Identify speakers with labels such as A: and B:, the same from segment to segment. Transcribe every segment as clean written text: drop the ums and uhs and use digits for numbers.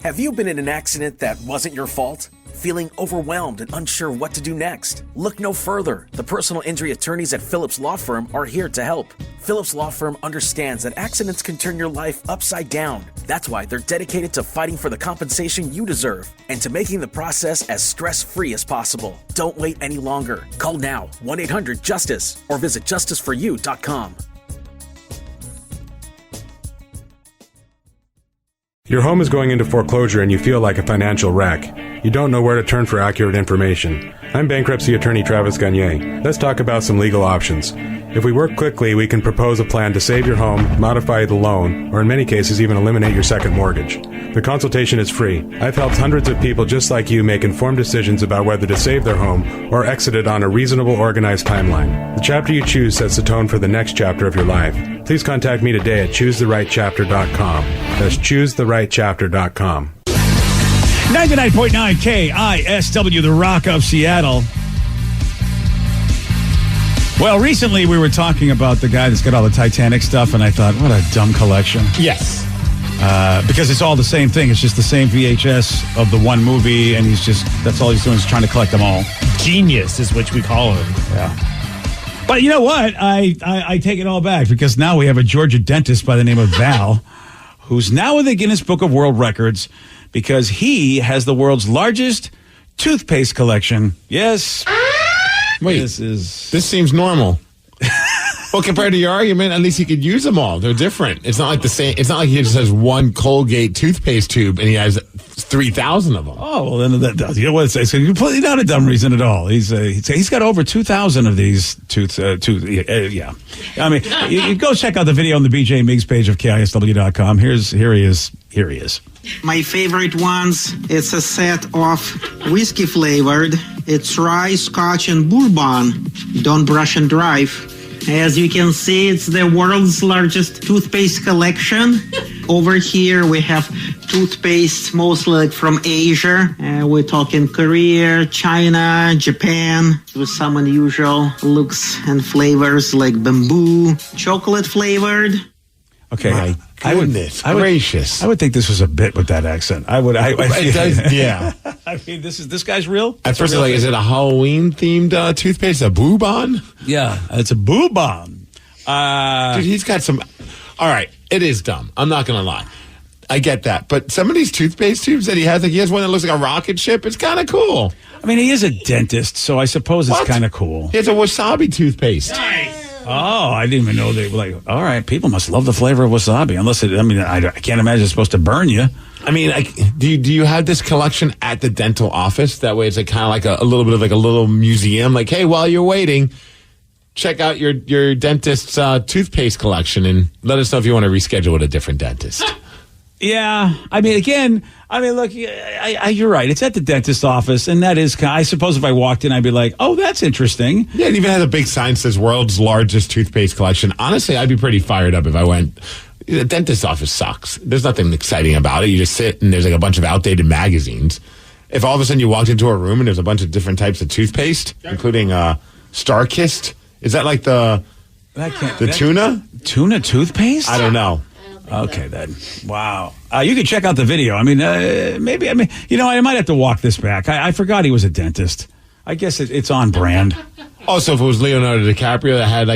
A: Have you been in an accident that wasn't your fault? Feeling overwhelmed and unsure what to do next? Look no further. The personal injury attorneys at Phillips Law Firm are here to help. Phillips Law Firm understands that accidents can turn your life upside down. That's why they're dedicated to fighting for the compensation you deserve and to making the process as stress-free as possible. Don't wait any longer. Call now, 1-800-JUSTICE, or visit justiceforyou.com.
B: Your home is going into foreclosure and you feel like a financial wreck. You don't know where to turn for accurate information. I'm bankruptcy attorney Travis Gagne. Let's talk about some legal options. If we work quickly, we can propose a plan to save your home, modify the loan, or in many cases even eliminate your second mortgage. The consultation is free. I've helped hundreds of people just like you make informed decisions about whether to save their home or exit it on a reasonable, organized timeline. The chapter you choose sets the tone for the next chapter of your life. Please contact me today at choosetherightchapter.com. That's choosetherightchapter.com.
C: 99.9 KISW, the Rock of Seattle. Well, recently we were talking about the guy that's got all the Titanic stuff, and I thought, what a dumb collection.
D: Yes.
C: Because it's all the same thing. It's just the same VHS of the one movie, and that's all he's doing is trying to collect them all.
D: Genius is what we call him.
C: Yeah. But you know what? I take it all back, because now we have a Georgia dentist by the name of Val, who's now in the Guinness Book of World Records, because he has the world's largest toothpaste collection. Yes.
E: Wait, this seems normal. Well, compared to your argument, at least he could use them all. They're different. It's not like the same. It's not like he just has one Colgate toothpaste tube and he has 3,000 of them.
C: Oh, well, then you know what? It's completely not a dumb reason at all. He's got over 2,000 of these yeah. I mean, you go check out the video on the BJ Migs page of KISW.com. Here he is.
F: My favorite ones, it's a set of whiskey flavored. It's rye, scotch, and bourbon. Don't brush and drive. As you can see, it's the world's largest toothpaste collection. Over here, we have toothpaste mostly from Asia. We're talking Korea, China, Japan, with some unusual looks and flavors like bamboo, chocolate flavored.
C: Okay.
E: My goodness gracious.
C: I would think this was a bit with that accent.
E: It does, yeah.
C: I mean, this guy's real?
E: At first, like, is it a Halloween-themed toothpaste? A bourbon?
C: Yeah, it's a bourbon.
E: Dude, he's got some... All right, it is dumb. I'm not going to lie. I get that. But some of these toothpaste tubes that he has one that looks like a rocket ship. It's kind of cool.
C: I mean, he is a dentist, so I suppose it's kind of cool.
E: He has a wasabi toothpaste.
D: Nice.
C: Oh, I didn't even know they were like, all right, people must love the flavor of wasabi. I can't imagine it's supposed to burn you.
E: I mean, do you have this collection at the dental office? That way it's like kind of like a little bit of like a little museum. Like, hey, while you're waiting, check out your dentist's toothpaste collection and let us know if you want to reschedule with a different dentist.
C: Yeah. I mean, look, you're right. It's at the dentist's office, and that is, I suppose if I walked in, I'd be like, oh, that's interesting.
E: Yeah, it even has a big sign that says world's largest toothpaste collection. Honestly, I'd be pretty fired up if I went. The dentist's office sucks. There's nothing exciting about it. You just sit, and there's like a bunch of outdated magazines. If all of a sudden you walked into a room and there's a bunch of different types of toothpaste, including Starkist, is that like the tuna?
C: Tuna toothpaste?
E: I don't know.
C: Okay, then. Wow. You can check out the video. I mean, I might have to walk this back. I forgot he was a dentist. I guess it's on brand.
E: Also, if it was Leonardo DiCaprio that had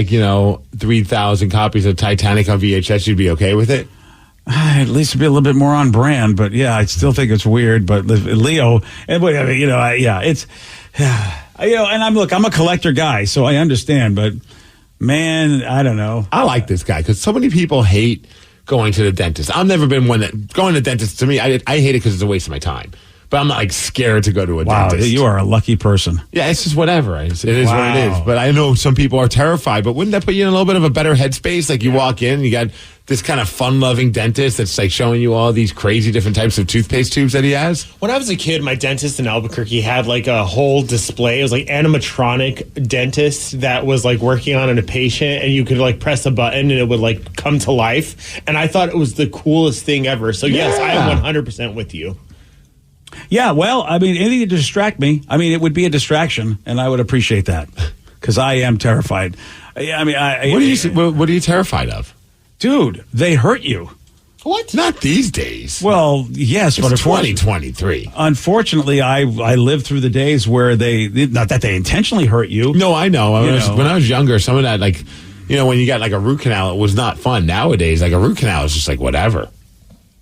E: 3,000 copies of Titanic on VHS, you'd be okay with it?
C: At least it'd be a little bit more on brand, but yeah, I still think it's weird. But Leo, and whatever, it's, and I'm a collector guy, so I understand. But man, I don't know.
E: I like this guy because so many people hate going to the dentist. I've never been one that going to the dentist. To me, I hate it because it's a waste of my time. But I'm not like scared to go to a dentist.
C: You are a lucky person.
E: Yeah, it's just whatever. It is what it is. But I know some people are terrified. But wouldn't that put you in a little bit of a better headspace? Like you walk in, and you got this kind of fun-loving dentist that's like showing you all these crazy different types of toothpaste tubes that he has.
D: When I was a kid, my dentist in Albuquerque had like a whole display. It was like animatronic dentist that was like working on a patient, and you could like press a button and it would like come to life. And I thought it was the coolest thing ever. So yes, I am 100% with you.
C: Yeah, well, I mean, anything to distract me. I mean, it would be a distraction, and I would appreciate that because I am terrified. I mean,
E: what are you terrified of?
C: Dude, they hurt you.
E: What? Not these days.
C: Well, yes, but
E: It's 2023.
C: Unfortunately, I lived through the days where not that they intentionally hurt you.
E: No, I know. When I was younger, some of that, like, when you got like a root canal, it was not fun. Nowadays, like a root canal is just like whatever.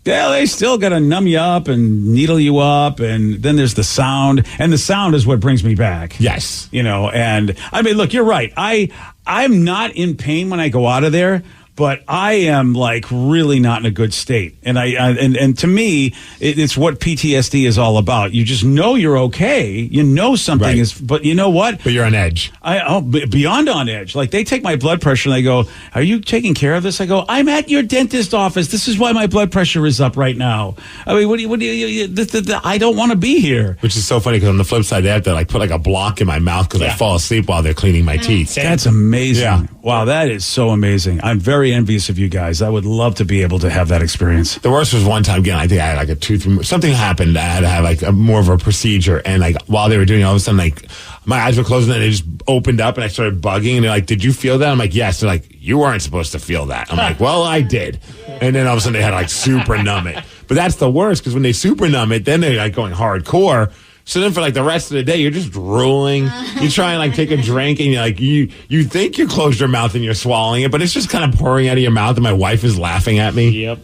C: Yeah, they still got to numb you up and needle you up, and then there's the sound, and the sound is what brings me back.
E: Yes.
C: And I mean, look, you're right. I'm not in pain when I go out of there, but I am like really not in a good state. And and to me, it's what PTSD is all about. You just know you're okay. You know something is, but you know what?
E: But you're on edge.
C: Beyond on edge. Like they take my blood pressure and they go, "Are you taking care of this?" I go, "I'm at your dentist office. This is why my blood pressure is up right now." I mean, what do you I don't want to be here.
E: Which is so funny because on the flip side, they have to like put like a block in my mouth because I fall asleep while they're cleaning my teeth.
C: That's amazing.
E: Yeah.
C: Wow, that is so amazing. I'm very envious of you guys. I would love to be able to have that experience.
E: The worst was one time, again, I think I had like a tooth removal. Something happened. I had to have like more of a procedure. And like while they were doing it, all of a sudden, like my eyes were closing and they just opened up and I started bugging. And they're like, "Did you feel that?" I'm like, "Yes." They're like, "You weren't supposed to feel that." I'm like, "Well, I did." And then all of a sudden they had to like super numb it. But that's the worst because when they super numb it, then they're like going hardcore. So then for like the rest of the day, you're just drooling. You try and like take a drink and you're like, you think you closed your mouth and you're swallowing it, but it's just kind of pouring out of your mouth and my wife is laughing at me.
D: Yep.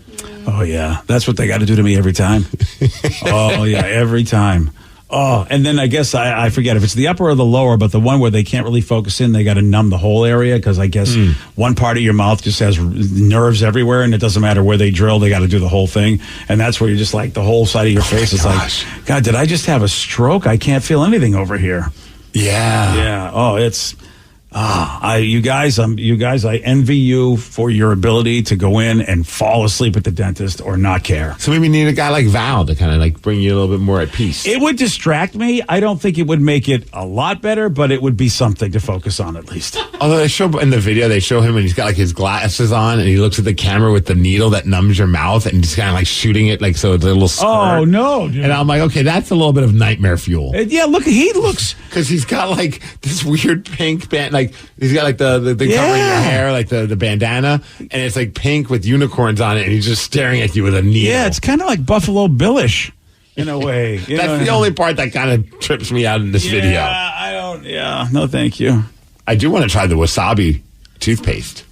C: Oh, yeah. That's what they got to do to me every time. Oh, yeah, every time. Oh, and then I guess I forget if it's the upper or the lower, but the one where they can't really focus in, they got to numb the whole area because I guess one part of your mouth just has nerves everywhere and it doesn't matter where they drill, they got to do the whole thing. And that's where you're just like the whole side of your face is like, God, did I just have a stroke? I can't feel anything over here.
E: Yeah.
C: Yeah. Oh, it's... you guys, I envy you for your ability to go in and fall asleep at the dentist or not care.
E: So maybe we need a guy like Val to kind of like bring you a little bit more at peace.
C: It would distract me. I don't think it would make it a lot better, but it would be something to focus on at least.
E: Although they show in the video, they show him and he's got like his glasses on and he looks at the camera with the needle that numbs your mouth and just kind of like shooting it like so it's a little squirt.
C: Oh, no. Dude.
E: And I'm like, okay, that's a little bit of nightmare fuel.
C: Yeah, look, he looks...
E: Because he's got like this weird pink band, like he's got like the covering your hair, like the bandana, and it's like pink with unicorns on it, and he's just staring at you with a needle.
C: Yeah, it's kind of like Buffalo Billish in a way.
E: That's the only part that kind of trips me out in this video.
C: Yeah, no thank you.
E: I do want to try the wasabi toothpaste.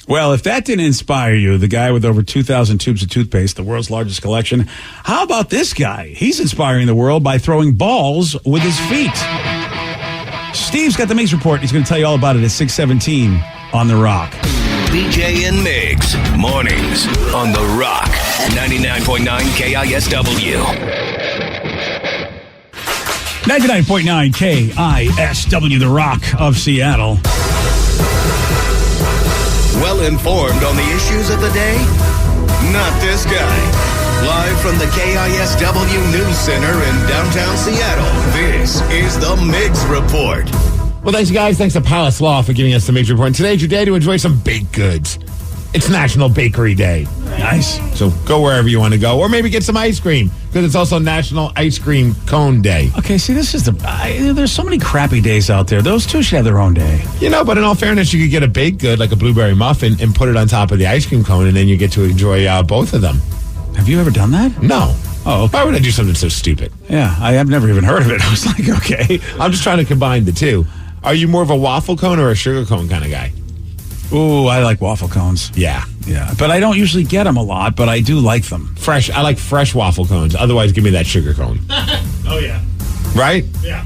C: Well, if that didn't inspire you, the guy with over 2,000 tubes of toothpaste, the world's largest collection, how about this guy? He's inspiring the world by throwing balls with his feet. Steve's got the Migs report. He's going to tell you all about it at 6:17 on The Rock.
G: BJ and Migs, mornings on The Rock, 99.9 KISW.
C: 99.9 KISW, The Rock of Seattle.
G: Well informed on the issues of the day? Not this guy. Live from the KISW News Center in downtown Seattle, this is the Migs Report.
E: Well, thanks, guys. Thanks to Palace Law for giving us the Migs Report. And today's your day to enjoy some baked goods. It's National Bakery Day.
C: Nice.
E: So go wherever you want to go. Or maybe get some ice cream, because it's also National Ice Cream Cone Day.
C: Okay, see, this is there's so many crappy days out there. Those two should have their own day.
E: But in all fairness, you could get a baked good, like a blueberry muffin, and put it on top of the ice cream cone, and then you get to enjoy both of them.
C: Have you ever done that?
E: No.
C: Oh, okay.
E: Why would I do something so stupid?
C: Yeah, I have never even heard of it. I was like, okay.
E: I'm just trying to combine the two. Are you more of a waffle cone or a sugar cone kind of guy?
C: Ooh, I like waffle cones.
E: Yeah.
C: But I don't usually get them a lot, but I do like them.
E: Fresh. I like fresh waffle cones. Otherwise, give me that sugar cone.
D: Oh, yeah.
E: Right?
D: Yeah.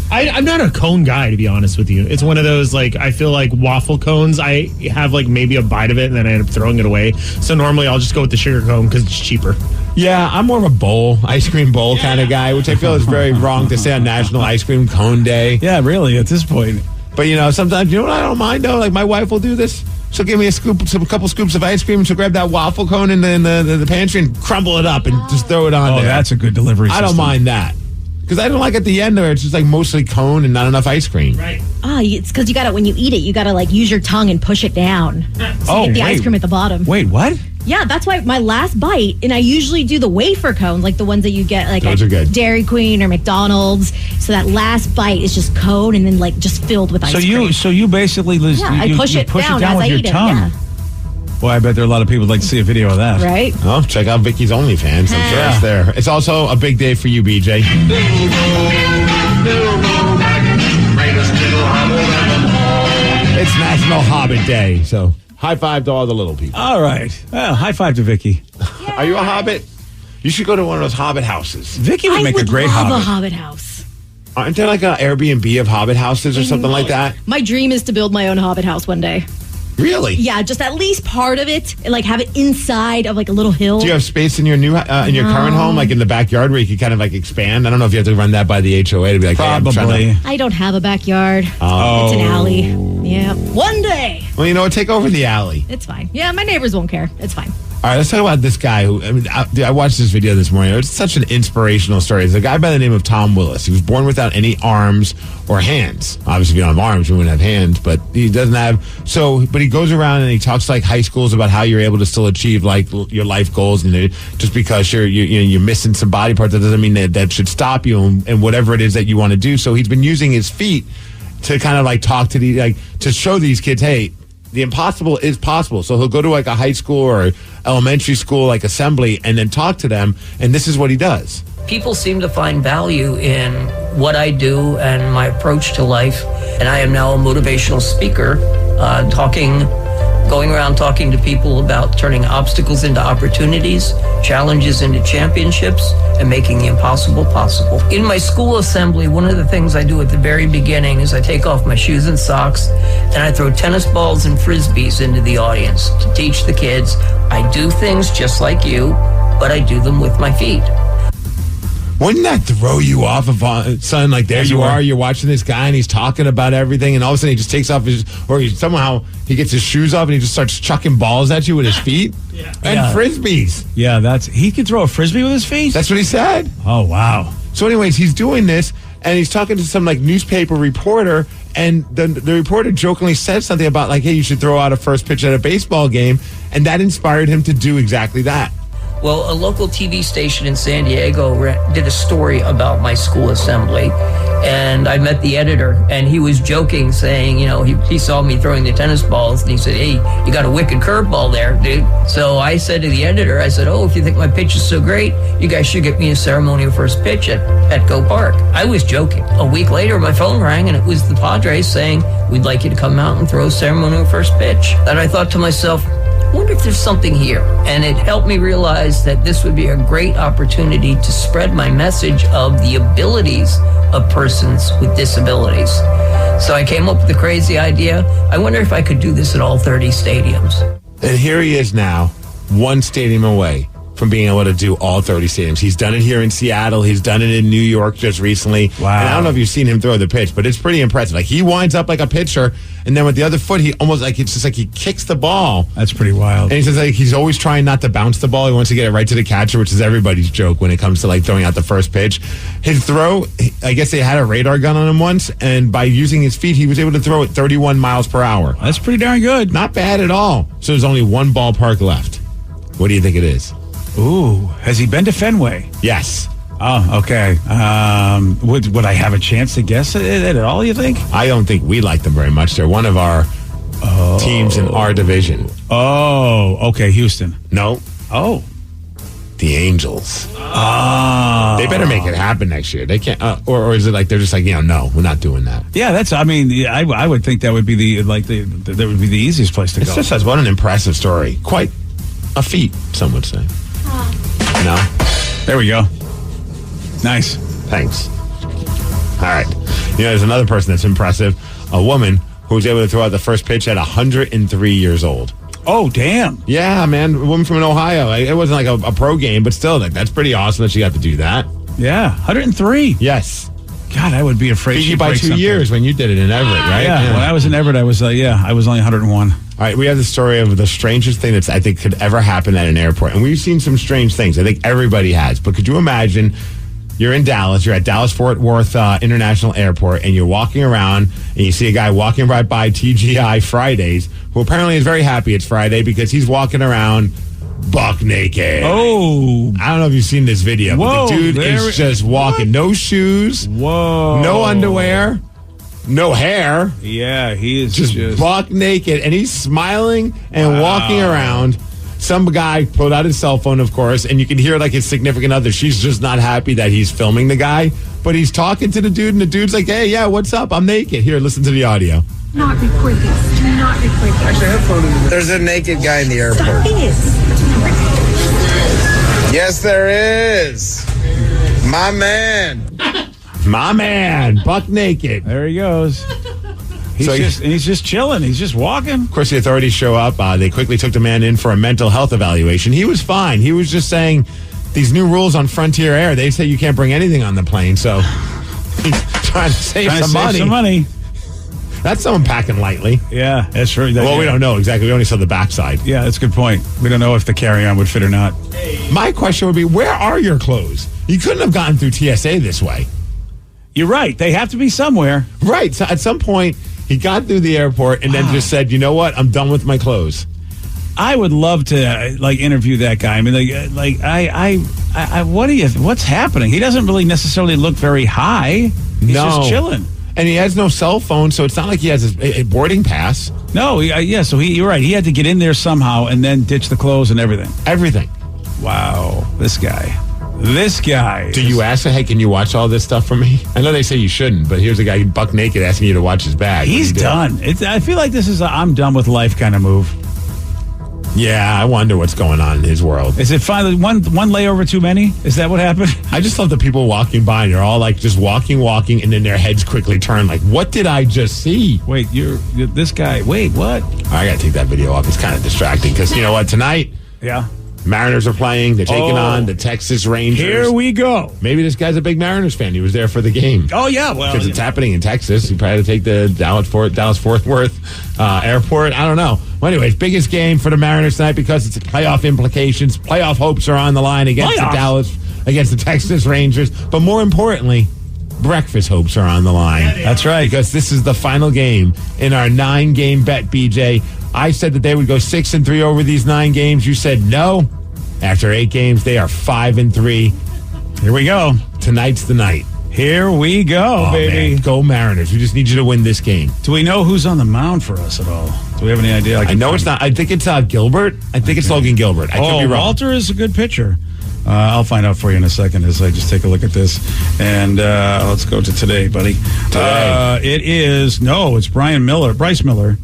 D: I'm not a cone guy, to be honest with you. It's one of those, like, I feel like waffle cones, I have, like, maybe a bite of it, and then I end up throwing it away. So normally I'll just go with the sugar cone because it's cheaper.
E: Yeah, I'm more of a ice cream bowl kind of guy, which I feel is very wrong to say on National Ice Cream Cone Day.
C: Yeah, really, at this point.
E: But, sometimes, what I don't mind, though? Like, my wife will do this. She'll give me a couple scoops of ice cream, and she'll grab that waffle cone in the pantry and crumble it up and just throw it on there.
C: Oh, that's a good delivery system.
E: I don't mind that. Because I don't like at the end there, it's just like mostly cone and not enough ice cream.
D: Right.
H: It's because you got to, when you eat it, you got to like use your tongue and push it down. So you get the ice cream at the bottom.
C: Wait, what?
H: Yeah, that's why my last bite, and I usually do the wafer cones, like the ones that you get like
E: Those are good.
H: Dairy Queen or McDonald's. So that last bite is just cone and then like just filled with ice cream.
C: So you basically
H: I push it down as
C: with
H: I
C: your
H: eat
C: tongue.
H: it. Yeah.
C: Boy, I bet there are a lot of people who'd like to see a video of that.
H: Right?
E: Oh, check out Vicky's OnlyFans. I'm sure it's there. It's also a big day for you, BJ. It's National Hobbit Day, so high five to all the little people.
C: All right. Well, high five to Vicky.
E: Are you a hobbit? You should go to one of those hobbit houses.
C: Vicky would
H: I
C: make
H: would
C: a great
H: love
C: hobbit.
H: a hobbit house.
E: Aren't there like an Airbnb of hobbit houses or something like that?
H: My dream is to build my own hobbit house one day.
E: Really?
H: Yeah, just at least part of it, and like have it inside of like a little hill.
E: Do you have space in your new in your current home, like in the backyard, where you can kind of like expand? I don't know if you have to run that by the HOA to be like,
C: Probably.
E: Hey, I'm trying to...
H: I don't have a backyard.
E: Oh.
H: It's an alley. Yeah. One day.
E: Well, you know what? Take over the alley.
H: It's fine. Yeah, my neighbors won't care. It's fine.
E: All right, let's talk about this guy who, I watched this video this morning. It's such an inspirational story. It's a guy by the name of Tom Willis. He was born without any arms or hands. Obviously, if you don't have arms, you wouldn't have hands, but he doesn't have. But he goes around and he talks to like high schools about how you're able to still achieve like your life goals. And just because you're missing some body parts, that doesn't mean that should stop you and whatever it is that you want to do. So he's been using his feet to kind of like talk to to show these kids, hey, the impossible is possible. So he'll go to like a high school or elementary school like assembly and then talk to them. And this is what he does.
I: People seem to find value in what I do and my approach to life. And I am now a motivational speaker, going around talking to people about turning obstacles into opportunities, challenges into championships, and making the impossible possible. In my school assembly, one of the things I do at the very beginning is I take off my shoes and socks and I throw tennis balls and frisbees into the audience to teach the kids I do things just like you, but I do them with my feet.
E: Wouldn't that throw you off of son? Like there you are, you're watching this guy and he's talking about everything, and all of a sudden he just takes off somehow he gets his shoes off and he just starts chucking balls at you with his feet and frisbees.
C: Yeah, he can throw a frisbee with his feet.
E: That's what he said.
C: Oh wow.
E: So, anyways, he's doing this and he's talking to some like newspaper reporter, and the reporter jokingly said something about like, hey, you should throw out a first pitch at a baseball game, and that inspired him to do exactly that.
I: Well, a local TV station in San Diego did a story about my school assembly, and I met the editor, and he was joking, saying, he saw me throwing the tennis balls, and he said, hey, you got a wicked curveball there, dude. So I said to the editor, I said, oh, if you think my pitch is so great, you guys should get me a ceremonial first pitch at Go Park. I was joking. A week later, my phone rang, and it was the Padres saying, we'd like you to come out and throw a ceremonial first pitch. And I thought to myself, I wonder if there's something here. And it helped me realize that this would be a great opportunity to spread my message of the abilities of persons with disabilities. So I came up with the crazy idea. I wonder if I could do this at all 30 stadiums.
E: And here he is now, one stadium away from being able to do all 30 stadiums. He's done it here in Seattle. He's done it in New York just recently.
C: Wow.
E: And I don't know if you've seen him throw the pitch, but it's pretty impressive. Like, he winds up like a pitcher, and then with the other foot, he almost like, it's just like he kicks the ball.
C: That's pretty wild.
E: And he says like he's always trying not to bounce the ball. He wants to get it right to the catcher, which is everybody's joke when it comes to like throwing out the first pitch. His throw, I guess they had a radar gun on him once, and by using his feet, he was able to throw it 31 miles per hour.
C: That's pretty darn good.
E: Not bad at all. So there's only one ballpark left. What do you think it is?
C: Ooh, has he been to Fenway?
E: Yes.
C: Oh, okay. Would I have a chance to guess it at all, you think?
E: I don't think we like them very much. They're one of our teams in our division.
C: Oh, okay, Houston.
E: No.
C: Oh.
E: The Angels.
C: Oh.
E: They better make it happen next year. They can't, or is it like they're just like, no, we're not doing that.
C: Yeah, I would think that would be that would be the easiest place to go.
E: It's just as what an impressive story. Quite a feat, some would say. No?
C: There we go. Nice.
E: Thanks. All right. There's another person that's impressive. A woman who was able to throw out the first pitch at 103 years old.
C: Oh, damn.
E: Yeah, man. A woman from Ohio. It wasn't like a pro game, but still, that's pretty awesome that she got to do that.
C: Yeah, 103.
E: Yes.
C: God, I would be afraid
E: she'd by 2 years when you did it in Everett, right?
C: Yeah, when I was in Everett, I was only 101.
E: All right, we have the story of the strangest thing that's I think could ever happen at an airport. And we've seen some strange things. I think everybody has. But could you imagine you're in Dallas, you're at Dallas-Fort Worth International Airport, and you're walking around and you see a guy walking right by TGI Fridays, who apparently is very happy it's Friday because he's walking around buck naked.
C: Oh.
E: I don't know if you've seen this video, but the dude is just walking. No shoes.
C: Whoa.
E: No underwear. no hair.
C: Yeah, he is
E: just buck naked, and he's smiling and walking around. Some guy pulled out his cell phone, of course, and you can hear like his significant other. She's just not happy that he's filming the guy, but he's talking to the dude, and the dude's like, "Hey, yeah, what's up? I'm naked." Here, listen to the audio.
J: Not record this. Do not record this.
K: Actually, I have phone. There's a naked guy in the airport.
J: Stop this.
K: Yes, there is. My man.
E: My man, buck naked.
C: There he goes. He's just chilling. He's just walking.
E: Of course, the authorities show up. They quickly took the man in for a mental health evaluation. He was fine. He was just saying these new rules on Frontier Air, they say you can't bring anything on the plane. So he's trying to save some money. That's someone packing lightly.
C: Yeah, that's right.
E: We don't know exactly. We only saw the backside.
C: Yeah, that's a good point. We don't know if the carry-on would fit or not.
E: My question would be, where are your clothes? You couldn't have gotten through TSA this way.
C: You're right. They have to be somewhere.
E: Right. So at some point, he got through the airport and then just said, "You know what? I'm done with my clothes."
C: I would love to interview that guy. I mean, what's happening? He doesn't really necessarily look very high. He's just chilling.
E: And he has no cell phone, so it's not like he has a boarding pass.
C: No, so you're right. He had to get in there somehow and then ditch the clothes and everything.
E: Everything.
C: Wow. This guy.
E: Do you ask him, "Hey, can you watch all this stuff for me?" I know they say you shouldn't, but here's a guy buck naked asking you to watch his bag.
C: He's done. I feel like this is a I'm done with life kind of move.
E: Yeah, I wonder what's going on in his world.
C: Is it finally one layover too many? Is that what happened?
E: I just love the people walking by and they're all like just walking, and then their heads quickly turn like, "What did I just see?"
C: Wait, you're this guy. Wait, what?
E: I got to take that video off. It's kind of distracting because you know what? Tonight,
C: yeah.
E: Mariners are playing. They're taking on the Texas Rangers.
C: Here we go.
E: Maybe this guy's a big Mariners fan. He was there for the game.
C: Oh, yeah. Well,
E: because it's happening in Texas. He probably had to take the Dallas-Fort Worth airport. I don't know. Well, anyways, biggest game for the Mariners tonight because it's playoff implications. Playoff hopes are on the line against the Texas Rangers. But more importantly, breakfast hopes are on the line.
C: That's right.
E: Because this is the final game in our 9-game bet, BJ. I said that they would go 6-3 over these 9 games. You said no. After 8 games, they are 5-3.
C: Here we go.
E: Tonight's the night.
C: Here we go, baby.
E: Man. Go Mariners. We just need you to win this game.
C: Do we know who's on the mound for us at all? Do we have any idea?
E: I know it's not. I think it's Gilbert. I think it's Logan Gilbert. I could be wrong.
C: Walter is a good pitcher. I'll find out for you in a second as I just take a look at this. And let's go to today, buddy. It's Bryce Miller.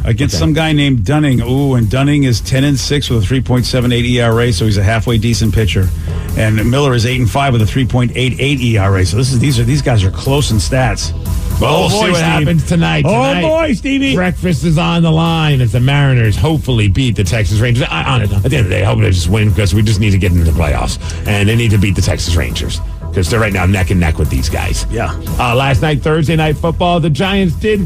C: Against some guy named Dunning. Ooh, and Dunning is 10-6 with a 3.78 ERA, so he's a halfway decent pitcher. And Miller is 8-5 with a 3.88 ERA. So these guys are close in stats.
E: Well, we'll see what happens tonight.
C: Oh, boy, Stevie.
E: Breakfast is on the line as the Mariners hopefully beat the Texas Rangers. At the end of the day, I hope they just win because we just need to get into the playoffs. And they need to beat the Texas Rangers because they're right now neck and neck with these guys.
C: Yeah.
E: Last night, Thursday Night Football, the Giants did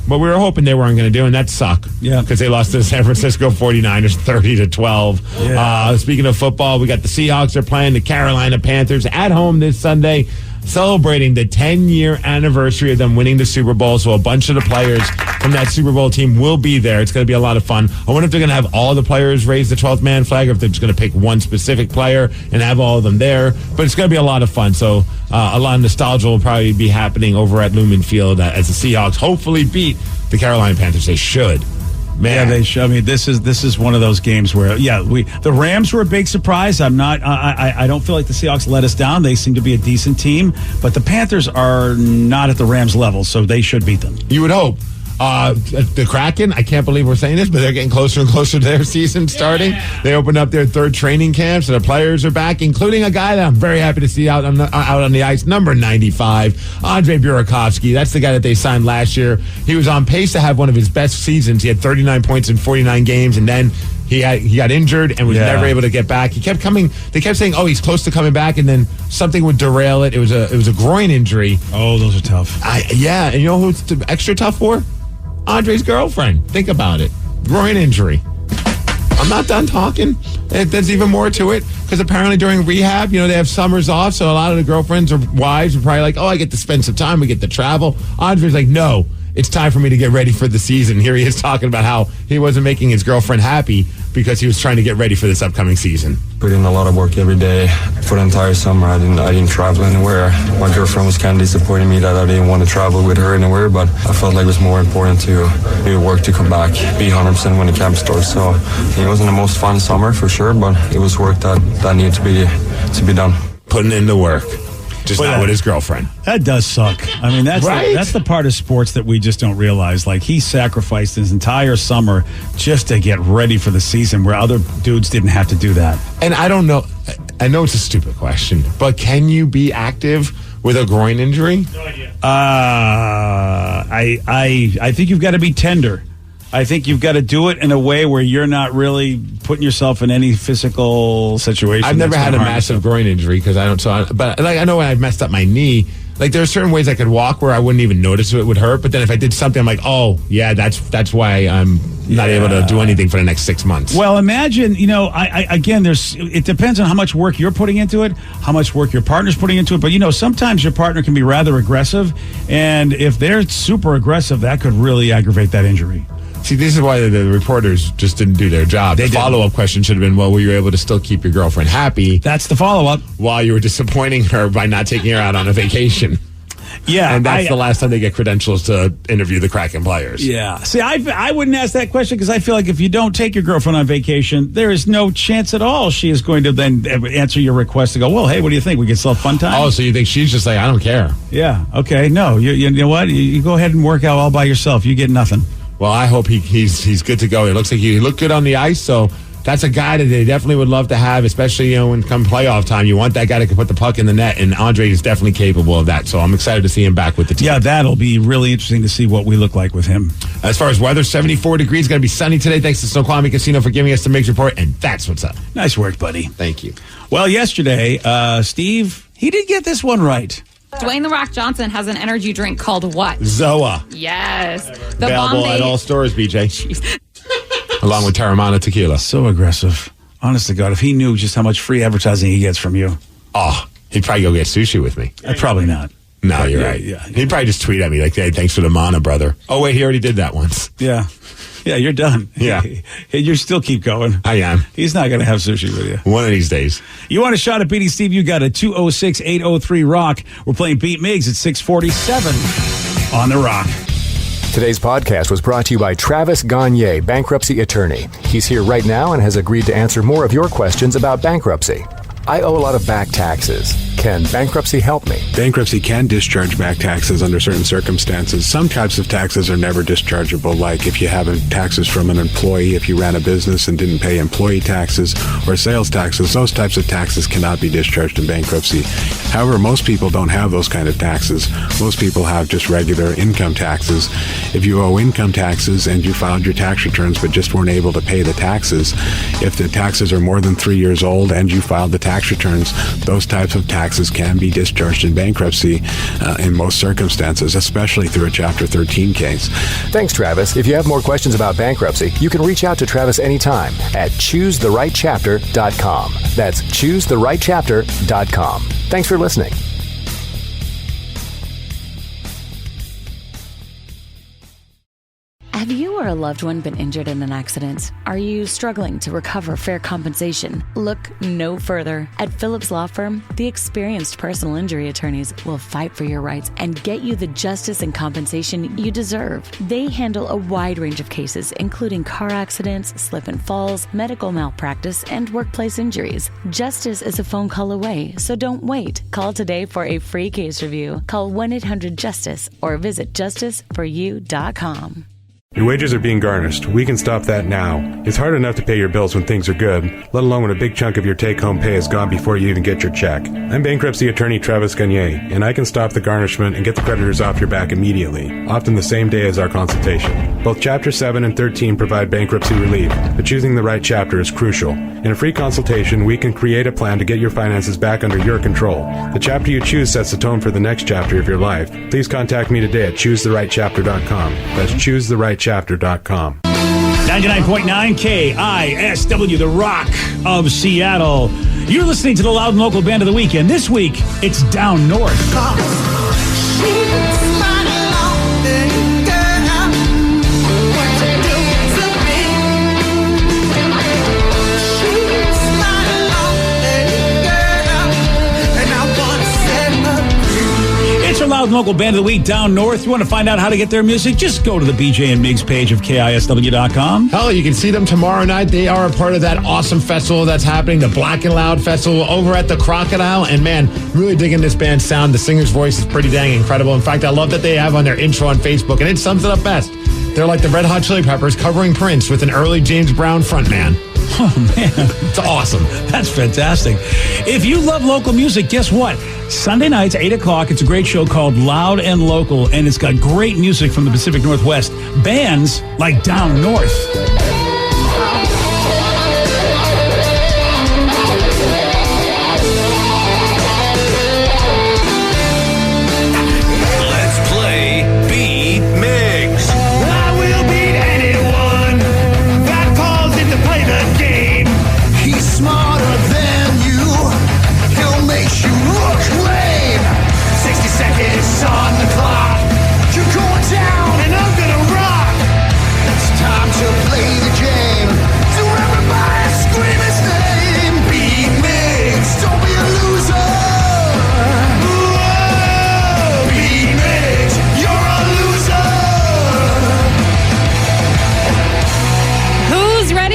E: what we were hoping they weren't going to do, and that's suck.
C: Yeah.
E: Because they lost to the San Francisco 49ers 30-12.
C: Yeah.
E: Speaking of football, we got the Seahawks are playing the Carolina Panthers at home this Sunday, celebrating the 10-year anniversary of them winning the Super Bowl. So a bunch of the players from that Super Bowl team will be there. It's going to be a lot of fun. I wonder if they're going to have all the players raise the 12th man flag or if they're just going to pick one specific player and have all of them there. But it's going to be a lot of fun. So a lot of nostalgia will probably be happening over at Lumen Field as the Seahawks hopefully beat the Carolina Panthers. They should. Man.
C: Yeah, they should. I mean, this is one of those games where, the Rams were a big surprise. I don't feel like the Seahawks let us down. They seem to be a decent team, but the Panthers are not at the Rams level, so they should beat them.
E: You would hope. The Kraken, I can't believe we're saying this, but they're getting closer and closer to their season starting. Yeah. They opened up their 3rd training camp, so the players are back, including a guy that I'm very happy to see out on the ice, number 95, Andre Burakovsky. That's the guy that they signed last year. He was on pace to have one of his best seasons. He had 39 points in 49 games, and then he got injured and was never able to get back. He kept coming. They kept saying, "Oh, he's close to coming back," and then something would derail it. It was a groin injury.
C: Oh, those are tough.
E: And you know who it's extra tough for? Andre's girlfriend. Think about it. Groin injury. I'm not done talking. There's even more to it because apparently during rehab, they have summers off, so a lot of the girlfriends or wives are probably like, "Oh, I get to spend some time. We get to travel." Andre's like, "No, it's time for me to get ready for the season." Here he is talking about how he wasn't making his girlfriend happy because he was trying to get ready for this upcoming season.
L: Put in a lot of work every day. for the entire summer. I didn't travel anywhere. My girlfriend was kind of disappointing me that I didn't want to travel with her anywhere, but I felt like it was more important to work to come back, be 100% when the camp starts. So it wasn't the most fun summer for sure, but it was work that needed to be done.
E: Putting in the work. Just not with his girlfriend.
C: That does suck. I mean, that's
E: right?
C: that's the part of sports that we just don't realize. Like, he sacrificed his entire summer just to get ready for the season where other dudes didn't have to do that.
E: And I don't know. I know it's a stupid question, but can you be active with a groin injury?
C: No idea. I think you've got to be tender. I think you've got to do it in a way where you're not really putting yourself in any physical situation.
E: I've never had a massive groin injury because I don't. But like I know when I messed up my knee, like there are certain ways I could walk where I wouldn't even notice it would hurt. But then if I did something, I'm like, oh yeah, that's why I'm not able to do anything for the next 6 months.
C: Well, imagine, it depends on how much work you're putting into it, how much work your partner's putting into it. But sometimes your partner can be rather aggressive, and if they're super aggressive, that could really aggravate that injury.
E: See, this is why the reporters just didn't do their job. The follow-up question should have been, well, were you able to still keep your girlfriend happy?
C: That's the follow-up.
E: While you were disappointing her by not taking her out on a vacation.
C: Yeah.
E: And that's the last time they get credentials to interview the Kraken players.
C: Yeah. See, I wouldn't ask that question because I feel like if you don't take your girlfriend on vacation, there is no chance at all she is going to then answer your request to go, well, hey, what do you think? We can still have fun time?
E: Oh, so you think she's just like, I don't care.
C: Yeah. Okay. No, you know what? You go ahead and work out all by yourself. You get nothing.
E: Well, I hope he's good to go. It looks like he looked good on the ice, so that's a guy that they definitely would love to have, especially when come playoff time. You want that guy that can put the puck in the net, and Andre is definitely capable of that. So I'm excited to see him back with the team.
C: Yeah, that'll be really interesting to see what we look like with him.
E: As far as weather, 74 degrees, going to be sunny today. Thanks to Snoqualmie Casino for giving us the Migs report, and that's what's up.
C: Nice work, buddy.
E: Thank you.
C: Well, yesterday, Steve, he did get this one right.
M: Dwayne "The Rock" Johnson has an energy drink called what?
E: Zoa.
M: Yes. The
E: Available
M: Bombay.
E: at all stores, BJ. Along with Terramana tequila.
C: So aggressive. Honest to God, if he knew just how much free advertising he gets from you.
E: Oh, he'd probably go get sushi with me.
C: Probably not.
E: No, you're right.
C: Yeah.
E: He'd probably just tweet at me like, hey, thanks for the mana, brother. Oh, wait, he already did that once.
C: Yeah. Yeah, you're done.
E: Yeah.
C: You still keep going.
E: I am.
C: He's not going to have sushi with you.
E: One of these days.
C: You want a shot at beating Steve? You got a 206-803-ROCK. We're playing Beat Migs at 647 on The Rock.
N: Today's podcast was brought to you by Travis Gagne, bankruptcy attorney. He's here right now and has agreed to answer more of your questions about bankruptcy. I owe a lot of back taxes. Can bankruptcy help me?
B: Bankruptcy can discharge back taxes under certain circumstances. Some types of taxes are never dischargeable, like if you have taxes from an employee, if you ran a business and didn't pay employee taxes or sales taxes, those types of taxes cannot be discharged in bankruptcy. However, most people don't have those kind of taxes. Most people have just regular income taxes. If you owe income taxes and you filed your tax returns but just weren't able to pay the taxes, if the taxes are more than 3 years old and you filed the tax returns, those types of taxes can be discharged in bankruptcy in most circumstances, especially through a Chapter 13 case.
N: Thanks, Travis. If you have more questions about bankruptcy, you can reach out to Travis anytime at choosetherightchapter.com. That's choosetherightchapter.com. Thanks for listening.
O: Have you or a loved one been injured in an accident? Are you struggling to recover fair compensation? Look no further. At Phillips Law Firm, the experienced personal injury attorneys will fight for your rights and get you the justice and compensation you deserve. They handle a wide range of cases, including car accidents, slip and falls, medical malpractice, and workplace injuries. Justice is a phone call away, so don't wait. Call today for a free case review. Call 1-800-JUSTICE or visit justiceforyou.com.
B: Your wages are being garnished. We can stop that now. It's hard enough to pay your bills when things are good, let alone when a big chunk of your take-home pay is gone before you even get your check. I'm bankruptcy attorney Travis Gagne, and I can stop the garnishment and get the creditors off your back immediately, often the same day as our consultation. Both Chapter 7 and 13 provide bankruptcy relief, but choosing the right chapter is crucial. In a free consultation, we can create a plan to get your finances back under your control. The chapter you choose sets the tone for the next chapter of your life. Please contact me today at choosetherightchapter.com. That's choosetherightchapter.com.
C: 99.9 KISW, The Rock of Seattle. You're listening to the Loud and Local Band of the Weekend. This week, it's Down North. loud and local band of the week down north. You want to find out how to get their music? Just go to the BJ and Migs page of KISW.com.
E: Hell, you can see them tomorrow night. They are a part of that awesome festival that's happening, the Black and Loud Festival over at the Crocodile. And man, really digging this band's sound. The singer's voice is pretty dang incredible. In fact, I love that they have on their intro on Facebook, and it sums it up best. They're like the Red Hot Chili Peppers covering Prince with an early James Brown frontman.
C: Oh, man.
E: It's awesome.
C: That's fantastic. If you love local music, guess what? Sunday nights, 8 o'clock, it's a great show called Loud and Local, and it's got great music from the Pacific Northwest. Bands like Down North.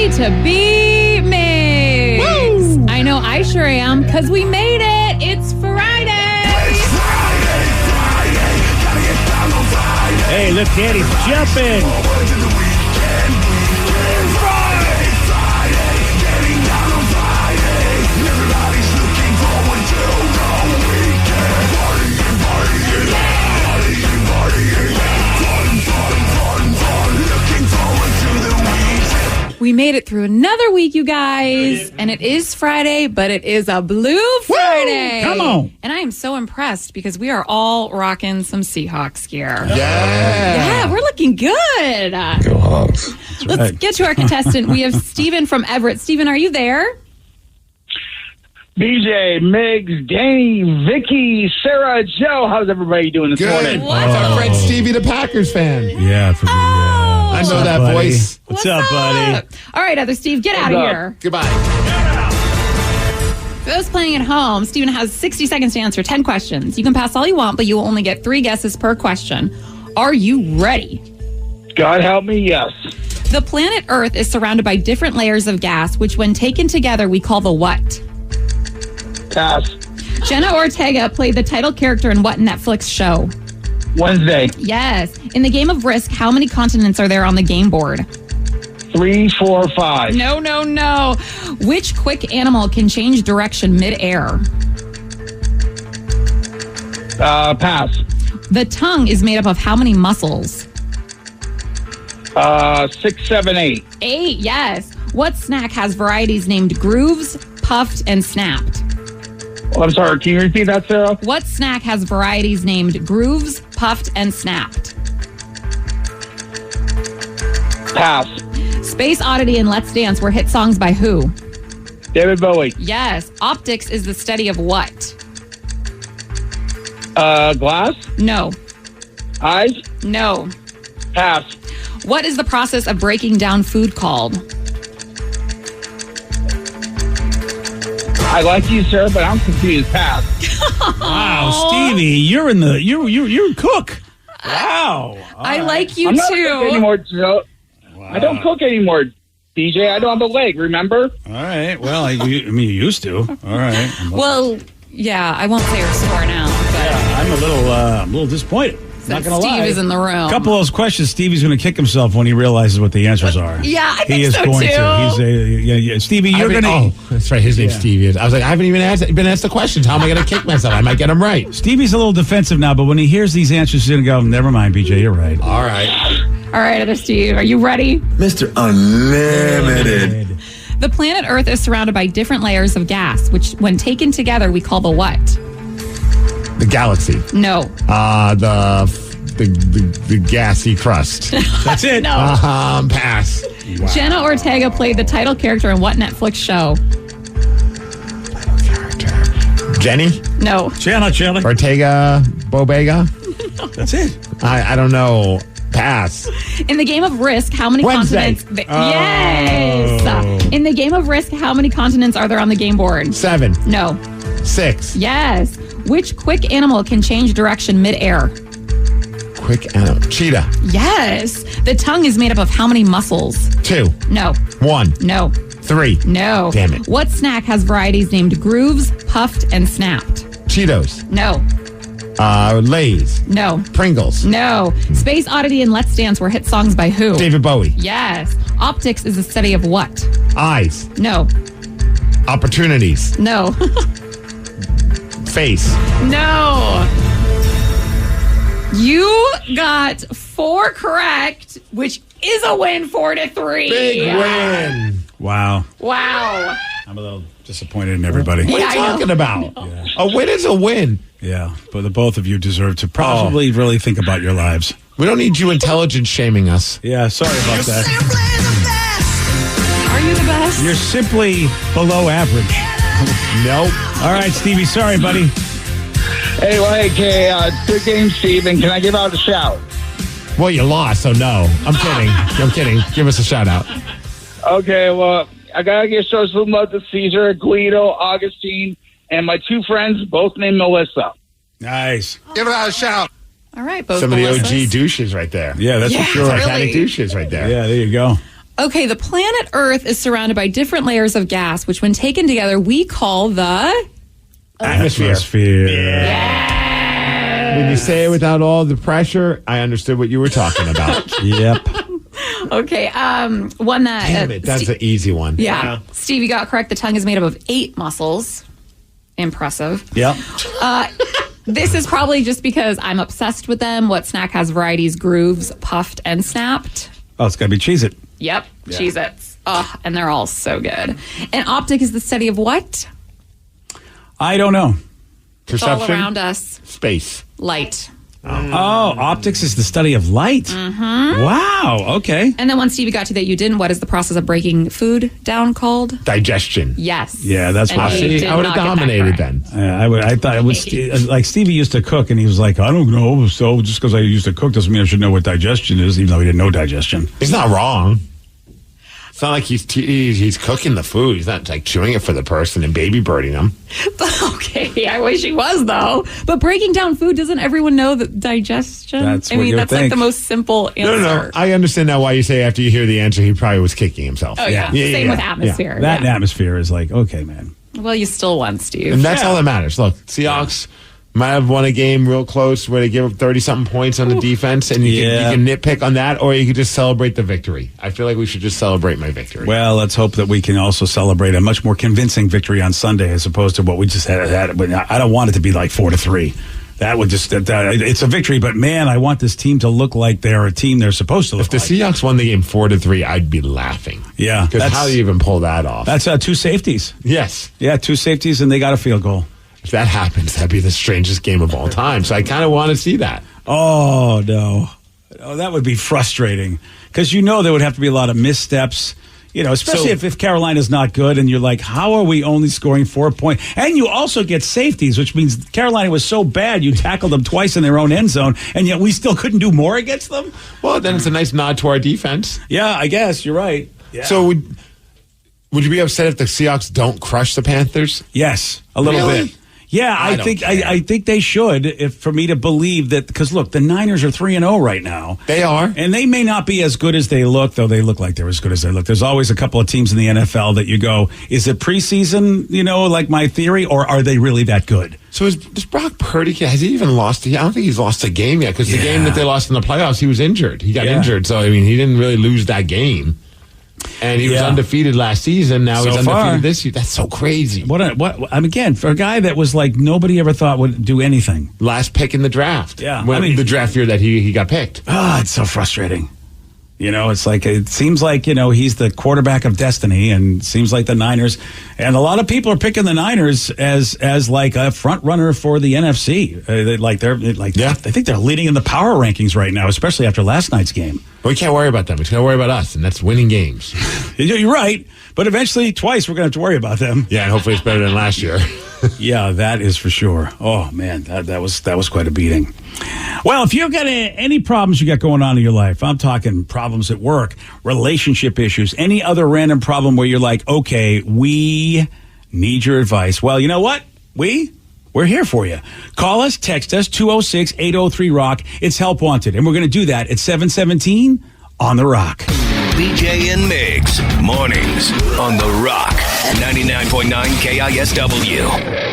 M: To be Migs. I know I sure am, because we made it. It's Friday.
C: Hey, look, Daddy's jumping.
M: We made it through another week, you guys. And it is Friday, but it is a blue Friday.
C: Woo! Come on.
M: And I am so impressed because we are all rocking some Seahawks gear.
E: Yeah,
M: we're looking good.
K: Go Hawks.
M: Let's get to our contestant. We have Steven from Everett. Steven, are you there?
P: BJ, Migs, Danny, Vicky, Sarah, Joe. How's everybody doing this morning?
E: That's our friend Stevie, the Packers fan.
C: Yeah, for me.
E: I know that
C: buddy?
E: voice.
C: What's up, buddy?
M: All right, other Steve, get out of here.
E: Goodbye.
M: For those playing at home, Steven has 60 seconds to answer 10 questions. You can pass all you want, but you will only get 3 guesses per question. Are you ready?
P: God help me, yes.
M: The planet Earth is surrounded by different layers of gas, which when taken together, we call the what?
P: Pass.
M: Jenna Ortega played the title character in what Netflix show?
P: Wednesday.
M: Yes. In the game of Risk, how many continents are there on the game board?
P: 3, 4, 5.
M: No. Which quick animal can change direction mid-air?
P: Pass.
M: The tongue is made up of how many muscles?
P: 6, 7, 8.
M: 8, yes. What snack has varieties named grooves, puffed, and snapped?
P: I'm sorry, can you repeat that, Sarah?
M: What snack has varieties named grooves, puffed, and snapped?
P: Pass.
M: Space Oddity and Let's Dance were hit songs by who?
P: David Bowie.
M: Yes. Optics is the study of what?
P: Glass?
M: No.
P: Eyes?
M: No.
P: Pass.
M: What is the process of breaking down food called?
P: I like you, sir, but I'm confused. Pass.
C: Wow, Stevie, you're a cook. Wow.
M: I like you
P: I'm not
M: too.
P: a cook anymore, Joe.
C: Wow.
P: I don't cook anymore, DJ. I don't have a leg, remember?
C: All right. Well, you used to. All right.
M: Well, yeah, I won't say her score now, but
C: I'm a little disappointed. Not gonna
M: Steve
C: lie.
M: is in the room.
C: A couple of those questions, Stevie's going to kick himself when he realizes what the answers are.
M: Yeah, I think
C: he is
M: so,
C: going
M: too.
C: to. He's Stevie, you're going to.
E: Oh, that's right. His name's Stevie. I was like, I haven't even been asked the questions. How am I going to kick myself? I might get them right.
C: Stevie's a little defensive now, but when he hears these answers, he's going to go, never mind, BJ, you're right.
E: All right.
M: All right, other Steve, are you ready?
K: Mr. Unlimited.
M: The planet Earth is surrounded by different layers of gas, which, when taken together, we call the what?
E: The galaxy.
M: No.
E: The gassy crust.
C: That's it.
M: No.
E: Pass.
C: Wow.
M: Jenna Ortega played the title character in what Netflix show?
E: Jenny?
M: No.
C: Jenna.
E: Ortega? Bobega?
C: That's it.
E: I don't know. Pass.
M: In the game of Risk, how many
E: Wednesday.
M: continents? Yes. In the game of Risk, how many continents are there on the game board?
E: 7.
M: No.
E: 6.
M: Yes. Which quick animal can change direction midair?
E: Quick animal. Cheetah.
M: Yes. The tongue is made up of how many muscles?
E: 2.
M: No.
E: 1.
M: No.
E: 3.
M: No.
E: Damn it.
M: What snack has varieties named grooves, puffed, and snapped?
E: Cheetos.
M: No.
E: Lay's.
M: No.
E: Pringles.
M: No. Space Oddity and Let's Dance were hit songs by who?
E: David Bowie.
M: Yes. Optics is the study of what?
E: Eyes.
M: No.
E: Opportunities.
M: No.
E: Face.
M: No. You got 4 correct, which is a win, 4-3.
E: Big win.
C: Wow.
M: Wow.
C: I'm a little disappointed in everybody.
E: What are you talking about? A win is a win.
C: Yeah, but the both of you deserve to probably really think about your lives.
E: We don't need you intelligence shaming us.
C: Yeah, sorry about that.
M: Are you the best?
C: You're simply below average.
E: Nope.
C: All right, Stevie, sorry, buddy.
P: Hey, well, hey, Kay, good game, Steven. Can I give out a shout?
E: Well, you lost, so no. I'm kidding. I'm kidding. Give us a shout out.
P: Okay, well, I got to give social love to Caesar, Guido, Augustine, and my 2 friends, both named Melissa.
C: Nice.
E: Give it out a shout.
M: All right, both
E: Some of the
M: Melissas.
E: OG douches right there.
C: Yeah, that's for sure.
E: Titanic douches right there.
C: Yeah, there you go.
M: Okay, the planet Earth is surrounded by different layers of gas, which when taken together, we call the...
E: Atmosphere. Yeah. When you say it without all the pressure, I understood what you were talking about.
C: Yep.
M: Okay, one that...
E: Damn it, that's an easy one.
M: Yeah. Steve, you got correct. The tongue is made up of 8 muscles. Impressive.
C: Yep.
M: This is probably just because I'm obsessed with them. What snack has varieties, grooves, puffed, and snapped?
C: Oh, it's got to be Cheez-It.
M: Yep, Cheez-Its. Oh, and they're all so good. And optic is the study of what?
C: I don't know.
M: It's all around us.
E: Space.
M: Light.
C: Oh, optics is the study of light.
M: Mm-hmm.
C: Wow, okay.
M: And then one, Stevie, got to that you didn't. What is the process of breaking food down called?
E: Digestion.
M: Yes.
C: Yeah, that's
M: And
C: what
M: you did
E: I would have
M: not get that
E: dominated
M: correct.
E: then.
C: I thought it was like Stevie used to cook, and he was like, I don't know. So just because I used to cook doesn't mean I should know what digestion is, even though he didn't know digestion.
E: He's not wrong. It's not like he's cooking the food. He's not like chewing it for the person and baby birding them.
M: Okay, I wish he was, though. But breaking down food, doesn't everyone know that digestion?
C: That's
M: I
C: what
M: mean,
C: you
M: that's
C: think.
M: like the most simple answer.
E: No. I understand now why you say after you hear the answer, he probably was kicking himself.
M: Oh, yeah. Same with atmosphere.
C: That
M: yeah.
C: atmosphere is like, okay, man.
M: Well, you still won, Steve.
E: And that's all that matters. Look, Seahawks might have won a game real close where they give up 30-something points on the defense, and you can nitpick on that, or you can just celebrate the victory. I feel like we should just celebrate my victory.
C: Well, let's hope that we can also celebrate a much more convincing victory on Sunday as opposed to what we just had. But I don't want it to be like 4-3. That would just, it's a victory, but man, I want this team to look like they're a team they're supposed to look
E: like. If the Seahawks won the game 4-3, I'd be laughing.
C: Yeah.
E: Because how do you even pull that off?
C: That's 2 safeties.
E: Yes.
C: Yeah, 2 safeties, and they got a field goal.
E: If that happens, that'd be the strangest game of all time. So I kind of want to see that.
C: Oh, no. Oh, that would be frustrating. Because there would have to be a lot of missteps. Especially if Carolina's not good and you're like, how are we only scoring 4 points? And you also get safeties, which means Carolina was so bad you tackled them twice in their own end zone, and yet we still couldn't do more against them?
E: Well, then it's a nice nod to our defense.
C: Yeah, I guess. You're right. Yeah.
E: So would you be upset if the Seahawks don't crush the Panthers?
C: Yes, a little bit. Yeah, I think they should, for me to believe that, because look, the Niners are 3-0 right now.
E: They are.
C: And they may not be as good as they look, though they look like they're as good as they look. There's always a couple of teams in the NFL that you go, is it preseason, like my theory, or are they really that good?
E: So does Brock Purdy, has he even lost? I don't think he's lost a game yet, because the game that they lost in the playoffs, he was injured. He got injured, so he didn't really lose that game. And he was undefeated last season. Now he's undefeated this year. That's so crazy.
C: Again, for a guy that was like nobody ever thought would do anything.
E: Last pick in the draft.
C: Yeah.
E: The draft year that he got picked.
C: Oh, it's so frustrating. It's like, it seems like, he's the quarterback of destiny, and it seems like the Niners, and a lot of people are picking the Niners as like a front runner for the NFC. I think they're leading in the power rankings right now, especially after last night's game.
E: We can't worry about them. We can't worry about us, and that's winning games.
C: You're right. But eventually, twice, we're going to have to worry about them.
E: Yeah, and hopefully it's better than last year.
C: Yeah, that is for sure. Oh, man, that was quite a beating. Well, if you've got any problems you got going on in your life, I'm talking problems at work, relationship issues, any other random problem where you're like, okay, we need your advice. Well, you know what? We're here for you. Call us, text us, 206-803-ROCK. It's Help Wanted. And we're going to do that at 717 on The Rock.
G: BJ and Migs, mornings on The Rock, 99.9 KISW.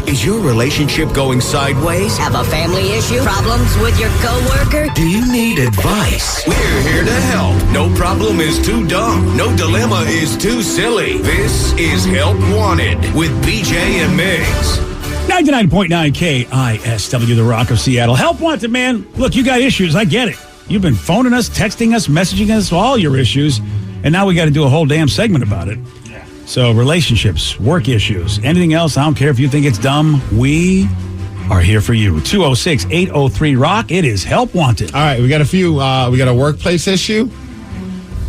G: Is your relationship going sideways?
Q: Have a family issue? Problems with your coworker?
G: Do you need advice? We're here to help. No problem is too dumb. No dilemma is too silly. This is Help Wanted with BJ and Migs.
C: 99.9 KISW, The Rock of Seattle. Help Wanted, man. Look, you got issues. I get it. You've been phoning us, texting us, messaging us, all your issues. And now we got to do a whole damn segment about it. So relationships, work issues, anything else, I don't care if you think it's dumb, we are here for you. 206-803-ROCK. It is Help Wanted.
E: All right, we got a few. We got a workplace issue.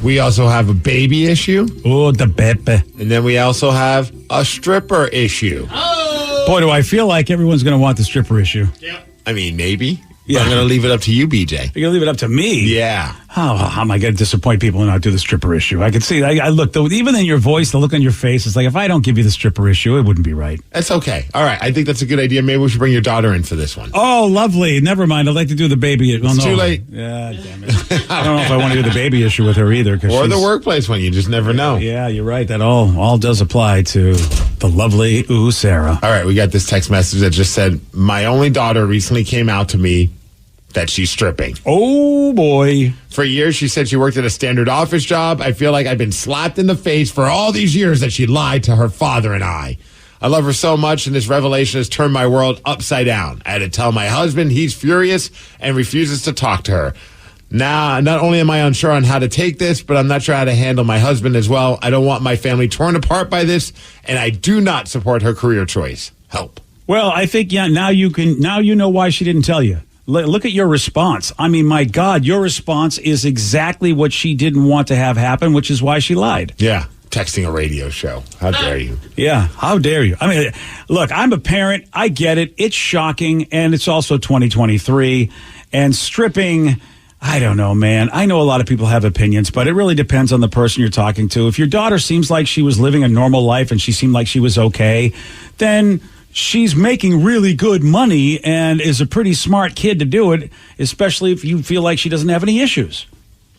E: We also have a baby issue.
C: Oh, the baby.
E: And then we also have a stripper issue.
C: Oh. Boy, do I feel like everyone's going to want the stripper issue.
E: Yeah. I mean, maybe.
C: Yeah.
E: But I'm going to leave it up to you, BJ.
C: You're going to leave it up to me?
E: Yeah.
C: How am I going to disappoint people and not do the stripper issue? I can see, I look, even in your voice, the look on your face, it's like, if I don't give you the stripper issue, it wouldn't be right.
E: That's okay. All right. I think that's a good idea. Maybe we should bring your daughter in for this one.
C: Oh, lovely. Never mind. I'd like to do the baby.
E: It's too late.
C: Yeah, damn it. I don't know if I want to do the baby issue with her either.
E: Or the workplace one. You just never know.
C: Yeah, you're right. That all does apply to the lovely Sarah.
E: All right. We got this text message that just said, my only daughter recently came out to me that she's stripping.
C: Oh, boy.
E: For years, she said she worked at a standard office job. I feel like I've been slapped in the face for all these years that she lied to her father and I. I love her so much, and this revelation has turned my world upside down. I had to tell my husband. He's furious and refuses to talk to her. Now, not only am I unsure on how to take this, but I'm not sure how to handle my husband as well. I don't want my family torn apart by this, and I do not support her career choice. Help.
C: Well, I think, now you know why she didn't tell you. Look at your response. I mean, my God, your response is exactly what she didn't want to have happen, which is why she lied.
E: Yeah, texting a radio show. How dare you?
C: Yeah, how dare you? I mean, look, I'm a parent. I get it. It's shocking, and it's also 2023. And stripping, I don't know, man. I know a lot of people have opinions, but it really depends on the person you're talking to. If your daughter seems like she was living a normal life and she seemed like she was okay, then she's making really good money and is a pretty smart kid to do it, especially if you feel like she doesn't have any issues.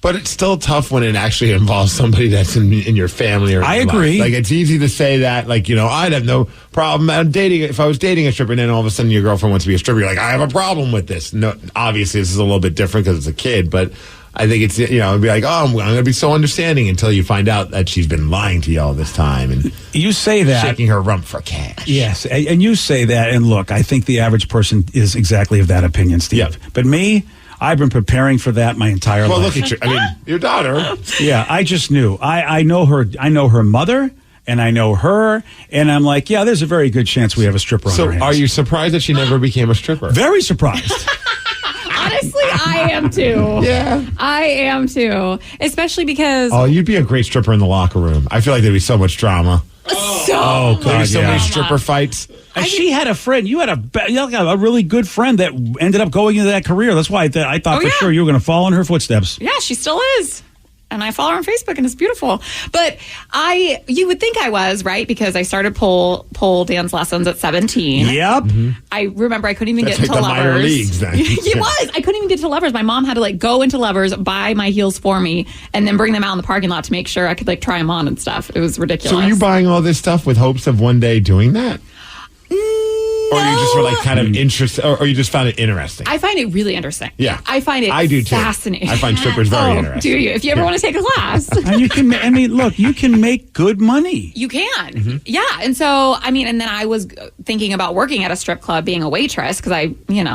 E: But it's still tough when it actually involves somebody that's in your family or
C: I agree.
E: Like, it's easy to say that, like, I'd have no problem dating. If I was dating a stripper and then all of a sudden your girlfriend wants to be a stripper, you're like, I have a problem with this. No, obviously this is a little bit different because it's a kid, but I think it's, it'd be like, I'm going to be so understanding until you find out that she's been lying to you all this time. And
C: you say that.
E: Shaking her rump for cash.
C: Yes, and you say that, and look, I think the average person is exactly of that opinion, Steve.
E: Yep.
C: But me, I've been preparing for that my entire life.
E: Well, look at your daughter.
C: Yeah, I just knew. I know her. I know her mother, and I know her, and I'm like, yeah, there's a very good chance we have a stripper on our hands.
E: So are you surprised that she never became a stripper?
C: Very surprised.
M: Honestly, I am too.
E: Yeah.
M: I am too. Especially because...
E: Oh, you'd be a great stripper in the locker room. I feel like there'd be so much drama.
C: God,
E: there'd be so many stripper fights.
C: And she had a friend. You had a really good friend that ended up going into that career. That's why I thought for sure you were going to follow in her footsteps.
M: Yeah, she still is. And I follow her on Facebook, and it's beautiful. But you would think I was, right? Because I started pole dance lessons at 17.
C: Yep.
M: Mm-hmm. I remember I couldn't even get
E: like
M: to
E: the
M: Lovers.
E: minor leagues, then.
M: It was. I couldn't even get to Lovers. My mom had to go into Lovers, buy my heels for me, and then bring them out in the parking lot to make sure I could try them on and stuff. It was ridiculous.
E: So were you buying all this stuff with hopes of one day doing that? Or you just were kind of interested, or you just found it interesting?
M: I find it really interesting.
E: Yeah.
M: I find it
E: I do too.
M: fascinating.
E: I find strippers very interesting.
M: Do you? If you ever want to take a class.
C: And you can, look, you can make good money.
M: You can. Mm-hmm. Yeah. And so, and then I was thinking about working at a strip club, being a waitress, because I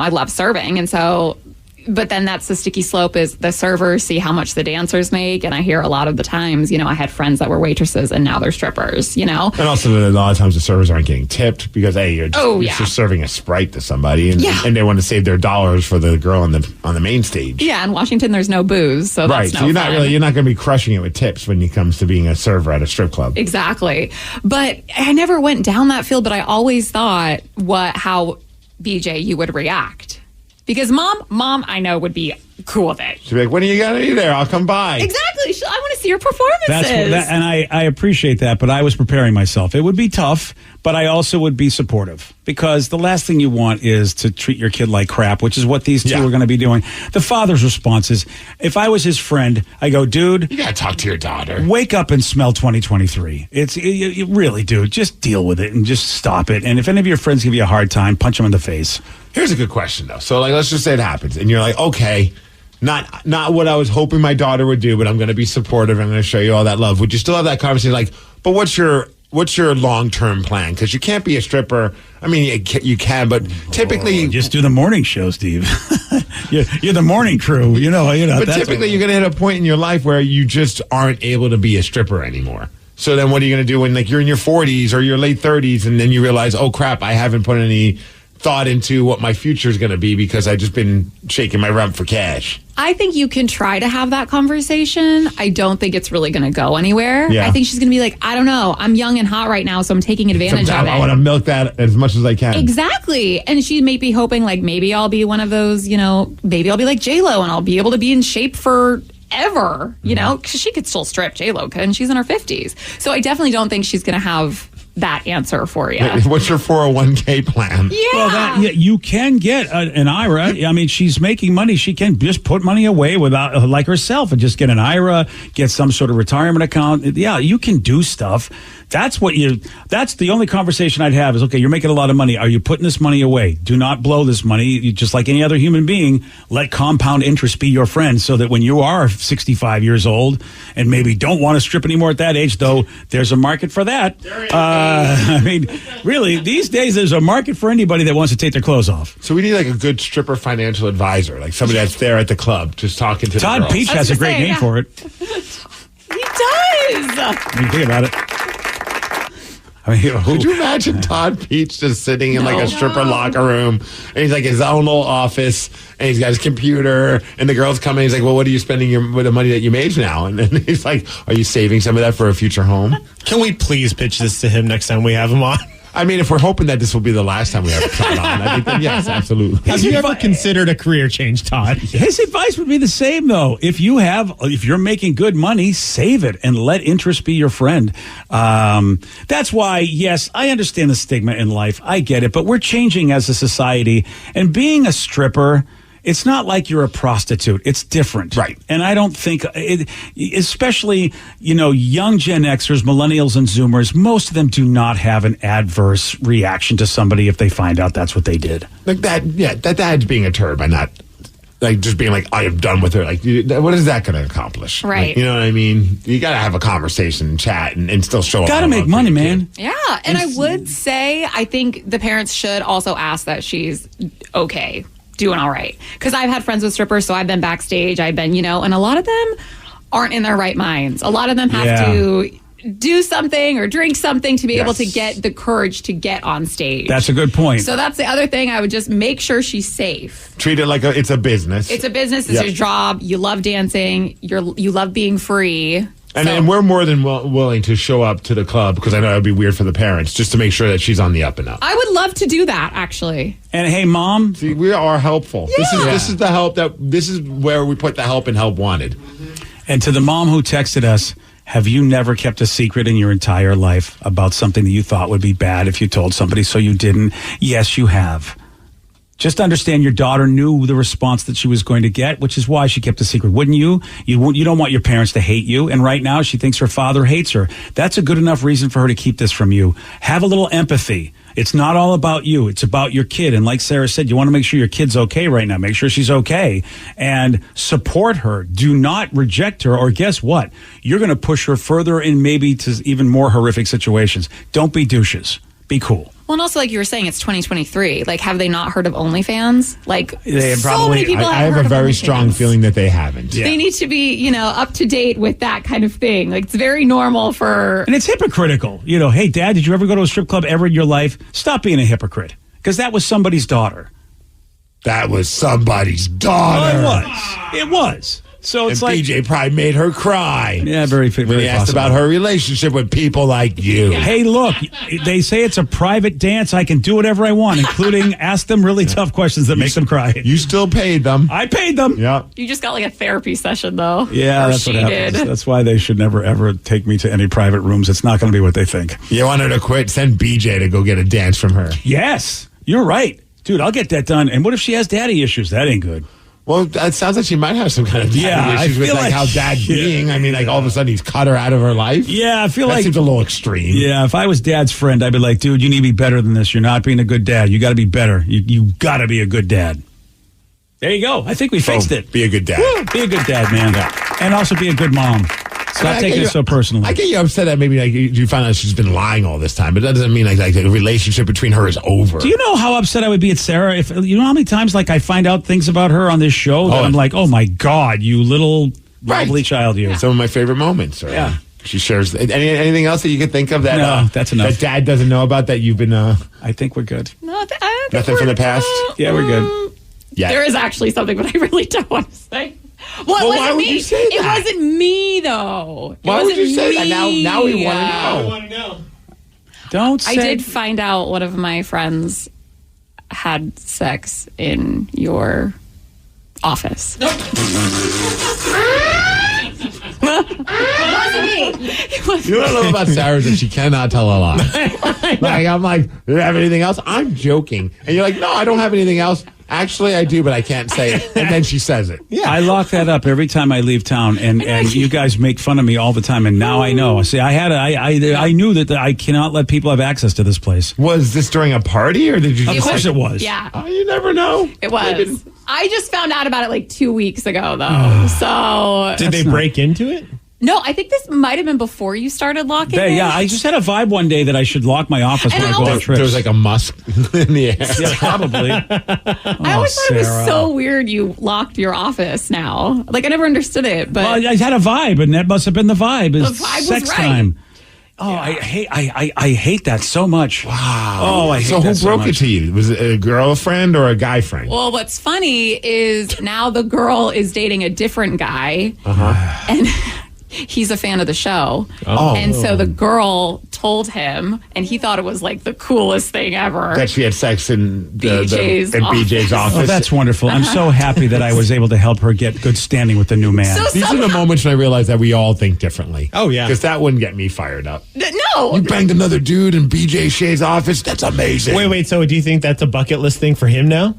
M: love serving. And so, but then that's the sticky slope is the servers see how much the dancers make. And I hear a lot of the times, I had friends that were waitresses and now they're strippers, And
E: also a lot of times the servers aren't getting tipped because, hey, you're just serving a Sprite to somebody and they want to save their dollars for the girl on the main stage.
M: Yeah. In Washington, there's no booze. So
E: right.
M: That's
E: So you're not going to be crushing it with tips when it comes to being a server at a strip club.
M: Exactly. But I never went down that field, but I always thought how BJ, you would react. Because mom, I know would be cool with it.
E: She'd be like, when are you going to be there? I'll come by.
M: Exactly. I want to see your performances.
C: And I appreciate that, but I was preparing myself. It would be tough, but I also would be supportive because the last thing you want is to treat your kid like crap, which is what these two are going to be doing. The father's response is, if I was his friend, I go, dude,
E: you got to talk to your daughter.
C: Wake up and smell 2023. You really, dude, just deal with it and just stop it. And if any of your friends give you a hard time, punch them in the face.
E: Here's a good question, though. So, like, let's just say it happens, and you're like, okay, not what I was hoping my daughter would do, but I'm going to be supportive. I'm going to show you all that love. Would you still have that conversation? Like, but what's your long-term plan? Because you can't be a stripper. I mean, you can, but typically
C: just do the morning show, Steve. you're the morning crew. You know.
E: But typically, you're going to hit a point in your life where you just aren't able to be a stripper anymore. So then, what are you going to do when, like, you're in your 40s or your late 30s, and then you realize, oh crap, I haven't put any thought into what my future is going to be because I've just been shaking my rump for cash.
M: I think you can try to have that conversation. I don't think it's really going to go anywhere.
E: Yeah.
M: I think she's going to be like, I don't know. I'm young and hot right now, so I'm taking advantage of it.
E: I want to milk that as much as I can.
M: Exactly. And she may be hoping, like, maybe I'll be one of those, maybe I'll be like J-Lo and I'll be able to be in shape forever, because she could still strip. J-Lo could, and she's in her 50s. So I definitely don't think she's going to have that answer for you.
E: What's your 401k plan?
M: Yeah.
C: Well, you can get an IRA. I mean, she's making money. She can just put money away without, like herself, and just get an IRA, get some sort of retirement account. Yeah, you can do stuff. That's the only conversation I'd have is, okay, you're making a lot of money. Are you putting this money away? Do not blow this money. You, just like any other human being, let compound interest be your friend so that when you are 65 years old and maybe don't want to strip anymore at that age, though, there's a market for that. I mean, really, these days there's a market for anybody that wants to take their clothes off.
E: So we need like a good stripper financial advisor, like somebody that's there at the club just talking to the girls.
C: Todd Peach has a great name for it.
M: He does.
C: I mean, think about it.
E: Could you imagine Todd Peach just sitting in like a stripper locker room, and he's like his own little office, and he's got his computer, and the girls come in, he's like, well, what are you spending with the money that you made now? And then he's like, are you saving some of that for a future home?
D: Can we please pitch this to him next time we have him on?
E: I mean, if we're hoping that this will be the last time we have Todd on, I think then yes, absolutely.
D: Have you ever considered a career change, Todd?
C: His advice would be the same, though. If you're making good money, save it and let interest be your friend. That's why, yes, I understand the stigma in life. I get it, but we're changing as a society, and being a stripper, it's not like you're a prostitute. It's different.
E: Right.
C: And I don't think, especially, young Gen Xers, millennials, and Zoomers, most of them do not have an adverse reaction to somebody if they find out that's what they did.
E: Like that, yeah, that's being a turd by not, like, just being like, I am done with her. Like, what is that going to accomplish?
M: Right.
E: Like, you know what I mean? You got to have a conversation and chat and still show up.
C: Got to make money, man.
M: Yeah. And I would say, I think the parents should also ask that she's okay, doing all right. Because I've had friends with strippers, so I've been backstage, and a lot of them aren't in their right minds. A lot of them have to do something or drink something to be able to get the courage to get on stage.
C: That's a good point.
M: So that's the other thing. I would just make sure she's safe.
E: Treat it like it's a business.
M: It's a business. It's your job. You love dancing. You love being free.
E: And we're more than willing to show up to the club, because I know it would be weird for the parents, just to make sure that she's on the up and up.
M: I would love to do that, actually.
C: And hey, Mom,
E: see, we are helpful.
M: Yeah.
E: This is the help this is where we put the help and help wanted.
C: And to the mom who texted us, have you never kept a secret in your entire life about something that you thought would be bad if you told somebody so you didn't? Yes, you have. Just understand your daughter knew the response that she was going to get, which is why she kept a secret. Wouldn't you? You don't want your parents to hate you. And right now she thinks her father hates her. That's a good enough reason for her to keep this from you. Have a little empathy. It's not all about you. It's about your kid. And like Sarah said, you want to make sure your kid's okay right now. Make sure she's okay. And support her. Do not reject her. Or guess what? You're going to push her further in maybe to even more horrific situations. Don't be douches. Be cool.
M: Well, and also, like you were saying, it's 2023. Like, have they not heard of OnlyFans? Like,
E: they
M: so
E: probably,
M: many people
E: I have a very strong feeling that they haven't.
M: They need to be, up to date with that kind of thing. Like, it's very normal for...
C: And it's hypocritical. Hey, Dad, did you ever go to a strip club ever in your life? Stop being a hypocrite. Because that was somebody's daughter.
E: That was somebody's daughter.
C: Well, it was. So it's
E: and
C: like
E: BJ probably made her cry.
C: Yeah, very
E: When he asked
C: possible.
E: about her relationship with people like you.
C: Hey, look, they say it's a private dance. I can do whatever I want, including ask them really tough questions that make them cry.
E: You still paid them.
C: I paid them.
E: Yeah.
M: You just got like a therapy session, though.
C: Yeah,
M: Or
C: that's what
M: she
C: happens.
M: did.
C: That's why they should never, ever take me to any private rooms. It's not going to be what they think.
E: You want her to quit? Send BJ to go get a dance from her.
C: Yes, you're right. Dude, I'll get that done. And what if she has daddy issues? That ain't good.
E: Well, it sounds like she might have some kind of
C: Yeah,
E: issues
C: I
E: with
C: feel
E: like
C: like-
E: how dad being. I mean, like all of a sudden he's cut her out of her life.
C: Yeah, I feel
E: that
C: like
E: seems a little extreme.
C: Yeah, if I was dad's friend, I'd be like, dude, you need to be better than this. You're not being a good dad. You got to be better. You got to be a good dad. There you go. I think we fixed it.
E: Be a good dad.
C: Woo, be a good dad, man. And also be a good mom. Stop taking it so personally.
E: I get you upset that maybe like you find out she's been lying all this time, but that doesn't mean like the relationship between her is over.
C: Do you know how upset I would be at Sarah if you know how many times like I find out things about her on this show that I'm like, oh my god, you little lovely child, you.
E: Some of my favorite moments.
C: Yeah.
E: She shares anything else that you could think of that
C: No, that's enough.
E: that dad doesn't know about that you've been
C: I think we're good.
M: No,
E: nothing from the past.
C: Yeah, we're good.
E: Yeah.
M: There is actually something, but I really don't want to say. Well, it wasn't
E: why would
M: me.
E: you say
M: It
E: that?
M: wasn't me, though.
E: Why would you say that? Now we want to know.
C: Don't say
M: I did find out one of my friends had sex in your office.
E: You know what I love about Sarah is that she cannot tell a lie. Like I'm like, do you have anything else? I'm joking, and you're like, no, I don't have anything else. Actually, I do, but I can't say it. And then she says it.
C: Yeah, I lock that up every time I leave town, and you guys make fun of me all the time. And now I know. See, I knew that I cannot let people have access to this place.
E: Was this during a party, or did you?
C: Of course, it was.
M: Yeah.
E: Oh, you never know.
M: It was. I just found out about it like 2 weeks ago, though. So.
D: Did they break into it?
M: No, I think this might have been before you started locking it.
C: Yeah, I just had a vibe one day that I should lock my office
M: And
C: when I
M: I
C: go on
M: always-
C: trips.
E: There was like a musk in the air.
C: Yeah, probably.
M: I always thought it was
C: Sarah.
M: so weird you locked your office now. Like, I never understood it, but.
C: Well, I had a vibe, and that must have been the vibe. It's
M: The vibe was
C: sex
M: right.
C: time. Oh, I hate that so much.
E: Wow.
C: Oh, I hate
E: so
C: that
E: who
C: so
E: broke
C: much.
E: it to you? Was it a girlfriend or a guy friend?
M: Well, what's funny is now the girl is dating a different guy, and he's a fan of the show.
E: Oh.
M: And so the girl told him, and he thought it was like the coolest thing ever.
E: That she had sex in
M: BJ's
E: in BJ's office.
C: Oh, that's wonderful. I'm so happy that I was able to help her get good standing with the new man.
M: So
E: These are the moments when I realize that we all think differently.
D: Oh, yeah.
E: Because that wouldn't get me fired up.
M: No.
E: You banged another dude in BJ Shea's office? That's amazing.
D: Wait. So do you think that's a bucket list thing for him now?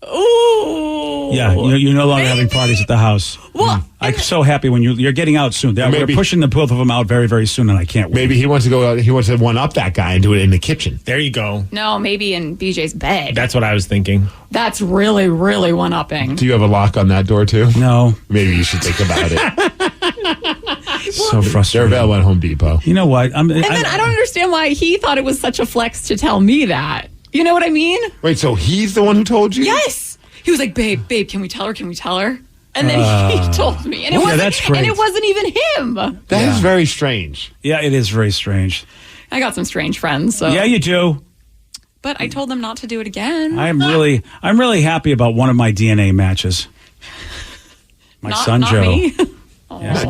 M: Ooh.
C: Yeah, you're no longer having parties at the house.
M: Well,
C: I'm so happy when you're getting out soon. We're
E: Maybe-
C: pushing the both of them out very, very soon, and I can't wait.
E: Maybe he wants to go. He wants to one up that guy and do it in the kitchen.
D: There you go.
M: no, maybe in BJ's bed.
D: That's what I was thinking.
M: That's really, really one-upping.
E: Do you have a lock on that door too?
C: No.
E: Maybe you should think about it.
C: So
E: They're
C: frustrating.
E: available at Home Depot.
C: You know what?
M: And then I don't understand why he thought it was such a flex to tell me that. You know what I mean?
E: Wait, so he's the one who told you?
M: Yes. He was like, babe, can we tell her? Can we tell her? And then he told me. And it
C: Yeah,
M: wasn't,
C: that's great.
M: and it wasn't even him.
E: That is very strange.
C: Yeah, it is very strange.
M: I got some strange friends. So.
C: Yeah, you do.
M: But I told them not to do it again.
C: I'm really happy about one of my DNA matches. My son
M: not
C: Joe.
M: me.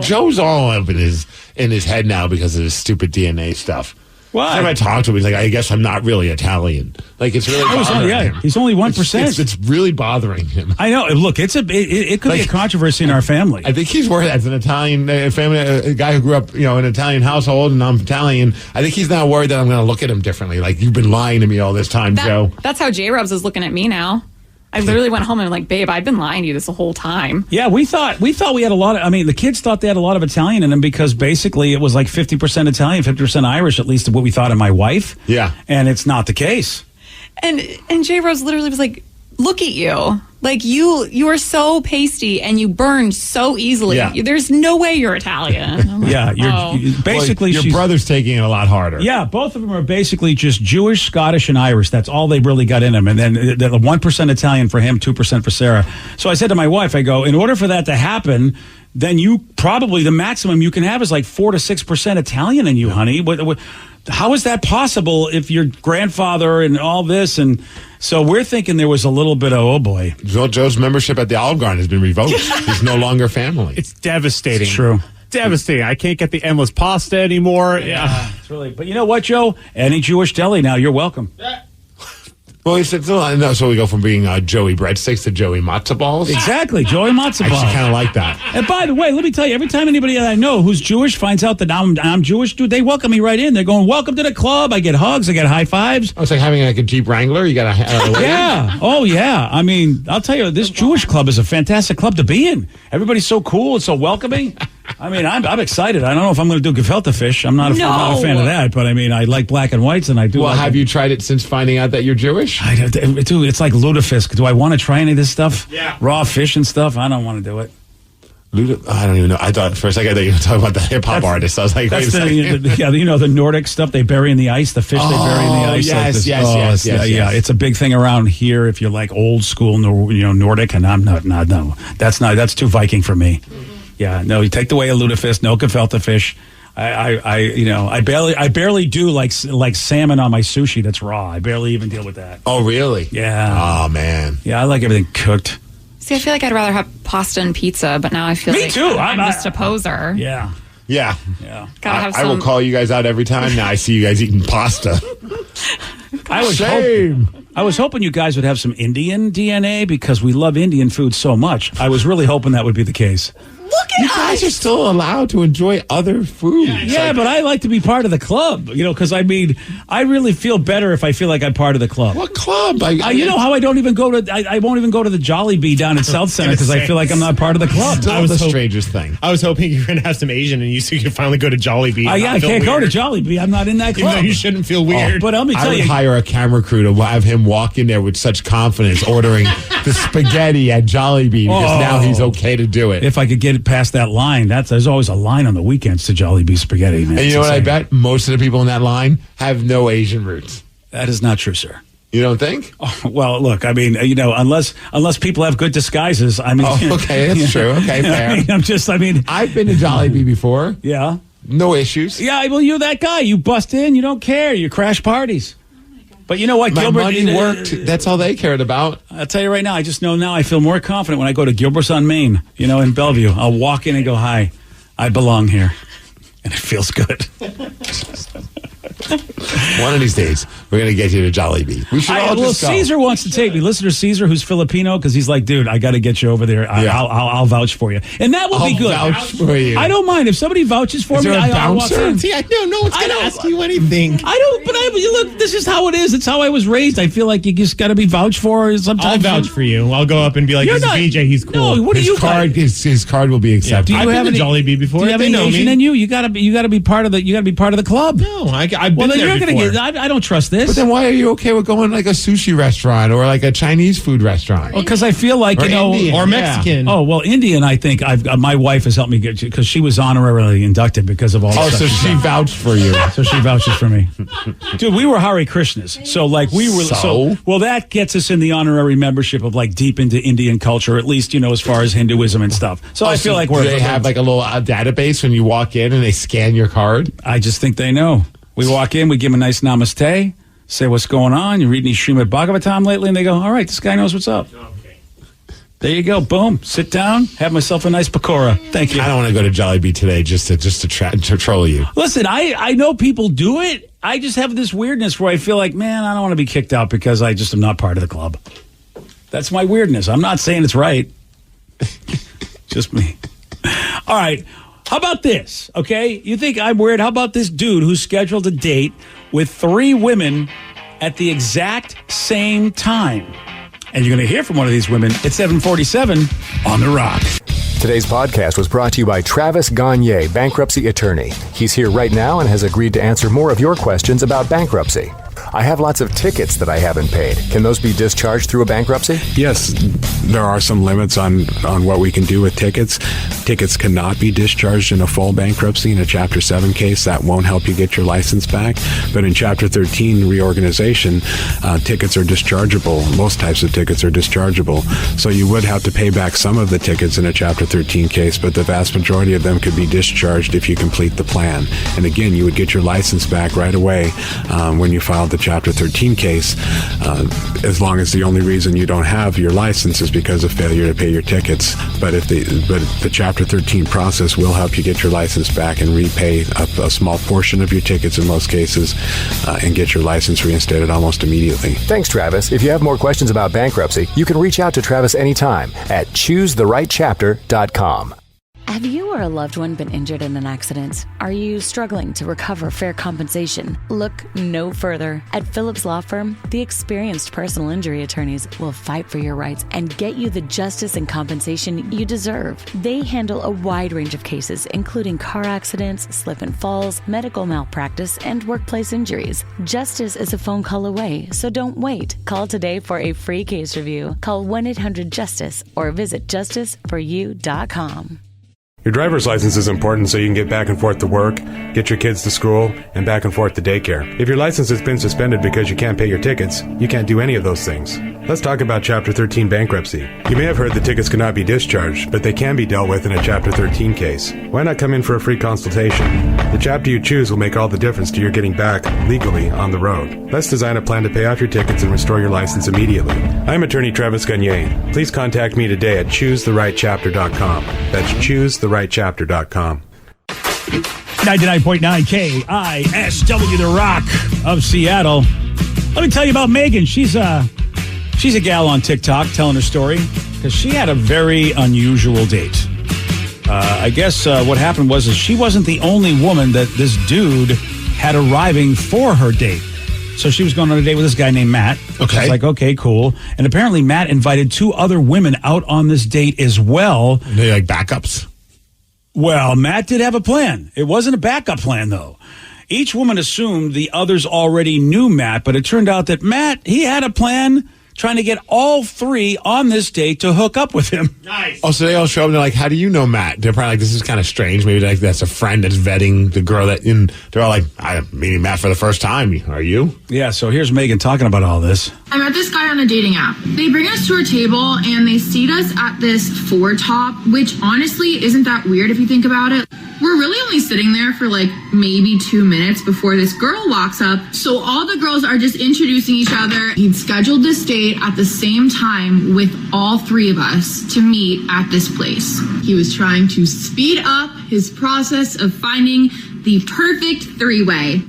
E: Joe's all up in his head now because of his stupid DNA stuff.
C: Why?
E: Every time I talk to him, he's like, I guess I'm not really Italian. Like, it's really bothering him.
C: He's only 1%.
E: It's really bothering him.
C: I know. Look, it could be a controversy in our family.
E: I think he's worried as an Italian family, a guy who grew up, in an Italian household, and I'm Italian. I think he's now worried that I'm going to look at him differently. Like, you've been lying to me all this time, Joe.
M: That's how J-Rubs is looking at me now. I literally went home and I'm like, babe, I've been lying to you this whole time.
C: Yeah, we thought we had a lot of, the kids thought they had a lot of Italian in them because basically it was like 50% Italian, 50% Irish, at least what we thought of my wife.
E: Yeah.
C: And it's not the case.
M: And J-Rose literally was like, look at you. Like, you are so pasty and you burn so easily.
E: Yeah.
M: There's no way you're Italian. I'm like,
C: Yeah, you're basically
E: your brother's taking it a lot harder.
C: Yeah, both of them are basically just Jewish, Scottish, and Irish. That's all they really got in them. And then the 1% Italian for him, 2% for Sarah. So I said to my wife, I go, in order for that to happen, then you probably, the maximum you can have is like 4 to 6% Italian in you, honey. how is that possible if your grandfather and all this? And so we're thinking there was a little bit of, oh boy.
E: Joe's membership at the Olive Garden has been revoked. He's no longer family.
R: It's devastating.
C: It's true.
R: Devastating. I can't get the endless pasta anymore. Yeah.
C: It's really, but you know what, Joe? Any Jewish deli now, you're welcome.
E: Well, he said, no, so we go from being Joey breadsticks to Joey matzo balls.
C: Exactly, Joey matzo
E: I
C: balls.
E: actually kind of like that.
C: And by the way, let me tell you, every time anybody that I know who's Jewish finds out that I'm Jewish, dude, they welcome me right in. They're going, welcome to the club. I get hugs. I get high fives.
E: Oh, it's like having like a Jeep Wrangler. You got a
C: yeah. Oh, yeah. I mean, I'll tell you, this Jewish club is a fantastic club to be in. Everybody's so cool and so welcoming. I mean, I'm excited. I don't know if I'm going to do gefilte fish. I'm not a fan of that, but I mean, I like black and whites, and I do.
E: Well,
C: like
E: have you tried it since finding out that you're Jewish?
C: Dude, it's like lutefisk. Do I want to try any of this stuff?
R: Yeah.
C: Raw fish and stuff? I don't want to do it.
E: I don't even know. I thought for a second that you were talking about the hip hop artist. I was like, wait a second.
C: The Nordic stuff they bury in the ice, the fish they bury in the ice.
E: Yes,
C: like
E: yes.
C: It's a big thing around here if you like old school, Nordic, and I'm not. No, that's too Viking for me. Yeah, no, you take away a lutefisk, no gefilte fish. I barely do like salmon on my sushi that's raw. I barely even deal with that.
E: Oh, really?
C: Yeah.
E: Oh, man.
C: Yeah, I like everything cooked.
M: See, I feel like I'd rather have pasta and pizza, but now I feel like
C: too.
M: I'm just a poser.
C: Yeah.
E: Yeah.
M: Gotta have
E: I will call you guys out every time. Now I see you guys eating pasta.
C: I was hoping you guys would have some Indian DNA because we love Indian food so much. I was really hoping that would be the case.
E: Look at you guys are still allowed to enjoy other food.
C: Yeah, but I like to be part of the club, because I mean, I really feel better if I feel like I'm part of the club.
E: What club?
C: You know how I don't even go to, I won't even go to the Jollibee down at South Center because I feel like I'm not part of the club.
E: That was the strangest thing.
D: I was hoping you were going to have some Asian and so you could finally go to Jollibee.
C: I can't go to Jollibee. I'm not in that club.
D: Even though you shouldn't feel weird.
C: But let me tell
E: I
C: you.
E: would hire a camera crew to have him walk in there with such confidence ordering the spaghetti at Jollibee because now he's okay to do it.
C: If I could get it past that line, there's always a line on the weekends to Jollibee spaghetti, man.
E: And you know what I bet? Most of the people in that line have no Asian roots.
C: That is not true, sir.
E: You don't think?
C: Oh, well, look, I mean, unless people have good disguises, I mean.
E: Oh, okay, that's true. Okay, fair.
C: I've
E: been to Jollibee before.
C: Yeah.
E: No issues.
C: Yeah, well, you're that guy. You bust in, you don't care. You crash parties. But you know what,
E: My
C: Gilbert?
E: money worked. That's all they cared about.
C: I'll tell you right now, I just know now I feel more confident when I go to Gilbert's on Main, in Bellevue. I'll walk in and go, hi, I belong here. And it feels good.
E: One of these days, we're going to get you to Jollibee. We should all just go.
C: Caesar wants to take me. Listener Caesar, who's Filipino, because he's like, dude, I got to get you over there. I'll vouch for you. And that will be good.
E: I'll vouch for you.
C: I don't mind. If somebody vouches for me, I'll walk in.
D: See, I don't know what's going to ask you anything.
C: Look, this is how it is. It's how I was raised. I feel like you just got to be vouched for sometimes.
D: I'll vouch for you. I'll go up and be like, this is BJ, he's cool.
C: No, what
E: his his card will be accepted.
C: Do you have
D: any Jollibee before?
C: Do you have any Asian in you? You got to be part of the club.
D: No, I've been there before.
C: I don't trust this.
E: But then why are you okay with going like a sushi restaurant or like a Chinese food restaurant?
C: Well, because I feel like,
E: Indian,
D: or Mexican.
C: Yeah. Oh, well, Indian, I think my wife has helped me get, because she was honorarily inducted because of all this stuff.
E: So she vouched for you.
C: So she vouches for me. Dude, we were Hare Krishnas. So like we were, well, that gets us in the honorary membership of like deep into Indian culture, at least, as far as Hinduism and stuff. So I feel like
E: they have like a little database when you walk in and they scan your card?
C: I just think they know. We walk in, we give them a nice namaste, say what's going on. You're reading Srimad Bhagavatam lately, and they go, all right, this guy knows what's up. Okay. There you go. Boom. Sit down. Have myself a nice pakora. Thank you.
E: I don't want to go to Jollibee today just to troll you.
C: Listen, I know people do it. I just have this weirdness where I feel like, man, I don't want to be kicked out because I just am not part of the club. That's my weirdness. I'm not saying it's right. Just me. All right. How about this, okay? You think I'm weird? How about this dude who scheduled a date with 3 women at the exact same time? And you're going to hear from one of these women at 7:47 on The Rock.
N: Today's podcast was brought to you by Travis Gagne, bankruptcy attorney. He's here right now and has agreed to answer more of your questions about bankruptcy. I have lots of tickets that I haven't paid. Can those be discharged through a bankruptcy?
B: Yes, there are some limits on what we can do with tickets. Tickets cannot be discharged in a full bankruptcy. In a Chapter 7 case, that won't help you get your license back. But in Chapter 13 reorganization, tickets are dischargeable. Most types of tickets are dischargeable. So you would have to pay back some of the tickets in a Chapter 13 case, but the vast majority of them could be discharged if you complete the plan. And again, you would get your license back right away when you filed the Chapter 13 case, as long as the only reason you don't have your license is because of failure to pay your tickets. But the Chapter 13 process will help you get your license back and repay a small portion of your tickets in most cases and get your license reinstated almost immediately.
N: Thanks, Travis. If you have more questions about bankruptcy, you can reach out to Travis anytime at choosetherightchapter.com.
O: Have you or a loved one been injured in an accident? Are you struggling to recover fair compensation? Look no further. At Phillips Law Firm, the experienced personal injury attorneys will fight for your rights and get you the justice and compensation you deserve. They handle a wide range of cases, including car accidents, slip and falls, medical malpractice, and workplace injuries. Justice is a phone call away, so don't wait. Call today for a free case review. Call 1-800-JUSTICE or visit justiceforyou.com.
B: Your driver's license is important so you can get back and forth to work, get your kids to school, and back and forth to daycare. If your license has been suspended because you can't pay your tickets, you can't do any of those things. Let's talk about Chapter 13 bankruptcy. You may have heard that tickets cannot be discharged, but they can be dealt with in a Chapter 13 case. Why not come in for a free consultation? The chapter you choose will make all the difference to your getting back legally on the road. Let's design a plan to pay off your tickets and restore your license immediately. I'm attorney Travis Gagne. Please contact me today at choosetherightchapter.com. That's choosetherightchapter.com.
C: 99.9 KISW, the Rock of Seattle. Let me tell you about Megan. She's a gal on TikTok telling her story because she had a very unusual date. I guess what happened was she wasn't the only woman that this dude had arriving for her date. So she was going on a date with this guy named Matt.
E: Okay.
C: She's like, okay, cool. And apparently Matt invited 2 other women out on this date as well.
E: They like backups?
C: Well, Matt did have a plan. It wasn't a backup plan, though. Each woman assumed the others already knew Matt, but it turned out that Matt, he had a plan trying to get all 3 on this date to hook up with him.
D: Nice.
E: Oh, so they all show up and they're like, how do you know Matt? They're probably like, this is kind of strange. Maybe like that's a friend that's vetting the girl that, and they're all like, I'm meeting Matt for the first time. Are you?
C: Yeah, so here's Megan talking about all this.
S: I met this guy on a dating app. They bring us to a table and they seat us at this foretop, which honestly isn't that weird if you think about it. We're really only sitting there for like maybe 2 minutes before this girl walks up. So all the girls are just introducing each other. He'd scheduled this date at the same time with all 3 of us to meet at this place. He was trying to speed up his process of finding the perfect 3-way.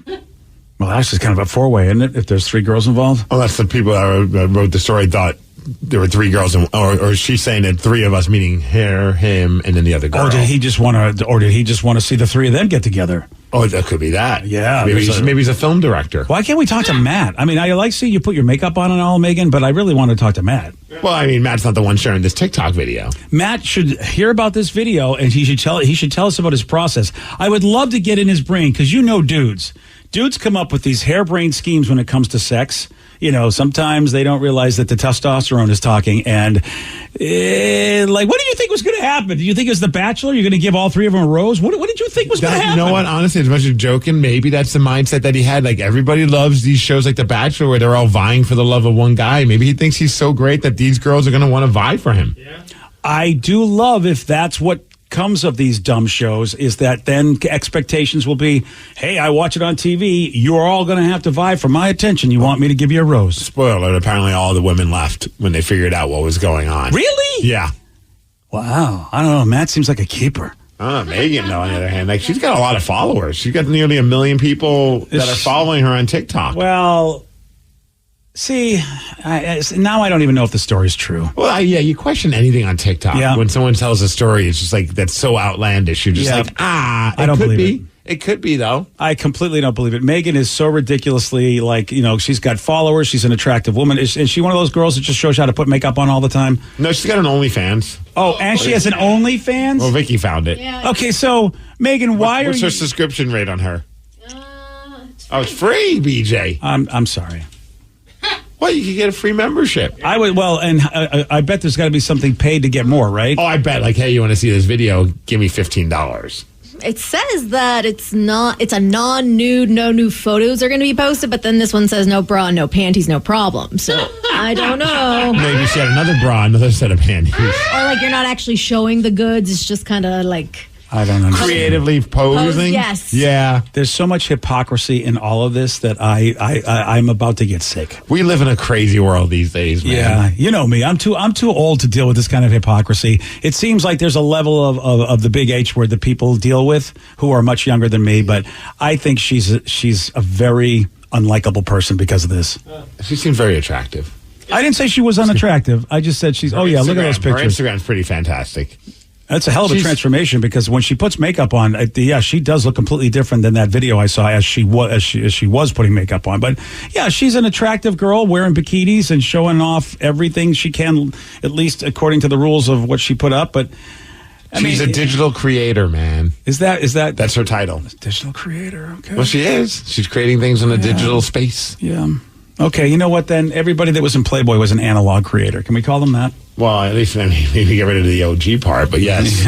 C: Well, actually, it's kind of a 4-way, isn't it? If there's 3 girls involved.
E: Oh, that's the people that wrote the story thought there were 3 girls, or she's saying that 3 of us, meaning her, him, and then the other girl.
C: Or did he just want to see the 3 of them get together?
E: Oh, that could be that.
C: Yeah.
E: Maybe he's a film director.
C: Why can't we talk to Matt? I mean, I like seeing you put your makeup on and all, Megan, but I really want to talk to Matt.
E: Well, I mean, Matt's not the one sharing this TikTok video.
C: Matt should hear about this video, and he should tell us about his process. I would love to get in his brain, because dudes come up with these harebrained schemes when it comes to sex. You know, sometimes they don't realize that the testosterone is talking. And, what do you think was going to happen? Did you think it was The Bachelor? You're going to give all 3 of them a rose? What did you think was going to happen?
E: You know what? Honestly, as much as joking, maybe that's the mindset that he had. Like, everybody loves these shows like The Bachelor where they're all vying for the love of one guy. Maybe he thinks he's so great that these girls are going to want to vie for him.
C: Yeah. I do love if that's what comes of these dumb shows, is that then expectations will be, hey, I watch it on TV, you're all going to have to vie for my attention. You want me to give you a rose.
E: Spoiler, apparently all the women left when they figured out what was going on.
C: Really?
E: Yeah.
C: Wow. I don't know. Matt seems like a keeper.
E: Megan, though, on the other hand, like, she's got a lot of followers. She's got nearly 1 million people that are following her on TikTok.
C: Well, see, now I don't even know if the story's true.
E: Well, yeah, you question anything on TikTok. Yeah. When someone tells a story, it's just like, that's so outlandish. You're just like, I don't believe it. It could be, though.
C: I completely don't believe it. Megan is so ridiculously, she's got followers. She's an attractive woman. Is she one of those girls that just shows you how to put makeup on all the time?
E: No, she's got an OnlyFans.
C: Oh, and she has an OnlyFans?
E: Well, Vicky found it.
C: Yeah. Okay, so, Megan,
E: what's her subscription rate on her? Oh, it's free, BJ.
C: I'm sorry.
E: Well, you can get a free membership.
C: I would. Well, and I bet there's got to be something paid to get more, right?
E: Oh, I bet. Like, hey, you want to see this video? Give me $15.
H: It says that it's a non-nude, no new photos are going to be posted, but then this one says no bra, no panties, no problem. So I don't know.
E: Maybe she had another bra, another set of panties.
H: Or like you're not actually showing the goods. It's just kind of like...
C: I don't know.
E: Creatively posing?
H: Yes.
E: Yeah.
C: There's so much hypocrisy in all of this that I'm about to get sick.
E: We live in a crazy world these days, man.
C: Yeah, you know me. I'm too old to deal with this kind of hypocrisy. It seems like there's a level of the big H word that people deal with who are much younger than me, but I think she's a very unlikable person because of this.
E: She seems very attractive.
C: I didn't say she was unattractive. I just said she's. Oh yeah, look at those pictures.
E: Her Instagram's pretty fantastic.
C: That's a hell of a transformation because when she puts makeup on, yeah, she does look completely different than that video I saw as she was putting makeup on. But yeah, she's an attractive girl wearing bikinis and showing off everything she can, at least according to the rules of what she put up. But
E: she's a digital creator, man.
C: Is that
E: that's her title?
C: Digital creator. Okay.
E: Well, she is. She's creating things in a digital space.
C: Yeah. Okay, you know what then? Everybody that was in Playboy was an analog creator. Can we call them that?
E: Well, at least maybe get rid of the OG part, but yes.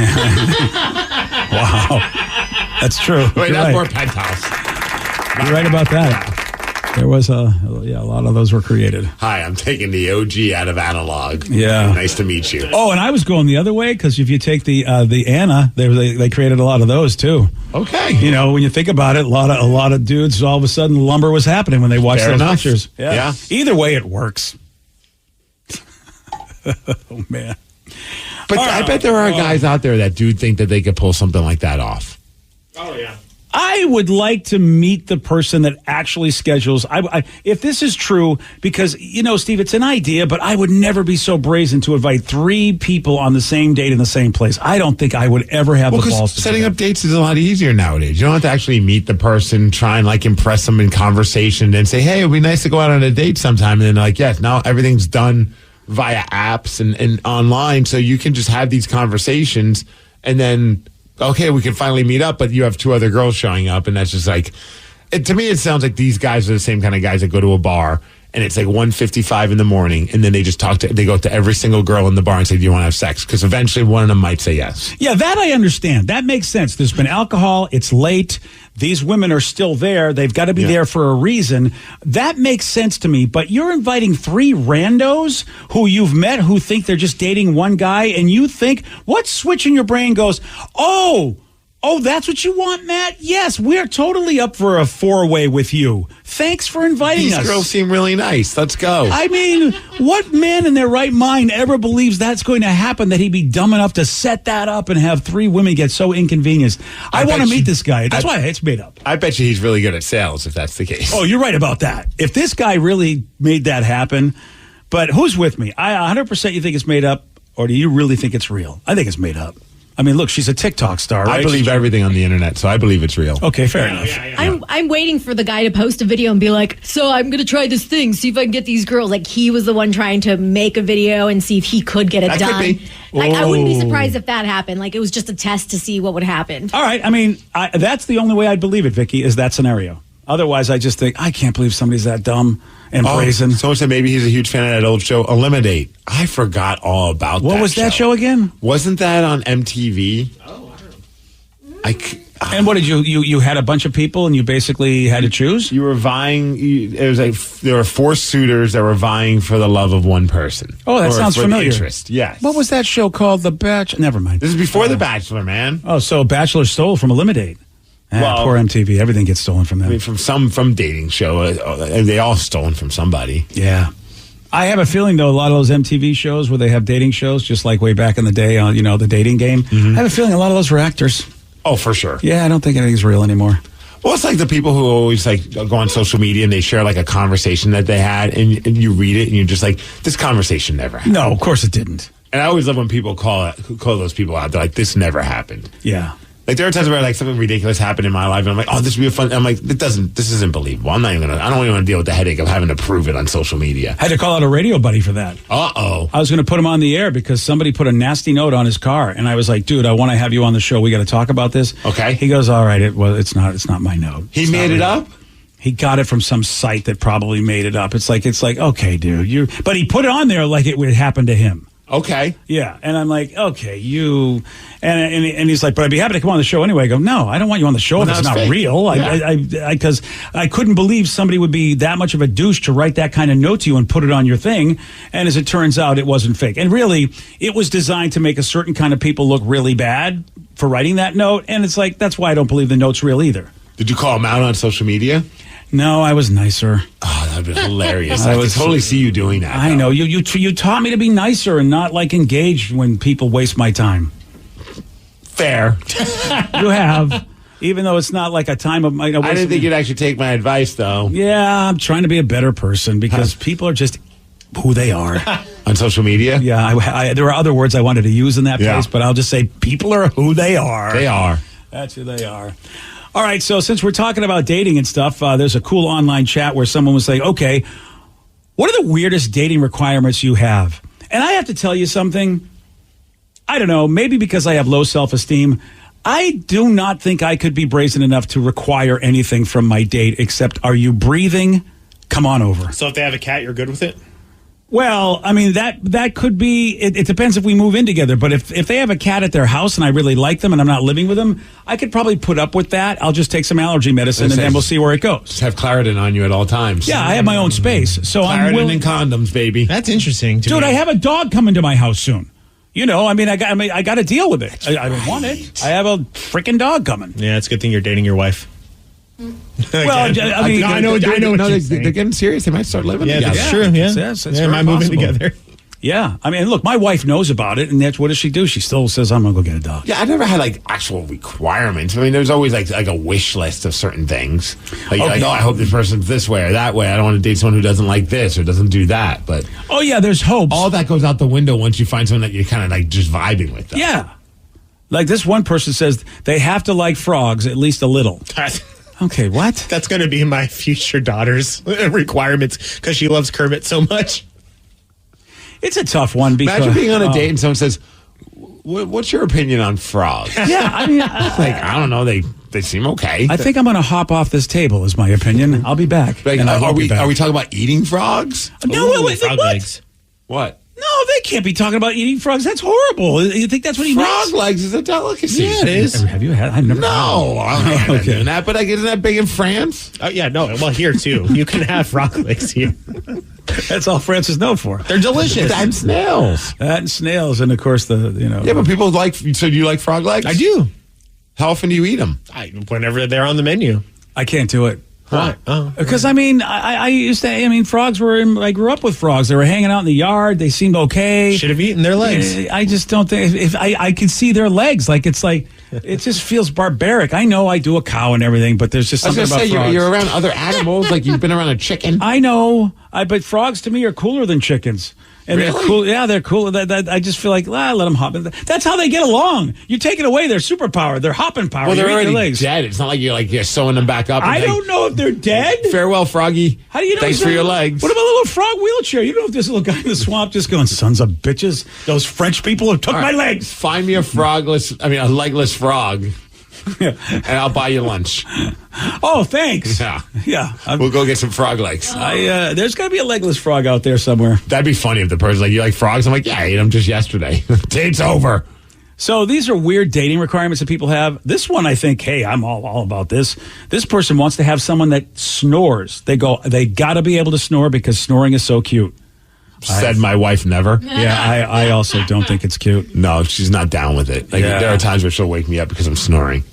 C: Wow. That's true.
E: Wait, that's
C: right.
E: more Penthouse.
C: You're right about that. There was a lot of those were created.
E: Hi, I'm taking the OG out of analog.
C: Yeah.
E: Nice to meet you.
C: Oh, and I was going the other way because if you take the Anna, they created a lot of those too.
E: Okay.
C: You know, when you think about it, a lot of dudes, all of a sudden lumber was happening when they watched those pictures. Yeah. Either way, it works. Oh man.
E: But I bet there are guys out there that do think that they could pull something like that off.
D: Oh yeah.
C: I would like to meet the person that actually schedules. If this is true, because, you know, Steve, it's an idea, but I would never be so brazen to invite 3 people on the same date in the same place. I don't think I would ever have the balls to
E: setting up dates is a lot easier nowadays. You don't have to actually meet the person, try and like impress them in conversation and say, hey, it'd be nice to go out on a date sometime. And then like, yes, now everything's done via apps and online. So you can just have these conversations and then, okay, we can finally meet up, but you have 2 other girls showing up, and that's just like, to me, it sounds like these guys are the same kind of guys that go to a bar, and it's like 1:55 in the morning, and then they just they go to every single girl in the bar and say, do you want to have sex? Because eventually one of them might say yes.
C: Yeah, that I understand. That makes sense. There's been alcohol. It's late. These women are still there. They've got to be there for a reason. That makes sense to me. But you're inviting 3 randos who you've met who think they're just dating one guy, and you think, what switch in your brain goes, Oh, that's what you want, Matt? Yes, we're totally up for a 4-way with you. Thanks for inviting us.
E: These girls seem really nice. Let's go.
C: I mean, what man in their right mind ever believes that's going to happen, that he'd be dumb enough to set that up and have 3 women get so inconvenienced? I want to meet this guy. That's why it's made up.
E: I bet you he's really good at sales if that's the case.
C: Oh, you're right about that. If this guy really made that happen, but who's with me? 100% you think it's made up, or do you really think it's real? I think it's made up. I mean, look, she's a TikTok star, right?
E: I believe everything on the internet, so I believe it's real.
C: Okay, fair enough.
H: I'm waiting for the guy to post a video and be like, so I'm going to try this thing, see if I can get these girls. Like, he was the one trying to make a video and see if he could get it
E: That
H: done.
E: could be.
H: Like, I wouldn't be surprised if that happened. Like, it was just a test to see what would happen.
C: All right. I mean, that's the only way I'd believe it, Vicky, is that scenario. Otherwise, I just think, I can't believe somebody's that dumb and brazen.
E: Someone said maybe he's a huge fan of that old show, Eliminate. I forgot all about that.
C: What was that show again?
E: Wasn't that on MTV?
C: Oh, I don't know. And what did you had a bunch of people and you basically had to choose?
E: You were vying. There were 4 suitors that were vying for the love of one person.
C: Oh, that sounds familiar.
E: Interest. Yes.
C: What was that show called? The Bachelor? Never mind.
E: This is before The Bachelor, man.
C: Oh, so Bachelor stole from Eliminate. Poor MTV. Everything gets stolen from them.
E: I mean, from dating show. They all stolen from somebody.
C: Yeah. I have a feeling, though, a lot of those MTV shows where they have dating shows, just like way back in the day on, the dating game, I have a feeling a lot of those were actors.
E: Oh, for sure.
C: Yeah, I don't think anything's real anymore.
E: Well, it's like the people who always go on social media and they share like a conversation that they had, and you read it and you're just like, this conversation never happened.
C: No, of course it didn't.
E: And I always love when people call those people out. They're like, this never happened.
C: Yeah.
E: Like, there are times where, like, something ridiculous happened in my life, and I'm like, oh, this would be a fun... I'm like, this isn't believable. I don't even want to deal with the headache of having to prove it on social media.
C: I had to call out a radio buddy for that.
E: Uh-oh.
C: I was going to put him on the air because somebody put a nasty note on his car, and I was like, dude, I want to have you on the show. We got to talk about this.
E: Okay.
C: He goes, all right, it's not my note.
E: He made it up?
C: He got it from some site that probably made it up. It's like okay, dude, but he put it on there like it would happen to him.
E: Okay.
C: Yeah, and I'm like, okay, you, and he's like, but I'd be happy to come on the show anyway. I go, no, I don't want you on the show if it's not
E: fake.
C: real.
E: Yeah.
C: Because I couldn't believe somebody would be that much of a douche to write that kind of note to you and put it on your thing. And as it turns out, it wasn't fake. And really, it was designed to make a certain kind of people look really bad for writing that note. And it's like, that's why I don't believe the note's real either.
E: Did you call him out on social media?
C: No, I was nicer.
E: Oh, that'd be hilarious. I could totally see you doing that.
C: I know. You taught me to be nicer and not like engaged when people waste my time.
E: Fair.
C: You have. Even though it's not like a time of... I
E: didn't think you'd actually take my advice, though.
C: Yeah, I'm trying to be a better person because people are just who they are.
E: On social media?
C: Yeah, there are other words I wanted to use in that place, but I'll just say people are who they are.
E: They are.
C: That's who they are. All right, so since we're talking about dating and stuff, there's a cool online chat where someone was saying, okay, what are the weirdest dating requirements you have? And I have to tell you something. I don't know, maybe because I have low self-esteem, I do not think I could be brazen enough to require anything from my date except, are you breathing? Come on over.
D: So if they have a cat, you're good with it?
C: Well, I mean, that could be, it depends if we move in together, but if they have a cat at their house and I really like them and I'm not living with them, I could probably put up with that. I'll just take some allergy medicine and then we'll see where it goes.
E: Just have Claritin on you at all times.
C: Yeah, I have my own space. So I'm
E: Claritin
C: willing.
E: and condoms, baby.
D: That's interesting to me.
C: Dude, I have a dog coming to my house soon. You know, I got to deal with it. I don't want it. I have a freaking dog coming.
D: Yeah, it's a good thing you're dating your wife.
C: Well, I mean,
D: I know what you're saying.
E: They're getting serious. They might start living together.
D: That's true. Yeah,
C: Yes,
D: yeah, might move in together.
C: Yeah, I mean, look, my wife knows about it, and what does she do? She still says, "I'm gonna go get a dog."
E: Yeah, I never had like actual requirements. I mean, there's always like a wish list of certain things. Like,
C: Okay.
E: like, oh, I hope this person's this way or that way. I don't want to date someone who doesn't like this or doesn't do that. But
C: oh yeah, there's hope.
E: all that goes out the window once you find someone that you're kind of like just vibing with. Them.
C: Yeah, like this one person says they have to like frogs at least a little. Okay, what?
D: That's going to be my future daughter's requirements because she loves Kermit so much.
C: It's a tough one because
E: Imagine being on a date and someone says, "What's your opinion on frogs?"
C: Yeah, I mean,
E: like I don't know, they seem okay.
C: I think I'm going to hop off this table. Is my opinion. I'll be back.
E: Like,
C: And I
E: are
C: won't be
E: we
C: back.
E: talking about eating frogs?
C: No, wait,
D: frog
C: what?
D: legs.
E: What?
C: No, they can't be talking about eating frogs. That's horrible. You think that's what he
E: Frog
C: means?
E: legs is a delicacy.
D: Yeah, it is.
C: Have you had? I've never.
E: No, I'm not doing that. But isn't that big in France?
D: Oh yeah, no. Well, here too. You can have frog legs here.
C: That's all France is known for.
D: They're delicious.
E: And snails.
C: That and snails, and of course the
E: Yeah, but people like. So do you like frog legs?
D: I do.
E: How often do you eat them?
D: Whenever they're on the menu.
C: I can't do it.
D: Why? Oh,
C: Because I mean, I used to. I mean, frogs were. I grew up with frogs. They were hanging out in the yard. They seemed okay.
D: should have eaten their legs.
C: I just don't think. If I can see their legs, like it just feels barbaric. I know I do a cow and everything, but there's just
E: I was
C: something
E: going to
C: about
E: say
C: frogs.
E: you're around other animals, like you've been around a chicken.
C: I know. But frogs to me are cooler than chickens. And they're
E: Really?
C: cool. Yeah, they're cool. I just feel like, let them hop. That's how they get along. You take it away, their superpower, their hopping power.
E: Well, they're
C: You're eating
E: already
C: their legs.
E: dead. It's not like you're sewing them back up. And
C: I don't know if they're dead.
E: Farewell, Froggy.
C: How do you know?
E: Thanks
C: he's
E: for
C: not-
E: your legs.
C: What about a little frog wheelchair? You know if there's a little guy in the swamp just going, sons of bitches, those French people who took
E: All
C: my
E: right.
C: legs.
E: Find me a legless frog, and I'll buy you lunch.
C: Oh, thanks.
E: Yeah.
C: Yeah.
E: We'll go get some frog legs.
C: There's got to be a legless frog out there somewhere.
E: That'd be funny if the person's like, you like frogs? I'm like, yeah, I ate them just yesterday. Date's over.
C: So these are weird dating requirements that people have. This one, I think, hey, I'm all about this. This person wants to have someone that snores. They got to be able to snore because snoring is so cute.
E: Said my wife never.
C: Yeah, I also don't think it's cute.
E: No, she's not down with it. Like
C: Yeah.
E: there are times where she'll wake me up because I'm snoring.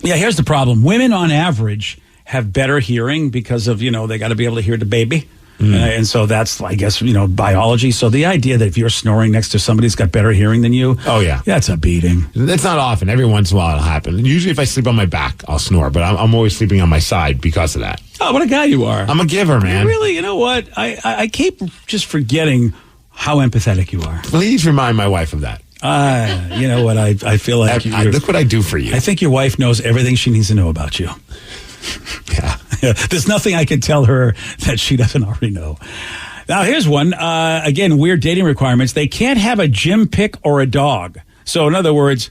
C: Yeah, here's the problem. Women on average have better hearing because of, they got to be able to hear the baby. And so that's, I guess, biology. So the idea that if you're snoring next to somebody who's got better hearing than you,
E: Oh, yeah.
C: that's a beating.
E: That's not often. Every once in a while it'll happen. Usually if I sleep on my back, I'll snore. But I'm always sleeping on my side because of that.
C: Oh, what a guy you are.
E: I'm a giver, man.
C: Really, you know what? I keep just forgetting how empathetic you are.
E: Please remind my wife of that.
C: You know what? I feel like
E: Look what I do for you.
C: I think your wife knows everything she needs to know about you.
E: Yeah.
C: There's nothing I can tell her that she doesn't already know. Now, here's one. Again, weird dating requirements. They can't have a gym pick or a dog. So, in other words,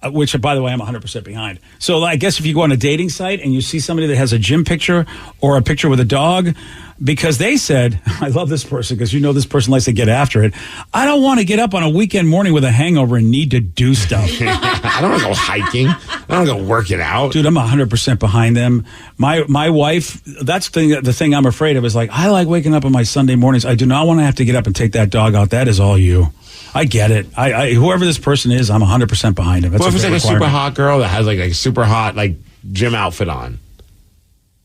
C: which, by the way, I'm 100% behind. So I guess if you go on a dating site and you see somebody that has a gym picture or a picture with a dog, because they said, I love this person because this person likes to get after it. I don't want to get up on a weekend morning with a hangover and need to do stuff.
E: I don't want to go hiking. I don't want to go working out.
C: Dude, I'm 100% behind them. My wife, that's the thing I'm afraid of is like, I like waking up on my Sunday mornings. I do not want to have to get up and take that dog out. That is all you. I get it. I whoever this person is, I'm 100% behind him. That's
E: what if it's like a super
C: requirement.
E: hot girl that has like a super hot like gym outfit on?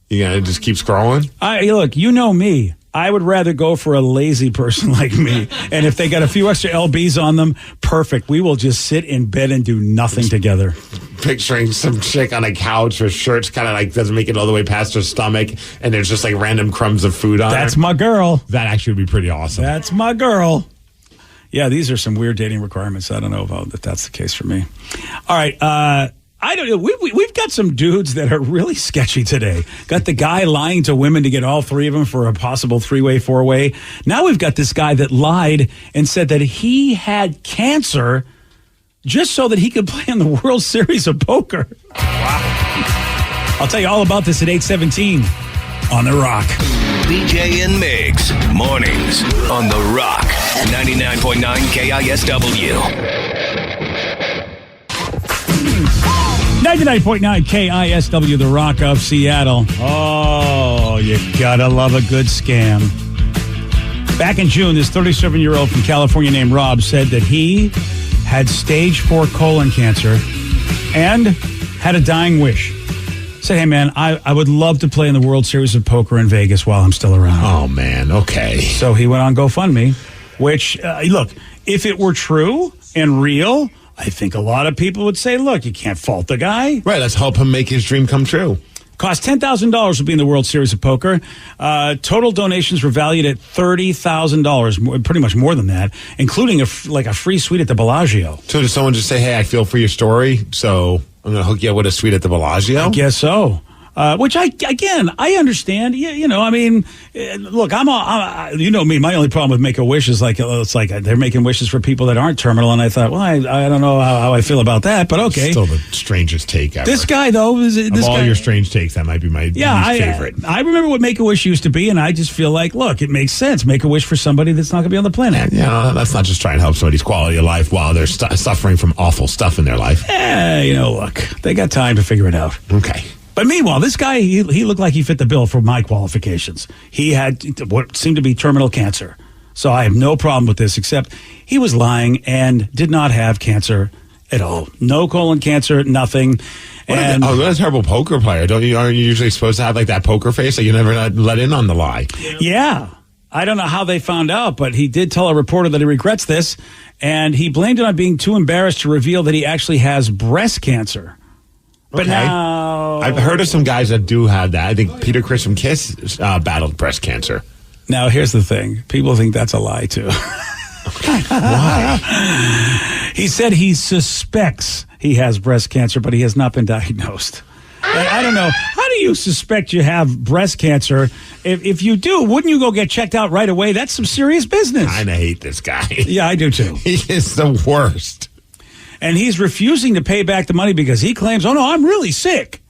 E: You gonna just keep scrolling?
C: Look, you know me. I would rather go for a lazy person like me. And if they got a few extra LBs on them, perfect. We will just sit in bed and do nothing together.
E: Picturing some chick on a couch with shirts kind of like doesn't make it all the way past her stomach, and there's just like random crumbs of food on
C: That's
E: her.
C: my girl.
E: That actually would be pretty awesome.
C: That's my girl. Yeah, these are some weird dating requirements. I don't know if that's the case for me. All right. I don't know. We've got some dudes that are really sketchy today. Got the guy lying to women to get all three of them for a possible 3-way, 4-way. Now we've got this guy that lied and said that he had cancer just so that he could play in the World Series of Poker. Wow. I'll tell you all about this at 8:17 on The Rock.
G: BJ and Migs, mornings on The Rock, 99.9 KISW.
C: 99.9 KISW, The Rock of Seattle. Oh, you gotta love a good scam. Back in June, this 37-year-old from California named Rob said that he had stage 4 colon cancer and had a dying wish. Said, hey, man, I would love to play in the World Series of Poker in Vegas while I'm still around.
E: Oh, man, okay.
C: So he went on GoFundMe, which, look, if it were true and real, I think a lot of people would say, look, you can't fault the guy.
E: Right, let's help him make his dream come true.
C: Cost $10,000 to be in the World Series of Poker. Total donations were valued at $30,000, pretty much more than that, including a free suite at the Bellagio.
E: So does someone just say, hey, I feel for your story, so I'm going to hook you up with a suite at the Bellagio?
C: I guess so. Which I understand. Look, you know me. My only problem with Make-A-Wish is it's like they're making wishes for people that aren't terminal, and I thought, well, I don't know how I feel about that, but okay.
E: Still the strangest take ever.
C: This guy, though,
E: your strange takes, that might be my least favorite.
C: I remember what Make-A-Wish used to be, and I just feel like, look, it makes sense. Make a wish for somebody that's not going to be on the planet.
E: Yeah, let's not just try and help somebody's quality of life while they're suffering from awful stuff in their life.
C: Look, they got time to figure it out.
E: Okay.
C: But meanwhile, this guy, he looked like he fit the bill for my qualifications. He had what seemed to be terminal cancer. So I have no problem with this, except he was lying and did not have cancer at all. No colon cancer, nothing.
E: What a terrible poker player. Aren't you usually supposed to have like that poker face that you never let in on the lie?
C: Yeah. I don't know how they found out, but he did tell a reporter that he regrets this, and he blamed it on being too embarrassed to reveal that he actually has breast cancer. But now
E: I've heard of some guys that do have that. I think Peter Criss from KISS battled breast cancer.
C: Now, here's the thing. People think that's a lie, too.
E: Why?
C: He said he suspects he has breast cancer, but he has not been diagnosed. I don't know. How do you suspect you have breast cancer? If you do, wouldn't you go get checked out right away? That's some serious business.
E: I kind of hate this guy.
C: Yeah, I do, too.
E: He is the worst.
C: And he's refusing to pay back the money because he claims, oh, no, I'm really sick.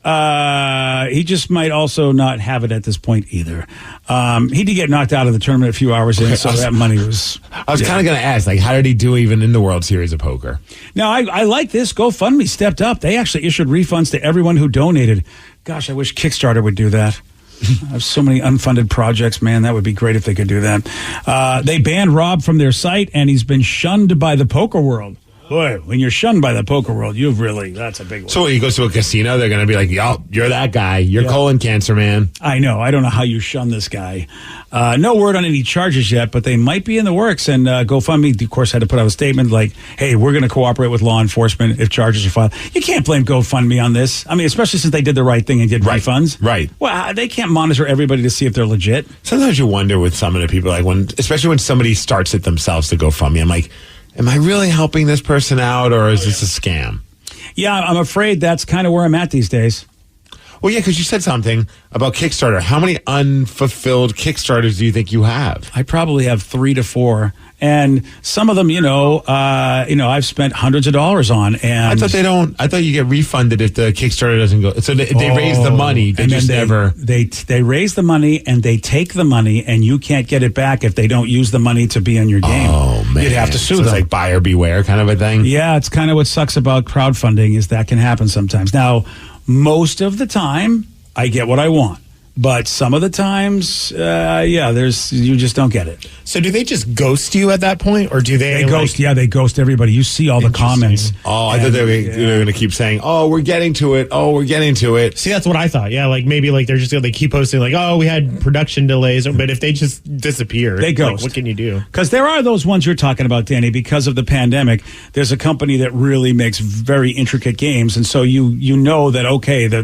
C: He just might also not have it at this point either. He did get knocked out of the tournament a few hours in, so that money was...
E: I was kind of going to ask, how did he do even in the World Series of Poker?
C: Now, I like this. GoFundMe stepped up. They actually issued refunds to everyone who donated. Gosh, I wish Kickstarter would do that. I have so many unfunded projects, man. That would be great if they could do that. They banned Rob from their site, and he's been shunned by the poker world. Boy, when you're shunned by the poker world, that's a big one.
E: So when he goes to a casino, they're going to be like, yo, you're that guy. You're colon cancer, man.
C: I know. I don't know how you shun this guy. No word on any charges yet, but they might be in the works. And GoFundMe, of course, had to put out a statement like, hey, we're going to cooperate with law enforcement if charges are filed. You can't blame GoFundMe on this. I mean, especially since they did the right thing and did refunds.
E: Right.
C: Well, they can't monitor everybody to see if they're legit.
E: Sometimes you wonder with some of the people, especially when somebody starts it themselves to GoFundMe, I'm like, am I really helping this person out, or is this a scam?
C: Yeah, I'm afraid that's kind of where I'm at these days.
E: Well, yeah, because you said something about Kickstarter. How many unfulfilled Kickstarters do you think you have?
C: I probably have 3 to 4, And some of them, I've spent hundreds of dollars on. And
E: I thought you get refunded if the Kickstarter doesn't go. So they raise the money. They
C: raise the money and they take the money, and you can't get it back if they don't use the money to be on your game.
E: Oh man,
C: you'd have to sue
E: so
C: them.
E: It's like buyer beware kind of a thing.
C: Yeah, it's kind of what sucks about crowdfunding is that can happen sometimes. Now, most of the time, I get what I want. But some of the times, you just don't get it.
D: So do they just ghost you at that point, or do they?
C: They ghost everybody. You see all the comments.
E: Oh, I thought they were going to keep saying, "Oh, we're getting to it. Oh, we're getting to it."
D: See, that's what I thought. Yeah, like maybe like they're just they keep posting like, "Oh, we had production delays," but if they just disappear,
C: they ghost.
D: What can you do?
C: Because there are those ones you're talking about, Danny. Because of the pandemic, there's a company that really makes very intricate games, and so you know that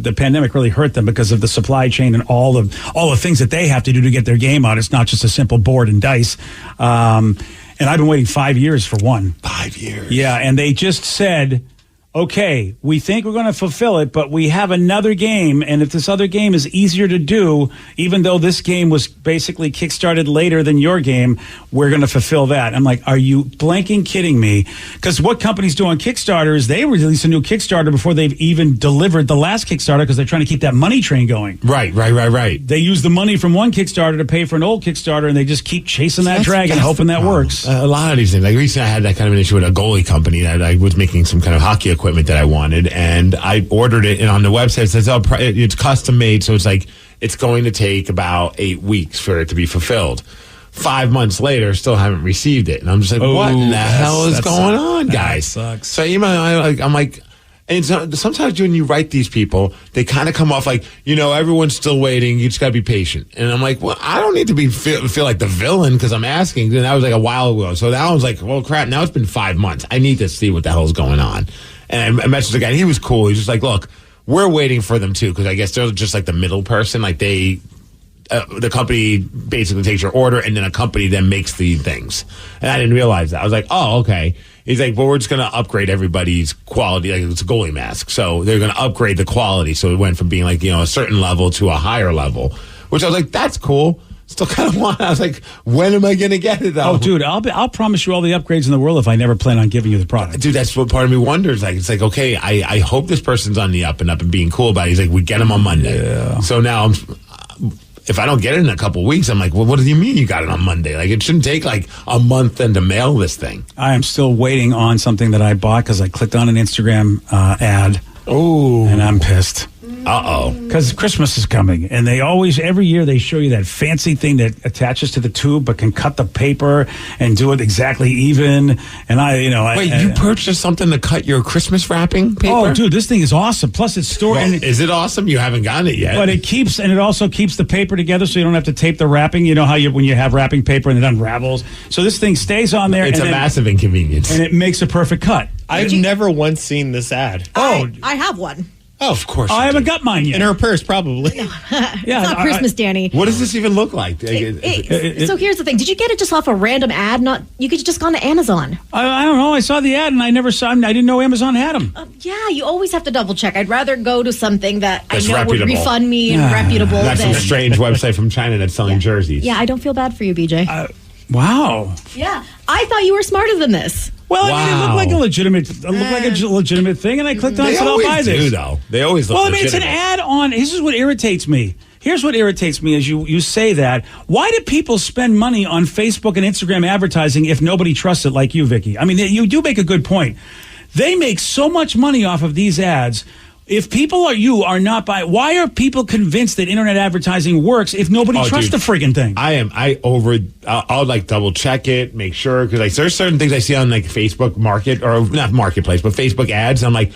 C: the pandemic really hurt them because of the supply chain and all the things that they have to do to get their game out. It's not just a simple board and dice. And I've been waiting 5 years for one.
E: 5 years.
C: Yeah, and they just said, okay, we think we're going to fulfill it, but we have another game, and if this other game is easier to do, even though this game was basically kickstarted later than your game, we're going to fulfill that. I'm like, are you blanking kidding me? Because what companies do on Kickstarter is they release a new Kickstarter before they've even delivered the last Kickstarter because they're trying to keep that money train going.
E: Right.
C: They use the money from one Kickstarter to pay for an old Kickstarter, and they just keep chasing that dragon, hoping that works.
E: A lot of these things. Like recently, I had that kind of an issue with a goalie company that I was making some kind of hockey equipment that I wanted, and I ordered it, and on the website it says, it's custom made, so it's like it's going to take about 8 weeks for it to be fulfilled. 5 months later, still haven't received it, and I'm just like, what in the hell is going on, guys?
C: That sucks.
E: So I'm like, and sometimes when you write these people, they kind of come off like, everyone's still waiting. You just got to be patient. And I'm like, well, I don't need to feel like the villain because I'm asking. And that was like a while ago. So now I was like, well, crap. Now it's been 5 months. I need to see what the hell's going on. And I messaged the guy. And he was cool. He's just like, look, we're waiting for them too because I guess they're just like the middle person. Like the company basically takes your order, and then a company then makes the things. And I didn't realize that. I was like, oh, okay. He's like, well, we're just going to upgrade everybody's quality. Like, it's a goalie mask. So they're going to upgrade the quality. So it went from being like, a certain level to a higher level, which I was like, that's cool. Still kind of want. I was like, when am I going to get it though?
C: Oh, dude, I'll promise you all the upgrades in the world if I never plan on giving you the product.
E: Dude, that's what part of me wonders. Like, it's like, okay, I hope this person's on the up and being cool about it. He's like, we get him on Monday.
C: Yeah.
E: So now if I don't get it in a couple of weeks, I'm like, well, what do you mean you got it on Monday? Like, it shouldn't take like a month then to mail this thing.
C: I am still waiting on something that I bought because I clicked on an Instagram ad.
E: Oh,
C: and I'm pissed.
E: Uh-oh.
C: Because Christmas is coming, and every year they show you that fancy thing that attaches to the tube but can cut the paper and do it exactly even. And
E: Wait, you purchased something to cut your Christmas wrapping paper?
C: Oh, dude, this thing is awesome. Plus it's stored.
E: Well, is it awesome? You haven't gotten it yet.
C: But it also keeps the paper together so you don't have to tape the wrapping. You know how when you have wrapping paper and it unravels. So this thing stays on there.
E: It's a massive inconvenience.
C: And it makes a perfect cut.
D: I've never once seen this ad.
H: I have one.
E: Oh, of course.
C: I haven't got mine yet.
D: In her purse, probably.
H: Yeah, it's not Christmas, Danny.
E: What does this even look like?
H: So here's the thing. Did you get it just off a random ad? You could just gone to Amazon.
C: I don't know. I saw the ad and I didn't know Amazon had them.
H: Yeah, you always have to double check. I'd rather go to something that
E: that's
H: I know
E: reputable.
H: would refund me and reputable.
E: That's some strange website from China that's selling jerseys.
H: Yeah, I don't feel bad for you, BJ.
C: Wow.
H: Yeah, I thought you were smarter than this.
C: Well, I mean, it looked like a legitimate thing, and I clicked on it and said, I'll buy this.
E: They always look legitimate.
C: It's an ad on. This is what irritates me. Here's what irritates me as you say that. Why do people spend money on Facebook and Instagram advertising if nobody trusts it like you, Vicky? I mean, you do make a good point. They make so much money off of these ads. If people are not buying, why are people convinced that internet advertising works if nobody trusts the friggin' thing?
E: I'll like double check it, make sure, because like there's certain things I see on like Facebook not Marketplace, but Facebook ads. I'm like,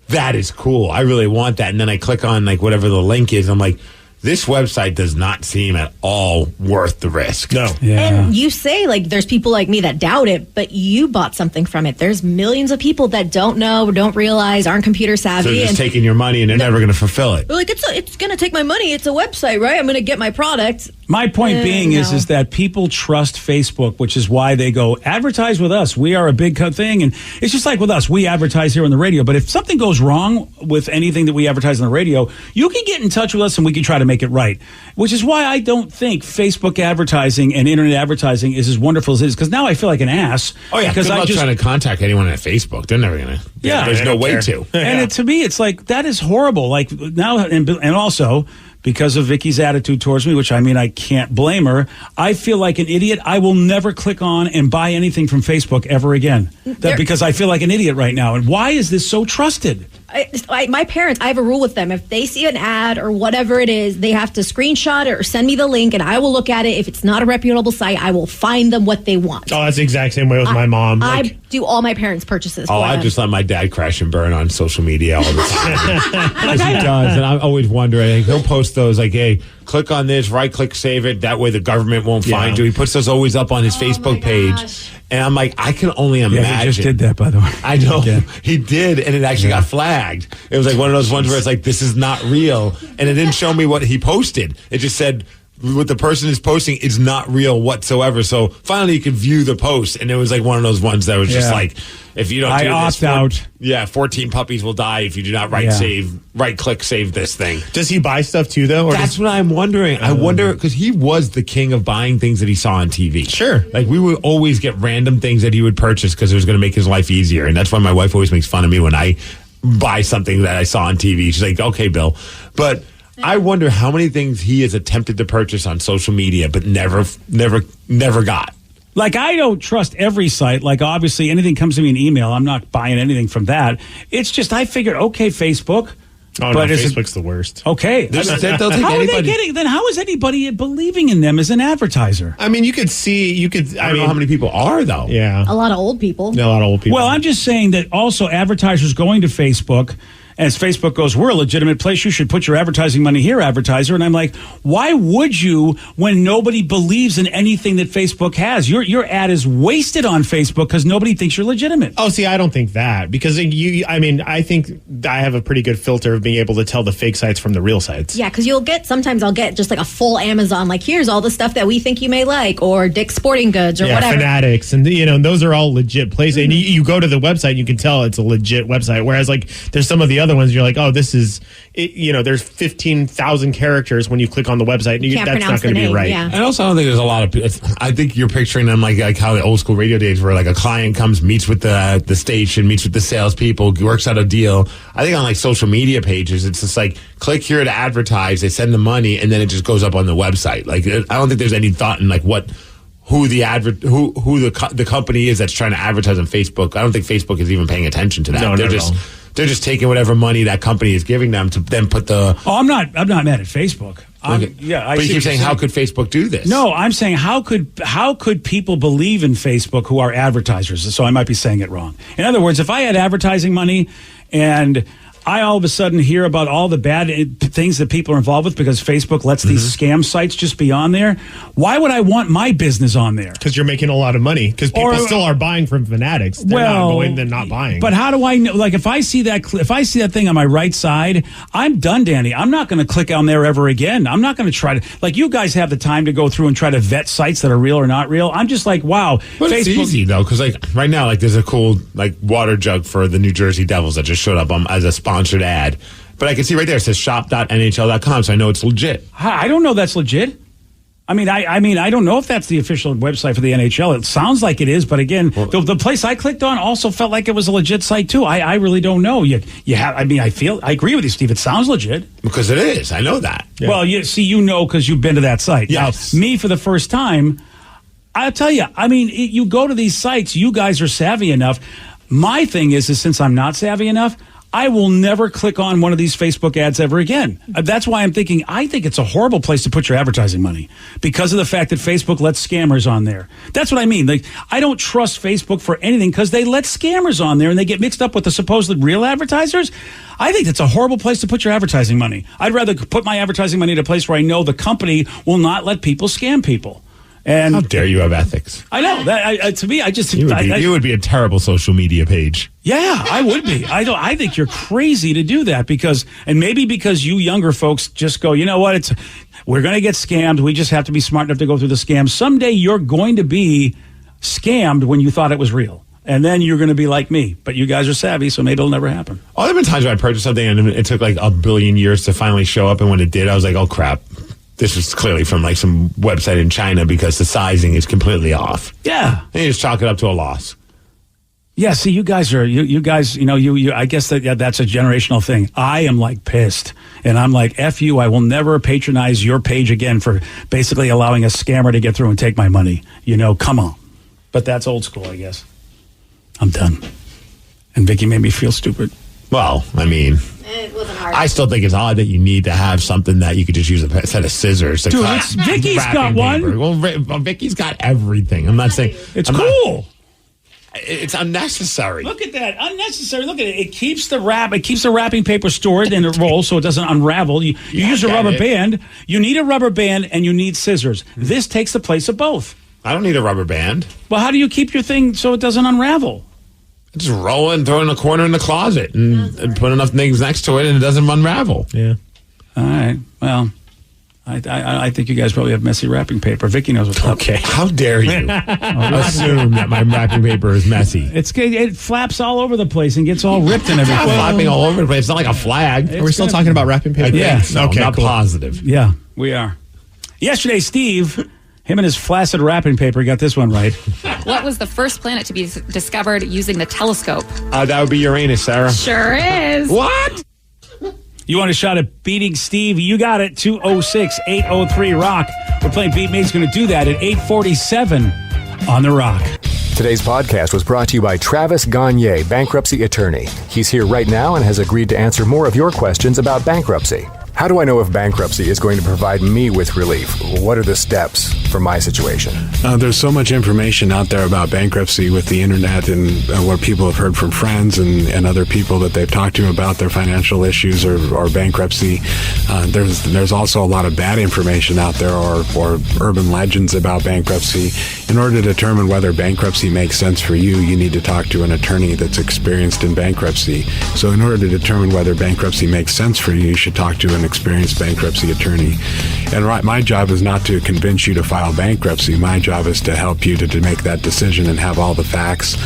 E: that is cool. I really want that. And then I click on like whatever the link is. I'm like, this website does not seem at all worth the risk.
D: No.
C: Yeah.
H: And you say, like, there's people like me that doubt it, but you bought something from it. There's millions of people that don't know, don't realize, aren't computer savvy.
E: So they're just taking your money and they're never going to fulfill it.
H: They're like, it's going to take my money. It's a website, right? I'm going to get my product.
C: My point being is that people trust Facebook, which is why they go, advertise with us. We are a big thing. And it's just like with us. We advertise here on the radio. But if something goes wrong with anything that we advertise on the radio, you can get in touch with us and we can try to make make it right. Which is why I don't think Facebook advertising and internet advertising is as wonderful as it is, because now I feel like an ass.
E: Oh, yeah,
C: because
E: good luck trying to contact anyone at Facebook. They're never going to.
C: Yeah.
E: There's no way
D: care.
E: to.
C: And to me, it's like, that is horrible. Like now, and also because of Vicky's attitude towards me, which I can't blame her, I feel like an idiot. I will never click on and buy anything from Facebook ever again. Because I feel like an idiot right now. And why is this so trusted?
H: My parents, I have a rule with them. If they see an ad or whatever it is, they have to screenshot it or send me the link, and I will look at it. If it's not a reputable site, I will find them what they want.
D: Oh, that's the exact same way with my mom.
H: I do all my parents' purchases.
E: Oh, I just let my dad crash and burn on social media all the time. As he does, and I always wonder. He'll post those like, "Hey, click on this, right click, save it. That way the government won't find you." He puts those always up on his Facebook page. And I'm like, I can only imagine.
C: Yeah, he just did that, by the way.
E: I know. He did, and it actually got flagged. It was like one of those ones where it's like, this is not real. And it didn't show me what he posted. It just said, what the person is posting is not real whatsoever. So finally you could view the post, and it was like one of those ones that was just like, if you don't do this,
C: out.
E: 14 puppies will die if you do not right click save this thing.
D: Does he buy stuff too, though? Or
E: That's what I'm wondering. I wonder, because he was the king of buying things that he saw on TV.
D: Sure.
E: Like, we would always get random things that he would purchase because it was going to make his life easier. And that's why my wife always makes fun of me when I buy something that I saw on TV. She's like, okay, Bill. But I wonder how many things he has attempted to purchase on social media but never got.
C: Like, I don't trust every site. Like, obviously, anything comes to me in email, I'm not buying anything from that. It's just, I figured, okay, Facebook.
D: Oh,
C: but
D: no, Facebook's the worst.
C: Okay.
E: They'll take
C: how are
E: anybody.
C: they getting, then how is anybody believing in them as an advertiser?
D: I mean, I don't
E: know how many people are, though.
D: Yeah.
H: A lot of old people.
D: A lot of old people.
C: Well, I'm just saying that also advertisers going to Facebook, as Facebook goes, we're a legitimate place. You should put your advertising money here, advertiser. And I'm like, why would you when nobody believes in anything that Facebook has? Your ad is wasted on Facebook because nobody thinks you're legitimate.
D: Oh, see, I don't think that, because I think I have a pretty good filter of being able to tell the fake sites from the real sites.
H: Yeah, because sometimes I'll get just like a full Amazon, like, here's all the stuff that we think you may like, or Dick's Sporting Goods, or whatever.
D: Fanatics, and those are all legit places. Mm-hmm. And you go to the website, and you can tell it's a legit website. Whereas, like, there's some of the other ones, you're like, oh, this is, there's 15,000 characters when you click on the website. That's not going to be right.
E: Yeah. And also, I don't think there's a lot of. I think you're picturing them like how the old school radio days, where like a client comes, meets with the station, meets with the salespeople, works out a deal. I think on like social media pages, it's just like, click here to advertise. They send the money, and then it just goes up on the website. Like, I don't think there's any thought in like who the company is that's trying to advertise on Facebook. I don't think Facebook is even paying attention to that.
D: No,
E: They're just taking whatever money that company is giving them to then put the.
C: Oh, I'm not mad at Facebook.
E: But you keep saying, how could Facebook do this?
C: No, I'm saying how could people believe in Facebook who are advertisers? So I might be saying it wrong. In other words, if I had advertising money and I all of a sudden hear about all the bad things that people are involved with because Facebook lets these scam sites just be on there, why would I want my business on there?
D: Because you're making a lot of money. Because people still are buying from Fanatics. They're not buying.
C: But how do I know? Like, if I see that thing on my right side, I'm done, Danny. I'm not going to click on there ever again. I'm not going to try to. Like, you guys have the time to go through and try to vet sites that are real or not real. I'm just like, wow.
E: But Facebook, it's easy though, because like right now, like there's a cool like water jug for the New Jersey Devils that just showed up as a sponsored ad. But I can see right there, it says shop.nhl.com, so I know it's legit.
C: I don't know that's legit. I mean, I don't know if that's the official website for the NHL. It sounds like it is, but again, the place I clicked on also felt like it was a legit site too. I really don't know. I agree with you, Steve. It sounds legit.
E: Because it is. I know that.
C: Yeah. Well, because you've been to that site.
E: Yes.
C: Now, me for the first time, I'll tell you, you go to these sites, you guys are savvy enough. My thing is since I'm not savvy enough, I will never click on one of these Facebook ads ever again. That's why I think it's a horrible place to put your advertising money because of the fact that Facebook lets scammers on there. That's what I mean. Like, I don't trust Facebook for anything because they let scammers on there and they get mixed up with the supposedly real advertisers. I think it's a horrible place to put your advertising money. I'd rather put my advertising money in a place where I know the company will not let people scam people. And
E: how dare you have ethics?
C: I know that. To me,
E: you would be a terrible social media page.
C: Yeah, I would be. I think you're crazy to do that because you younger folks just go, you know what? We're going to get scammed. We just have to be smart enough to go through the scam. Someday you're going to be scammed when you thought it was real. And then you're going to be like me. But you guys are savvy, so maybe it'll never happen.
E: Oh, there have been times where I purchased something and it took like a billion years to finally show up. And when it did, I was like, oh, crap. This is clearly from like some website in China because the sizing is completely off.
C: Yeah.
E: And you just chalk it up to a loss.
C: Yeah, see, you guys, I guess that's a generational thing. I am like pissed. And I'm like, F you, I will never patronize your page again for basically allowing a scammer to get through and take my money. Come on. But that's old school, I guess. I'm done. And Vicky made me feel stupid.
E: Well, I mean,
H: it wasn't hard.
E: I still think it's odd that you need to have something that you could just use a set of scissors to cut.
C: Vicky's got one.
E: Paper. Well, Vicky's got everything. I'm not saying
C: it's cool.
E: It's unnecessary.
C: Look at that. Unnecessary. Look at it. It keeps the wrapping paper stored in a roll so it doesn't unravel. You use a rubber band. You need a rubber band and you need scissors. This takes the place of both.
E: I don't need a rubber band.
C: Well, how do you keep your thing so it doesn't unravel?
E: Just roll it and throw it in a corner in the closet and put enough things next to it and it doesn't unravel.
C: Yeah. All right. Well, I think you guys probably have messy wrapping paper. Vicky knows what's up.
E: Okay. How dare you assume that my wrapping paper is messy?
C: It flaps all over the place and gets all ripped and everything.
E: It's flapping all over the place. It's not like a flag.
R: Are we still talking about wrapping paper?
C: Yeah.
E: So. Okay, not positive.
C: Yeah, we are. Yesterday, Steve, him and his flaccid wrapping paper, got this one right.
M: What was the first planet to be discovered using the telescope?
E: That would be Uranus, Sarah.
M: Sure is.
E: What?
C: You want a shot at beating Steve? You got it. 206-803-ROCK. We're playing Beat Migs. Going to do that at 8:47 on The Rock.
N: Today's podcast was brought to you by Travis Gagne, bankruptcy attorney. He's here right now and has agreed to answer more of your questions about bankruptcy. How do I know if bankruptcy is going to provide me with relief? What are the steps for my situation?
B: There's so much information out there about bankruptcy with the internet and what people have heard from friends and other people that they've talked to about their financial issues or bankruptcy. There's also a lot of bad information out there or urban legends about bankruptcy. In order to determine whether bankruptcy makes sense for you, you need to talk to an attorney that's experienced in bankruptcy. So in order to determine whether bankruptcy makes sense for you, you should talk to an experienced bankruptcy attorney. And my job is not to convince you to file bankruptcy. My job is to help you to make that decision and have all the facts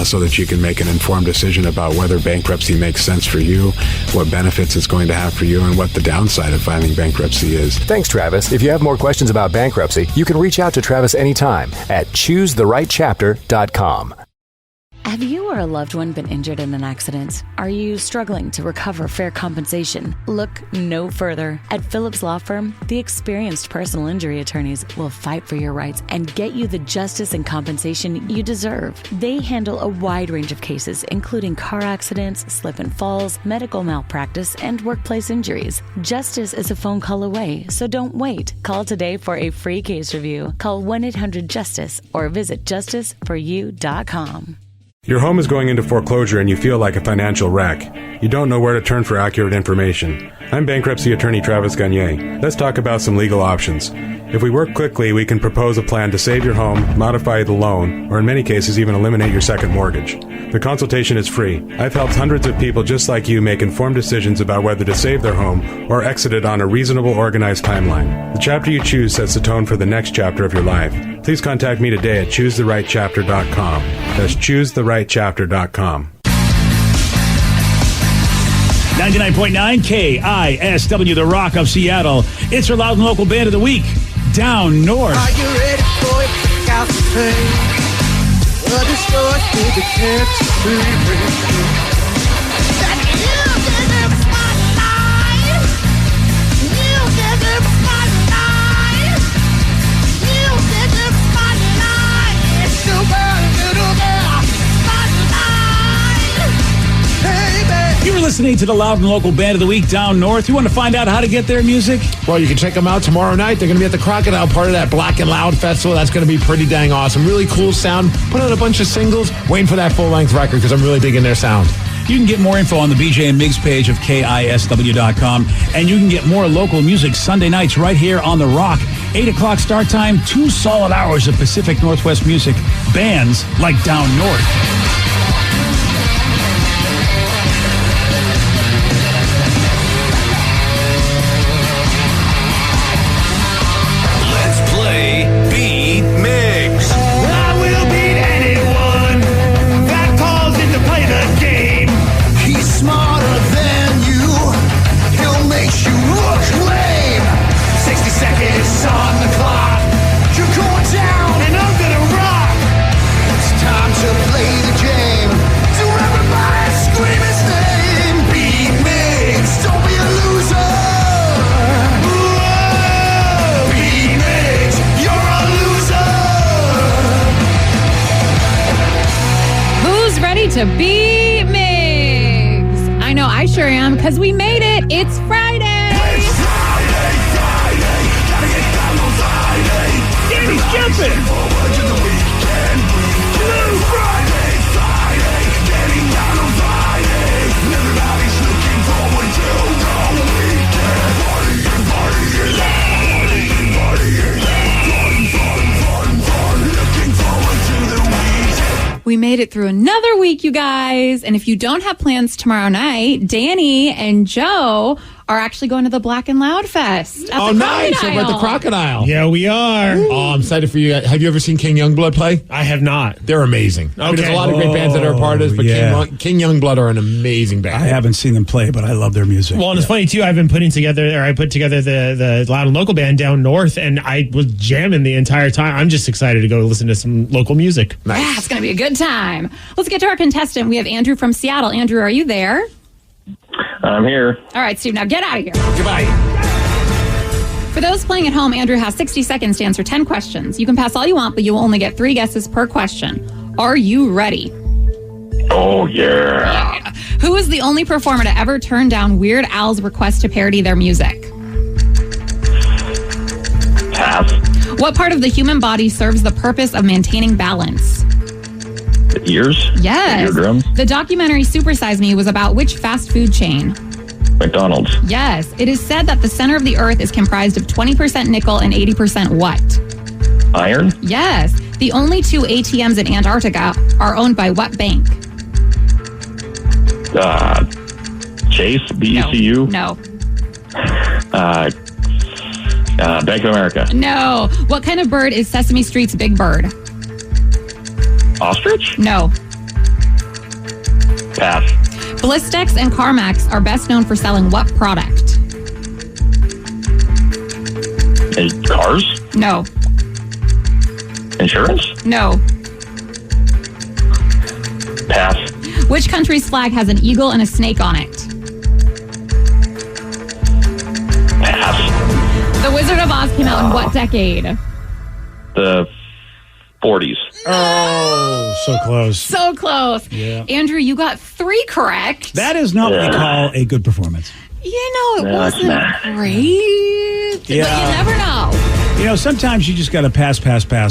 B: so that you can make an informed decision about whether bankruptcy makes sense for you, what benefits it's going to have for you, and what the downside of filing bankruptcy is.
N: Thanks, Travis. If you have more questions about bankruptcy, you can reach out to Travis anytime at choosetherightchapter.com.
O: Have you or a loved one been injured in an accident? Are you struggling to recover fair compensation? Look no further. At Phillips Law Firm, the experienced personal injury attorneys will fight for your rights and get you the justice and compensation you deserve. They handle a wide range of cases, including car accidents, slip and falls, medical malpractice, and workplace injuries. Justice is a phone call away, so don't wait. Call today for a free case review. Call 1-800-JUSTICE or visit justiceforyou.com.
B: Your home is going into foreclosure and you feel like a financial wreck. You don't know where to turn for accurate information. I'm bankruptcy attorney Travis Gagne. Let's talk about some legal options. If we work quickly, we can propose a plan to save your home, modify the loan, or in many cases even eliminate your second mortgage. The consultation is free. I've helped hundreds of people just like you make informed decisions about whether to save their home or exit it on a reasonable, organized timeline. The chapter you choose sets the tone for the next chapter of your life. Please contact me today at choosetherightchapter.com. That's choosetherightchapter.com.
C: 99.9 KISW, The Rock of Seattle. It's our loud and local band of the week, Down North.
T: Are you ready for it? Pick out the pain. The destroyed baby can't see that you deserve spotlight. You deserve spotlight. You deserve spotlight. It's your world, little girl. Spotlight. Hey, baby.
C: You were listening to the loud and local band of the week, Down North. You want to find out how to get their music?
E: Well, you can check them out tomorrow night. They're going to be at the Crocodile, part of that Black and Loud Festival. That's going to be pretty dang awesome. Really cool sound. Put out a bunch of singles. Waiting for that full-length record because I'm really digging their sound.
C: You can get more info on the BJ and Migs page of KISW.com. And you can get more local music Sunday nights right here on The Rock. 8 o'clock start time, 2 solid hours of Pacific Northwest music. Bands like Down North.
G: Let's play Beat Migs. I will beat anyone.
M: to be Migs. I know, I sure am, because we made it. It's Friday.
C: Danny's jumping.
K: Everybody's looking forward to the weekend. Looking forward to the weekend.
M: We made it through another week, you guys. And if you don't have plans tomorrow night, Danny and Joe are actually going to the Black and Loud Fest. At the
E: nice.
M: Crocodile.
E: We're at the Crocodile.
D: Yeah, we are.
E: Oh, I'm excited for you guys. Have you ever seen King Youngblood play?
D: I have not.
E: They're amazing. I mean, there's a
D: Okay.
E: lot of great bands that are a part of this, but
C: yeah.
E: King Youngblood are an amazing band.
C: I haven't seen them play, but I love their music.
D: Well, and it's funny too. I put together the Loud and Local band down north, and I was jamming the entire time. I'm just excited to go listen to some local music.
E: Nice.
M: Yeah, it's going to be a good time. Let's get to our contestant. We have Andrew from Seattle. Andrew, are you there?
U: I'm here.
M: All right, Steve, now get out of here.
E: Goodbye.
M: For those playing at home, Andrew has 60 seconds to answer 10 questions. You can pass all you want, but you will only get 3 guesses per question. Are you ready?
U: Oh, yeah.
M: Who is the only performer to ever turn down Weird Al's request to parody their music?
U: Pass.
M: What part of the human body serves the purpose of maintaining balance?
U: The ears?
M: Yes.
U: The eardrums?
M: The documentary Super Size Me was about which fast food chain?
U: McDonald's.
M: Yes. It is said that the center of the earth is comprised of 20% nickel and 80% what?
U: Iron?
M: Yes. The only 2 ATMs in Antarctica are owned by what bank?
U: Chase? BECU?
M: No.
U: Bank of America.
M: No. What kind of bird is Sesame Street's Big Bird?
U: Ostrich?
M: No.
U: Pass.
M: Blistex and CarMax are best known for selling what product?
U: Cars?
M: No.
U: Insurance?
M: No.
U: Pass.
M: Which country's flag has an eagle and a snake on it?
U: Pass.
M: The Wizard of Oz came out in what decade?
U: The 40s.
C: Oh, so close.
M: So close.
C: Yeah.
M: Andrew, you got 3 correct.
C: That is not what we call a good performance.
M: You know, it
U: No, it's
M: wasn't
U: not.
M: great.
C: Yeah.
M: But you never know.
C: You know, sometimes you just got to pass.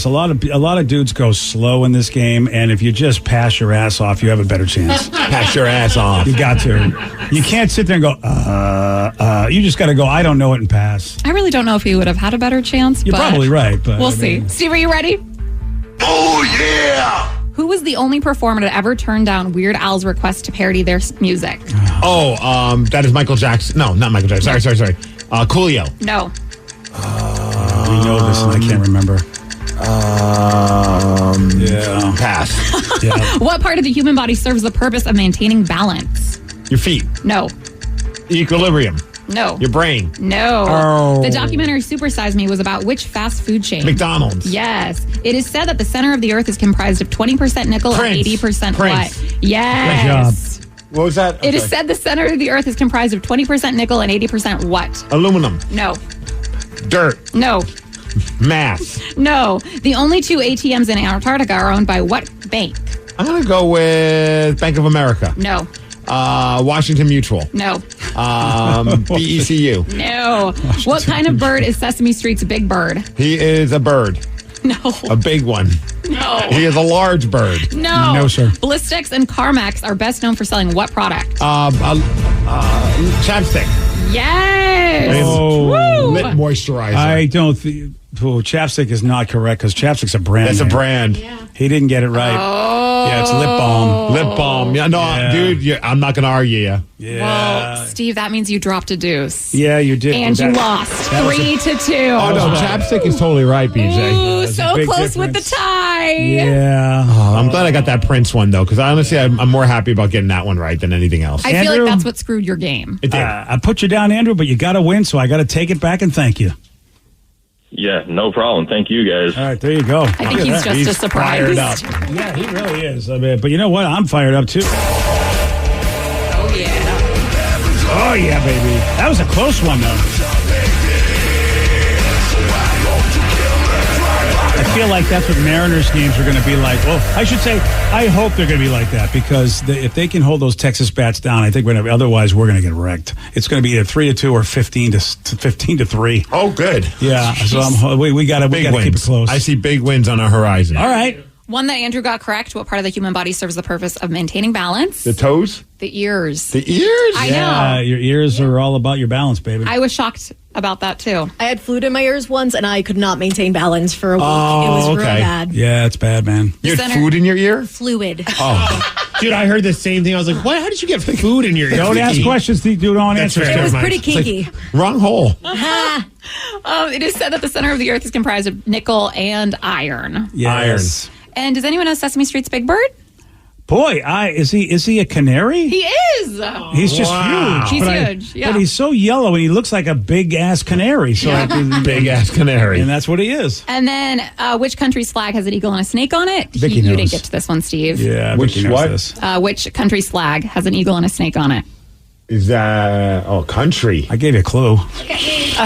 C: A lot of dudes go slow in this game, and if you just pass your ass off, you have a better chance.
E: Pass your ass off.
C: You got to. You can't sit there and go, You just got to go, I don't know it, and pass.
M: I really don't know if he would have had a better chance.
C: You're
M: but
C: probably right, but
M: we'll
C: I mean-
M: see. Steve, are you ready?
U: Oh, yeah!
M: Who was the only performer to ever turn down Weird Al's request to parody their music?
E: Oh, that is Michael Jackson. No, not Michael Jackson. Sorry. Coolio.
M: No.
C: We know this, and I can't remember. Yeah.
E: Pass.
C: Yeah.
M: What part of the human body serves the purpose of maintaining balance?
E: Your feet.
M: No.
E: Equilibrium.
M: No.
E: Your brain.
M: No.
E: Oh.
M: The documentary Super Size Me was about which fast food chain?
E: McDonald's.
M: Yes. It is said that the center of the earth is comprised of 20% nickel
E: Prince.
M: and 80%
E: Prince.
M: what? Yes.
E: What was that?
M: It is
E: Okay.
M: said the center of the earth is comprised of 20% nickel and 80% what?
E: Aluminum.
M: No.
E: Dirt.
M: No.
E: Math.
M: No. The only 2 ATMs in Antarctica are owned by what bank?
E: I'm going to go with Bank of America.
M: No.
E: Washington Mutual.
M: No.
E: BECU.
M: No. What kind of bird is Sesame Street's Big Bird?
E: He is a bird.
M: No.
E: A big one.
M: No.
E: He is a large bird.
M: No.
C: No, sir.
M: Blistex and CarMax are best known for selling what product?
E: Chapstick.
M: Yes.
C: Oh.
M: Woo.
E: Lip moisturizer.
C: I don't think. Chapstick is not correct because Chapstick's a brand.
E: That's a
C: name.
E: brand.
C: He didn't get it right.
M: Oh.
C: Yeah, it's lip balm.
E: Lip balm. Yeah, no,
C: Yeah.
E: dude, I'm not going to argue you.
C: Yeah.
M: Well, Steve, that means you dropped a deuce.
C: Yeah, you did.
M: And you
C: That-
M: lost
C: that was
M: 3-2.
E: Oh, no, chapstick is totally right, BJ.
M: Ooh,
C: That's a
M: so
C: big
M: close with the
C: difference.
M: tie.
C: Yeah.
E: Oh, I'm glad I got that Prince one, though, because honestly, I'm more happy about getting that one right than anything else.
M: I feel
C: Andrew?
M: like that's what screwed your game.
E: It did.
C: I put you down, Andrew, but you got to win, so I got to take it back and thank you.
U: Yeah, no problem. Thank you, guys.
C: All right, there you go.
M: I think he's just as surprised.
E: fired up.
C: Yeah, he really is. I mean, but you know what? I'm fired up too.
M: Oh, yeah.
C: Oh yeah, baby. That was a close one, though. I feel like that's what Mariners games are going to be like. Well, I should say, I hope they're going to be like that because if they can hold those Texas bats down, I think otherwise we're going to get wrecked. It's going to be either 3-2 or 15-3.
E: Oh, good.
C: Yeah, so we got to keep it close.
E: I see big wins on our horizon.
C: All right.
M: One that Andrew got correct. What part of the human body serves the purpose of maintaining balance?
E: The toes?
M: The ears.
E: The ears?
M: I
C: know. Your ears are all about your balance, baby.
M: I was shocked about that, too.
H: I had fluid in my ears once, and I could not maintain balance for a week.
C: Oh,
H: it was real
C: okay.
H: bad.
C: Yeah, it's bad, man.
E: You had food in your ear?
H: Fluid.
E: Oh.
D: Dude, I heard the same thing. I was like, what? How did you get food in your ear?
C: Don't ask questions, Steve. Don't answer.
H: It was pretty kinky.
E: Wrong hole.
M: It is said that the center of the earth is comprised of nickel and iron.
C: Yes.
M: And does anyone know Sesame Street's Big Bird?
C: Boy, is he a canary?
M: He is.
C: He's just huge.
M: He's
C: but
M: huge. Yeah.
C: But he's so yellow and he looks like a big ass canary. So
E: big ass canary.
C: And that's what he is.
M: And then, which country's flag has an eagle and a snake on it?
C: Vicky
M: You
C: knows.
M: didn't get to this one, Steve.
C: Yeah,
E: Which
C: Vicky knows
E: what?
C: this.
M: Which country's flag has an eagle and a snake on it?
E: Is that country?
C: I gave you a clue.
M: A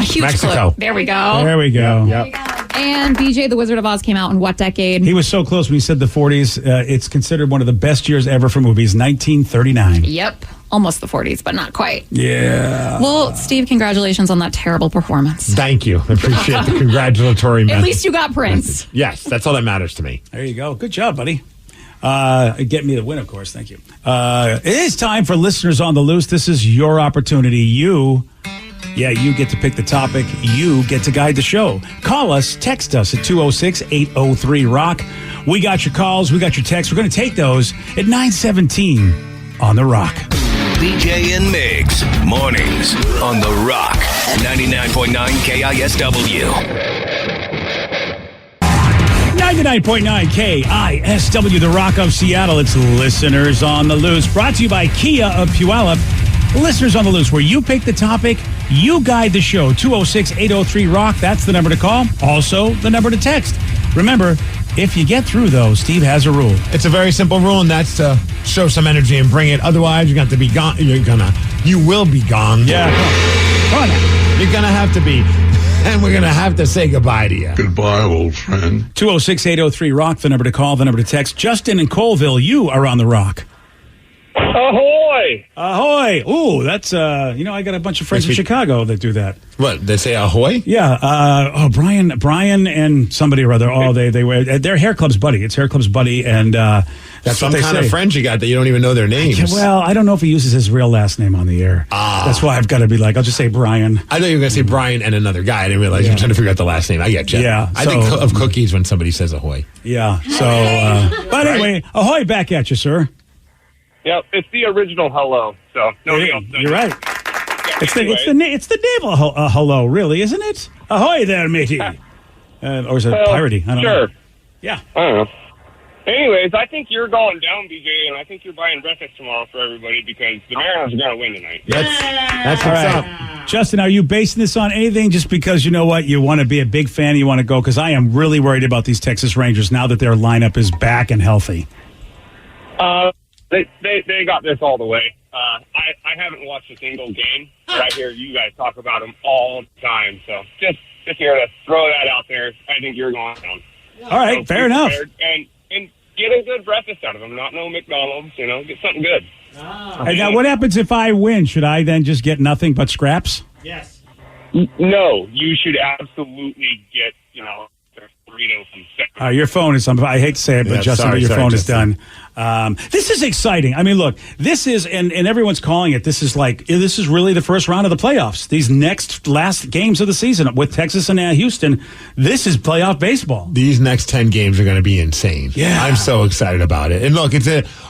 M: huge
E: Mexico.
M: clue. There we go.
C: There we go.
E: Yep.
M: And BJ, the Wizard of Oz came out in what decade?
C: He was so close when he said the 40s. It's considered one of the best years ever for movies, 1939.
M: Yep. Almost the 40s, but not quite.
C: Yeah.
M: Well, Steve, congratulations on that terrible performance.
E: Thank you. I appreciate the congratulatory
M: At
E: message.
M: least you got Prince.
E: Yes, that's all that matters to me.
C: There you go. Good job, buddy. Get me the win, of course. Thank you. It is time for Listeners on the Loose. This is your opportunity. You get to pick the topic. You get to guide the show. Call us, text us at 206-803-ROCK. We got your calls. We got your texts. We're going to take those at 9:17 on The Rock.
G: BJ and Migs, mornings on The Rock, 99.9 KISW.
C: 99.9 KISW, The Rock of Seattle. It's Listeners on the Loose. Brought to you by Kia of Puyallup. Listeners on the Loose, where you pick the topic, you guide the show. 206-803-ROCK. That's the number to call. Also, the number to text. Remember, if you get through, though, Steve has a rule.
E: It's a very simple rule, and that's to show some energy and bring it. Otherwise, you're going to have to be gone. You will be gone.
C: Yeah. Come on now.
E: You're going to have to be. And we're going to have to say goodbye to you.
K: Goodbye, old friend.
C: 206-803-ROCK, the number to call, the number to text. Justin in Colville, you are on The Rock.
A: Ahoy!
C: Ahoy! Ooh, that's, I got a bunch of friends in Chicago that do that.
E: What, they say ahoy?
C: Yeah. Brian and somebody or other. Oh, they wear, they're Hair Club's buddy. It's Hair Club's buddy, and that's
E: some
C: what they
E: kind
C: say.
E: of friends you got that you don't even know their names.
C: Well, I don't know if he uses his real last name on the air. That's why I've got to be like, I'll just say Brian.
E: I thought you were going to say Brian and another guy. I didn't realize you were trying to figure out the last name. I get you.
C: Yeah.
E: I think of cookies when somebody says ahoy.
C: Yeah. So, but anyway, ahoy back at you, sir.
A: Yep, it's the original hello. So nobody else does
C: You're
A: it.
C: right.
A: Yeah,
C: It's the naval hello, really, isn't it? Ahoy there, matey. Or is it piratey? I don't know. Yeah.
A: I don't know. Anyways, I think you're going down, BJ, and I think you're buying breakfast tomorrow for everybody because the Mariners are going to win tonight.
E: That's
C: All
E: what's
C: right.
E: up.
C: Justin, are you basing this on anything just because you know what? You want to be a big fan and you want to go? Because I am really worried about these Texas Rangers now that their lineup is back and healthy.
A: They got this all the way. I haven't watched a single game, but I hear you guys talk about them all the time. So just here to throw that out there. I think you're going down.
C: All right, fair enough.
A: And get a good breakfast out of them. Not no McDonald's. Get something good.
C: And now, what happens if I win? Should I then just get nothing but scraps?
A: Yes. No, you should absolutely get a burrito from Second.
C: Your phone is. I hate to say it, but
E: Yeah,
C: Justin,
E: sorry,
C: your phone is
E: Justin.
C: done. This is exciting. I mean, look, this is, and everyone's calling it. This is really the first round of the playoffs. These last games of the season with Texas and Houston. This is playoff baseball.
E: These next 10 games are going to be insane.
C: Yeah.
E: I'm so excited about it. And look,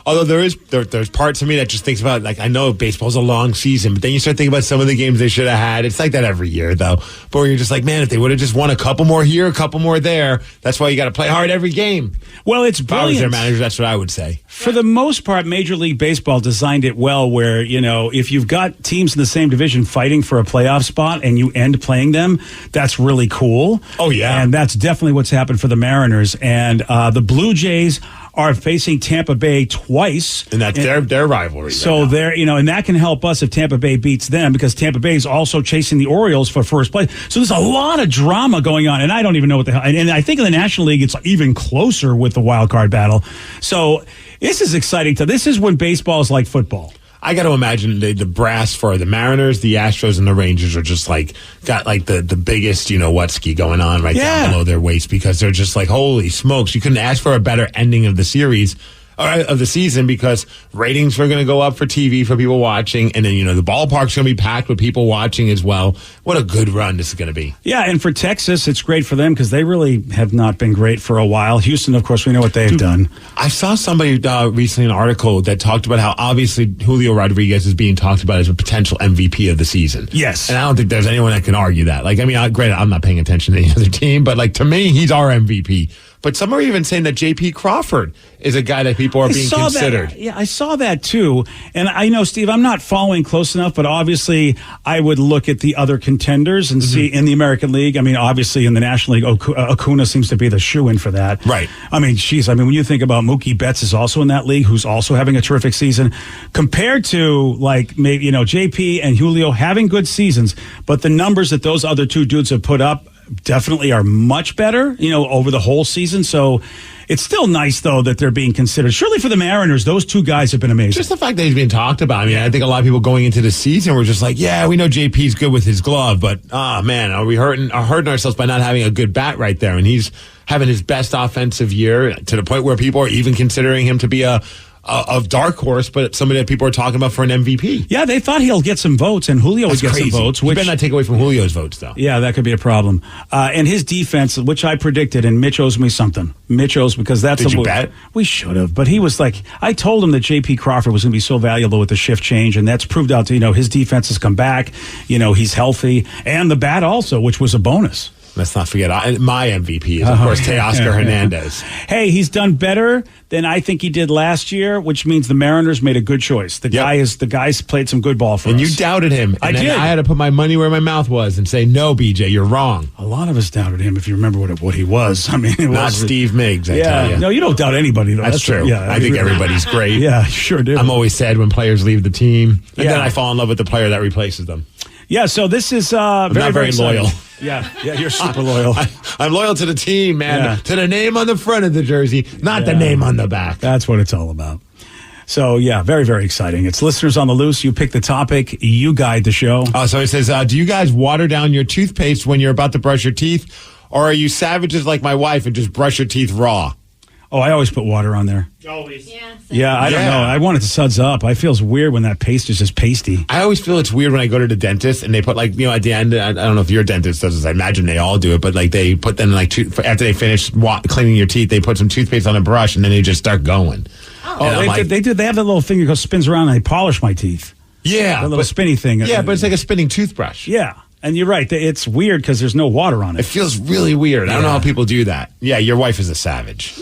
E: although there's parts of me that just thinks about, like, I know baseball's a long season, but then you start thinking about some of the games they should have had. It's like that every year, though. But where you're just like, man, if they would have just won a couple more here, a couple more there, that's why you got to play hard every game.
C: Well, it's
E: If I was
C: brilliant.
E: their manager, that's what I would say.
C: For the most part, Major League Baseball designed it well where, if you've got teams in the same division fighting for a playoff spot and you end playing them, that's really cool.
E: Oh, yeah.
C: And that's definitely what's happened for the Mariners. And the Blue Jays are facing Tampa Bay twice.
E: And that's their rivalry.
C: So they're, and that can help us if Tampa Bay beats them, because Tampa Bay is also chasing the Orioles for first place. So there's a lot of drama going on, and I don't even know what the hell. And I think in the National League, it's even closer with the wild card battle. So this is exciting. This is when baseball is like football.
E: I got to imagine the brass for the Mariners, the Astros, and the Rangers are just got the biggest, what-ski going on down below their waist, because they're just like, holy smokes, you couldn't ask for a better ending of the series. Of the season, because ratings are going to go up for TV for people watching, and then the ballpark's going to be packed with people watching as well. What a good run this is going to be.
C: Yeah, and for Texas, it's great for them because they really have not been great for a while. Houston, of course, we know what they've done.
E: I saw somebody recently, an article that talked about how obviously Julio Rodriguez is being talked about as a potential MVP of the season.
C: Yes,
E: and I don't think there's anyone that can argue that. Granted, I'm not paying attention to any other team, but to me, he's our MVP. But some are even saying that J.P. Crawford is a guy that people are being considered.
C: I saw that too. And I know, Steve, I'm not following close enough, but obviously I would look at the other contenders and see in the American League. I mean, obviously in the National League, Acuna seems to be the shoo-in for that.
E: Right.
C: I mean, when you think about Mookie Betts is also in that league, who's also having a terrific season, compared to maybe, JP and Julio having good seasons, but the numbers that those other two dudes have put up definitely are much better, over the whole season. So it's still nice, though, that they're being considered. Surely for the Mariners, those two guys have been amazing.
E: Just the fact that he's being talked about. I mean, I think a lot of people going into the season were just like, yeah, we know JP's good with his glove, but, man, are we hurting ourselves by not having a good bat right there? And he's having his best offensive year to the point where people are even considering him to be a dark horse, but somebody that people are talking about for an MVP.
C: Yeah, they thought he'll get some votes, and Julio would get some votes.
E: Which better not take away from Julio's votes, though.
C: Yeah, that could be a problem. And his defense, which I predicted, and Mitch owes me something. Because that's
E: Did you bet?
C: We should have, but he was I told him that J.P. Crawford was going to be so valuable with the shift change, and that's proved out to, his defense has come back, he's healthy, and the bat also, which was a bonus.
E: Let's not forget, my MVP is, of course, Teoscar Hernandez.
C: Hey, he's done better than I think he did last year, which means the Mariners made a good choice. The guy's played some good ball for us.
E: And you doubted him.
C: I did.
E: I had to put my money where my mouth was and say, no, BJ, you're wrong.
C: A lot of us doubted him, if you remember what he was. I mean,
E: not Steve Miggs, I tell you.
C: No, you don't doubt anybody, though.
E: That's true. I think everybody's great.
C: Yeah, sure do.
E: I'm always sad when players leave the team, and then I fall in love with the player that replaces them.
C: Yeah, so this is
E: I'm not very loyal.
C: Yeah, you're super loyal.
E: I'm loyal to the team, man.
C: Yeah.
E: To the name on the front of the jersey, not the name on the back.
C: That's what it's all about. So, yeah, very, very exciting. It's Listeners on the Loose. You pick the topic. You guide the show.
E: So it says, do you guys water down your toothpaste when you're about to brush your teeth? Or are you savages like my wife and just brush your teeth raw?
C: Oh, I always put water on there.
D: Always.
C: Yeah, I don't know. I want it to suds up. I feels weird when that paste is just pasty.
E: I always feel it's weird when I go to the dentist and they put at the end, I don't know if your dentist does this, I imagine they all do it, but they put them after they finish cleaning your teeth, they put some toothpaste on a brush and then they just start going.
C: They do. They have that little thing that spins around and they polish my teeth.
E: Yeah.
C: That little spinny thing.
E: Yeah, but it's like a spinning toothbrush.
C: Yeah. And you're right. It's weird because there's no water on it.
E: It feels really weird. I don't know how people do that. Yeah, your wife is a savage.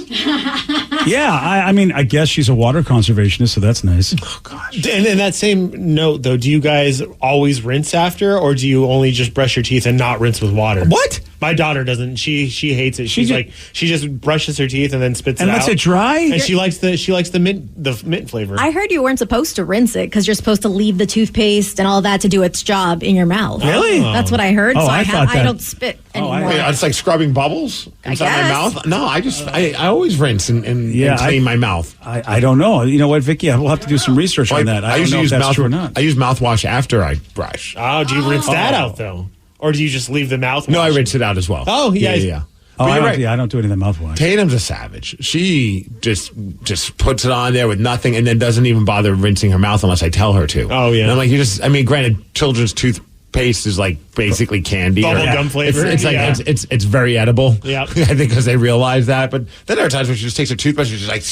C: Yeah, I mean, I guess she's a water conservationist, so that's nice.
E: Oh, gosh.
D: And in that same note, though, do you guys always rinse after, or do you only just brush your teeth and not rinse with water?
E: What?
D: My daughter doesn't. She hates it. She just brushes her teeth and then spits it out.
C: And lets it dry?
D: And she likes the mint flavor.
H: I heard you weren't supposed to rinse it because you're supposed to leave the toothpaste and all that to do its job in your mouth.
C: Really?
H: That's what I heard.
C: Oh,
H: So
C: I
H: don't spit anymore.
E: It's like scrubbing bubbles inside my mouth? No, I always rinse and clean my mouth.
C: I don't know. You know what, Vicky? We'll have to do some research on that. I don't know if that's true or not.
E: I use mouthwash after I brush.
D: Oh, do you rinse that out, though? Or do you just leave the mouthwash?
E: No, I rinse it out as well.
D: Oh, yeah.
C: Oh, I don't do any of the mouthwash.
E: Tatum's a savage. She just puts it on there with nothing and then doesn't even bother rinsing her mouth unless I tell her to.
D: Oh, yeah.
E: And I'm like, granted, children's toothpaste is like basically candy.
D: Bubblegum flavor.
E: It's like, it's very edible.
D: Yeah.
E: I think because they realize that. But then there are times when she just takes her toothbrush and she's just like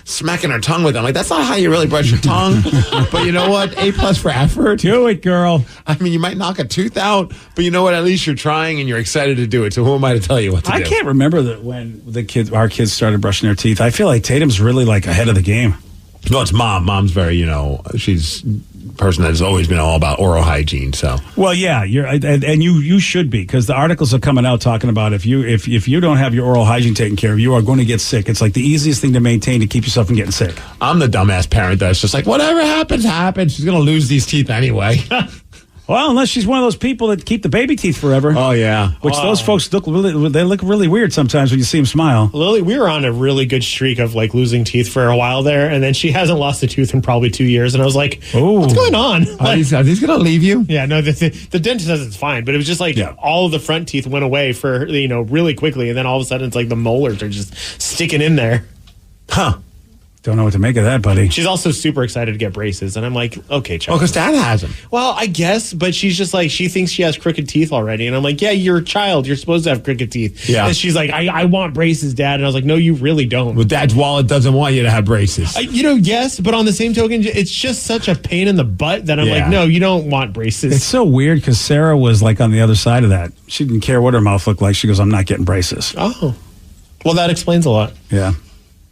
E: smacking her tongue with it. I'm like, that's not how you really brush your tongue. But you know what? A+ for effort.
C: Do it, girl.
E: I mean, you might knock a tooth out, but you know what? At least you're trying and you're excited to do it. So who am I to tell you what to do?
C: I can't remember that when our kids started brushing their teeth. I feel like Tatum's really like ahead of the game.
E: No, it's mom. Mom's very, she's person that has always been all about oral hygiene. So,
C: well, yeah, you should be, because the articles are coming out talking about if you don't have your oral hygiene taken care of, you are going to get sick. It's like the easiest thing to maintain to keep yourself from getting sick.
E: I'm the dumbass parent that's just like, whatever happens, happens. She's going to lose these teeth anyway.
C: Well, unless she's one of those people that keep the baby teeth forever.
E: Oh, yeah.
C: Which those folks look really weird sometimes when you see them smile.
D: Lily, we were on a really good streak of like losing teeth for a while there, and then she hasn't lost a tooth in probably 2 years, and I was like, what's going on?
E: Are these going to leave you?
D: Yeah, no, the dentist says it's fine, but it was just like all of the front teeth went away for, really quickly, and then all of a sudden it's like the molars are just sticking in there.
C: Huh. Don't know what to make of that, buddy.
D: She's also super excited to get braces, and I'm like, okay, child.
E: Well, because Dad has them.
D: Well, I guess, but she's just like, she thinks she has crooked teeth already, and I'm like, yeah, you're a child. You're supposed to have crooked teeth.
E: Yeah.
D: And she's like, I want braces, Dad. And I was like, no, you really don't.
E: Well, Dad's wallet doesn't want you to have braces.
D: Yes, but on the same token, it's just such a pain in the butt that I'm like, no, you don't want braces.
C: It's so weird because Sarah was like on the other side of that. She didn't care what her mouth looked like. She goes, I'm not getting braces.
D: Oh. Well, that explains a lot.
C: Yeah.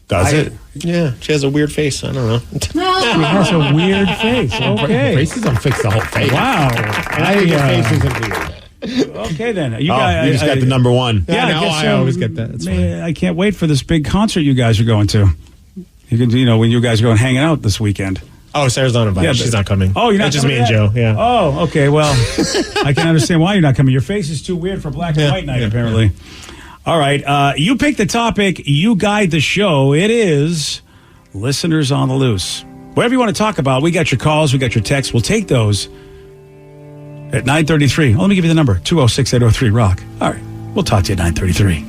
E: Does it?
D: Yeah, she has a weird face. I don't know.
C: She has a weird face. Okay.
E: Braces don't fix the whole face.
C: Wow.
E: And I think your face isn't weird.
C: Okay, then.
E: You just got the number one.
C: Yeah,
E: I always get that. That's fine.
C: I can't wait for this big concert you guys are going to. You can, when you guys are going hanging out this weekend.
D: Oh, Sarah's not invited. She's not coming.
C: Oh, you're not
D: just
C: coming
D: me and Joe. Yeah.
C: Oh, okay. Well, I can understand why you're not coming. Your face is too weird for black and white night, apparently. All right. You pick the topic. You guide the show. It is Listeners on the Loose. Whatever you want to talk about, we got your calls. We got your texts. We'll take those at 9:33. Let me give you the number. 206-803-ROCK. All right. We'll talk to you at 9:33.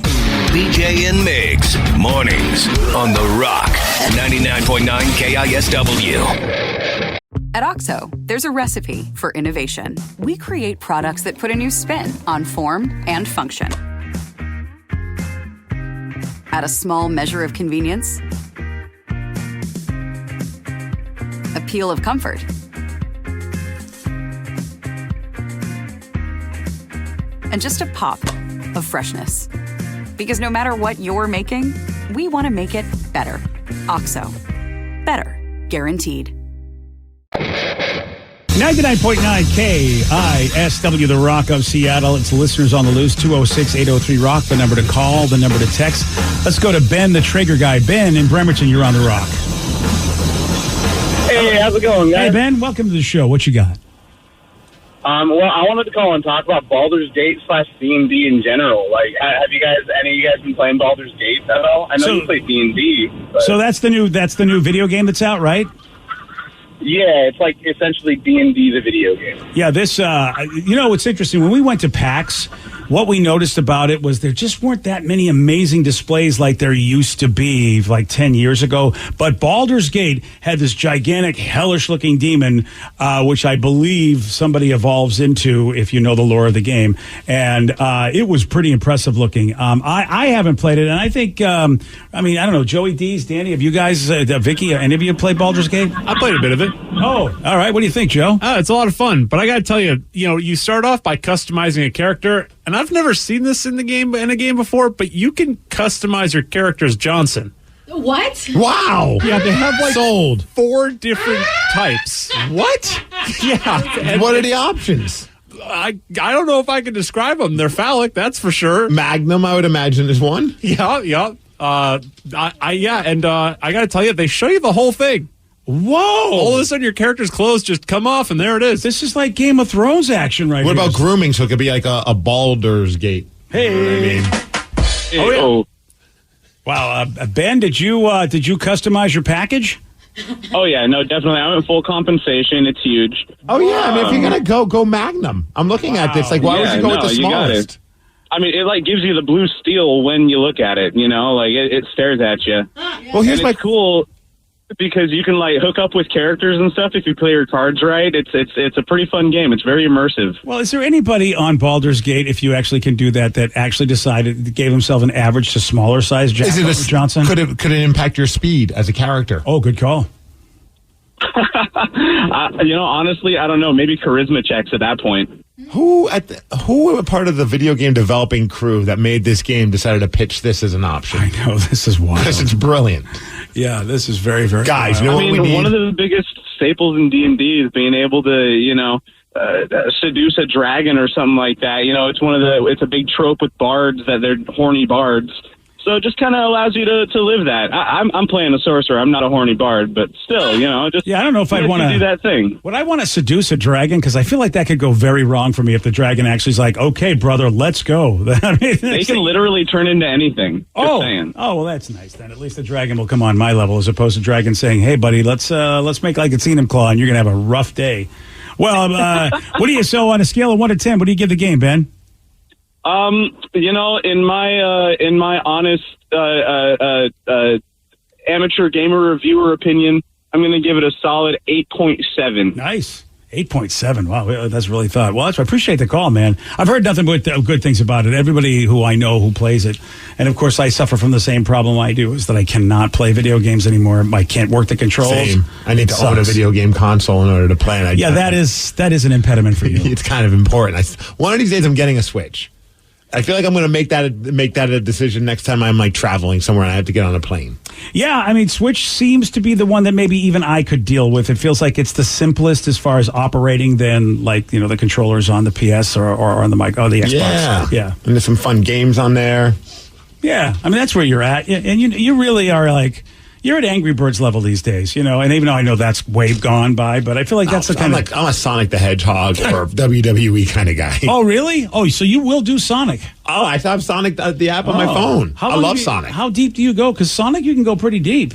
G: BJ and Migs, mornings on The Rock, 99.9 KISW.
F: At OXO, there's a recipe for innovation. We create products that put a new spin on form and function. Add a small measure of convenience, a peel of comfort, and just a pop of freshness. Because no matter what you're making, we want to make it better. OXO. Better. Guaranteed.
C: 99.9 KISW, The Rock of Seattle. It's Listeners on the Loose, 206-803-ROCK, the number to call, the number to text. Let's go to Ben, the Traeger guy. Ben in Bremerton, you're on The Rock.
V: Hey, how's it going, guys?
C: Hey, Ben, welcome to the show. What you got?
V: Well, I wanted to call and talk about Baldur's Gate / D&D in general. Like, have you guys, any of you guys been playing Baldur's Gate at all? I know you play D&D.
C: So that's the new video game that's out, right?
V: Yeah, it's like essentially D&D, the video game.
C: Yeah, this, what's interesting, when we went to PAX, what we noticed about it was there just weren't that many amazing displays like there used to be like 10 years ago. But Baldur's Gate had this gigantic, hellish-looking demon, which I believe somebody evolves into if you know the lore of the game. And it was pretty impressive looking. I haven't played it, and I think, I don't know, Joey D's, Danny, have you guys, Vicky, any of you played Baldur's Gate?
R: I played a bit of it.
C: Oh, all right. What do you think, Joe?
R: It's a lot of fun, but I got to tell you, you start off by customizing a character, and I've never seen this in a game before, but you can customize your character as Johnson.
H: What?
E: Wow.
R: Yeah, they have like
E: sold
R: 4 different types.
E: What?
R: Yeah.
E: What are the options?
R: I don't know if I can describe them. They're phallic, that's for sure.
E: Magnum, I would imagine, is one.
R: Yeah. I got to tell you, they show you the whole thing.
C: Whoa!
R: All of a sudden, your character's clothes just come off, and there it is.
C: This is like Game of Thrones action right
E: What
C: here.
E: about grooming? So it could be like a Baldur's Gate.
C: Hey!
E: You know what I mean?
V: Oh,
C: Wow, Ben, did you customize your package?
V: Oh, yeah, no, definitely. I'm at full compensation. It's huge.
E: Oh, yeah. I mean, if you're going to go Magnum. I'm looking at this. Like, why would you go with the smallest?
V: I mean, it like gives you the blue steel when you look at it, like it stares at you.
E: Well, here's
V: and it's cool because you can like hook up with characters and stuff if you play your cards right. It's a pretty fun game. It's very immersive.
C: Well, is there anybody on Baldur's Gate, if you actually can do that actually gave himself an average to smaller size Johnson?
E: Could it impact your speed as a character?
C: Oh, good call.
V: Honestly, I don't know. Maybe charisma checks at that point.
E: Who part of the video game developing crew that made this game decided to pitch this as an option?
C: I know, this is wild.
E: Because it's brilliant.
C: Yeah, this is very, very
E: guys.
C: wild.
E: You know what we need?
V: One of the biggest
I: staples in D&D is being able to, seduce a dragon or something like that. It's a big trope with bards that they're horny bards. So it just kind of allows you to live that. I'm playing a sorcerer. I'm not a horny bard, but still, just
C: I don't know if I'd want to
I: do that thing.
C: Would I want to seduce a dragon? Because I feel like that could go very wrong for me if the dragon actually is like, okay, brother, let's go.
I: They can literally turn into anything. Just saying.
C: Oh, well, that's nice then. At least the dragon will come on my level as opposed to dragon saying, hey, buddy, let's make like it's Kingdom Claw and you're going to have a rough day. Well, what do you, so on a scale of 1 to 10, what do you give the game, Ben?
I: In my honest amateur gamer reviewer opinion, I'm going to give it a solid 8.7.
C: Nice. 8.7. Wow, that's really thought. Well, I appreciate the call, man. I've heard nothing but good things about it. Everybody who I know who plays it, and of course, I suffer from the same problem I do, is that I cannot play video games anymore. I can't work the controls.
E: Same. I need to own a video game console in order to play. And
C: that is an impediment for you.
E: It's kind of important. One of these days, I'm getting a Switch. I feel like I'm going to make that a decision next time I'm like traveling somewhere and I have to get on a plane.
C: Yeah, I mean, Switch seems to be the one that maybe even I could deal with. It feels like it's the simplest as far as operating than like, the controllers on the PS or on the mic or the Xbox. Yeah.
E: And there's some fun games on there.
C: Yeah. I mean, that's where you're at. And you really are like, you're at Angry Birds level these days, and even though I know that's way gone by, but I feel like that's the kind of...
E: I'm a Sonic the Hedgehog or WWE kind of guy.
C: Oh, really? Oh, so you will do Sonic?
E: Oh, I have Sonic, the app on my phone. I love Sonic.
C: How deep do you go? Because Sonic, you can go pretty deep.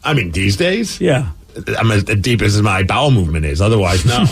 E: I mean, these days?
C: Yeah.
E: I'm as deep as my bowel movement is. Otherwise, no.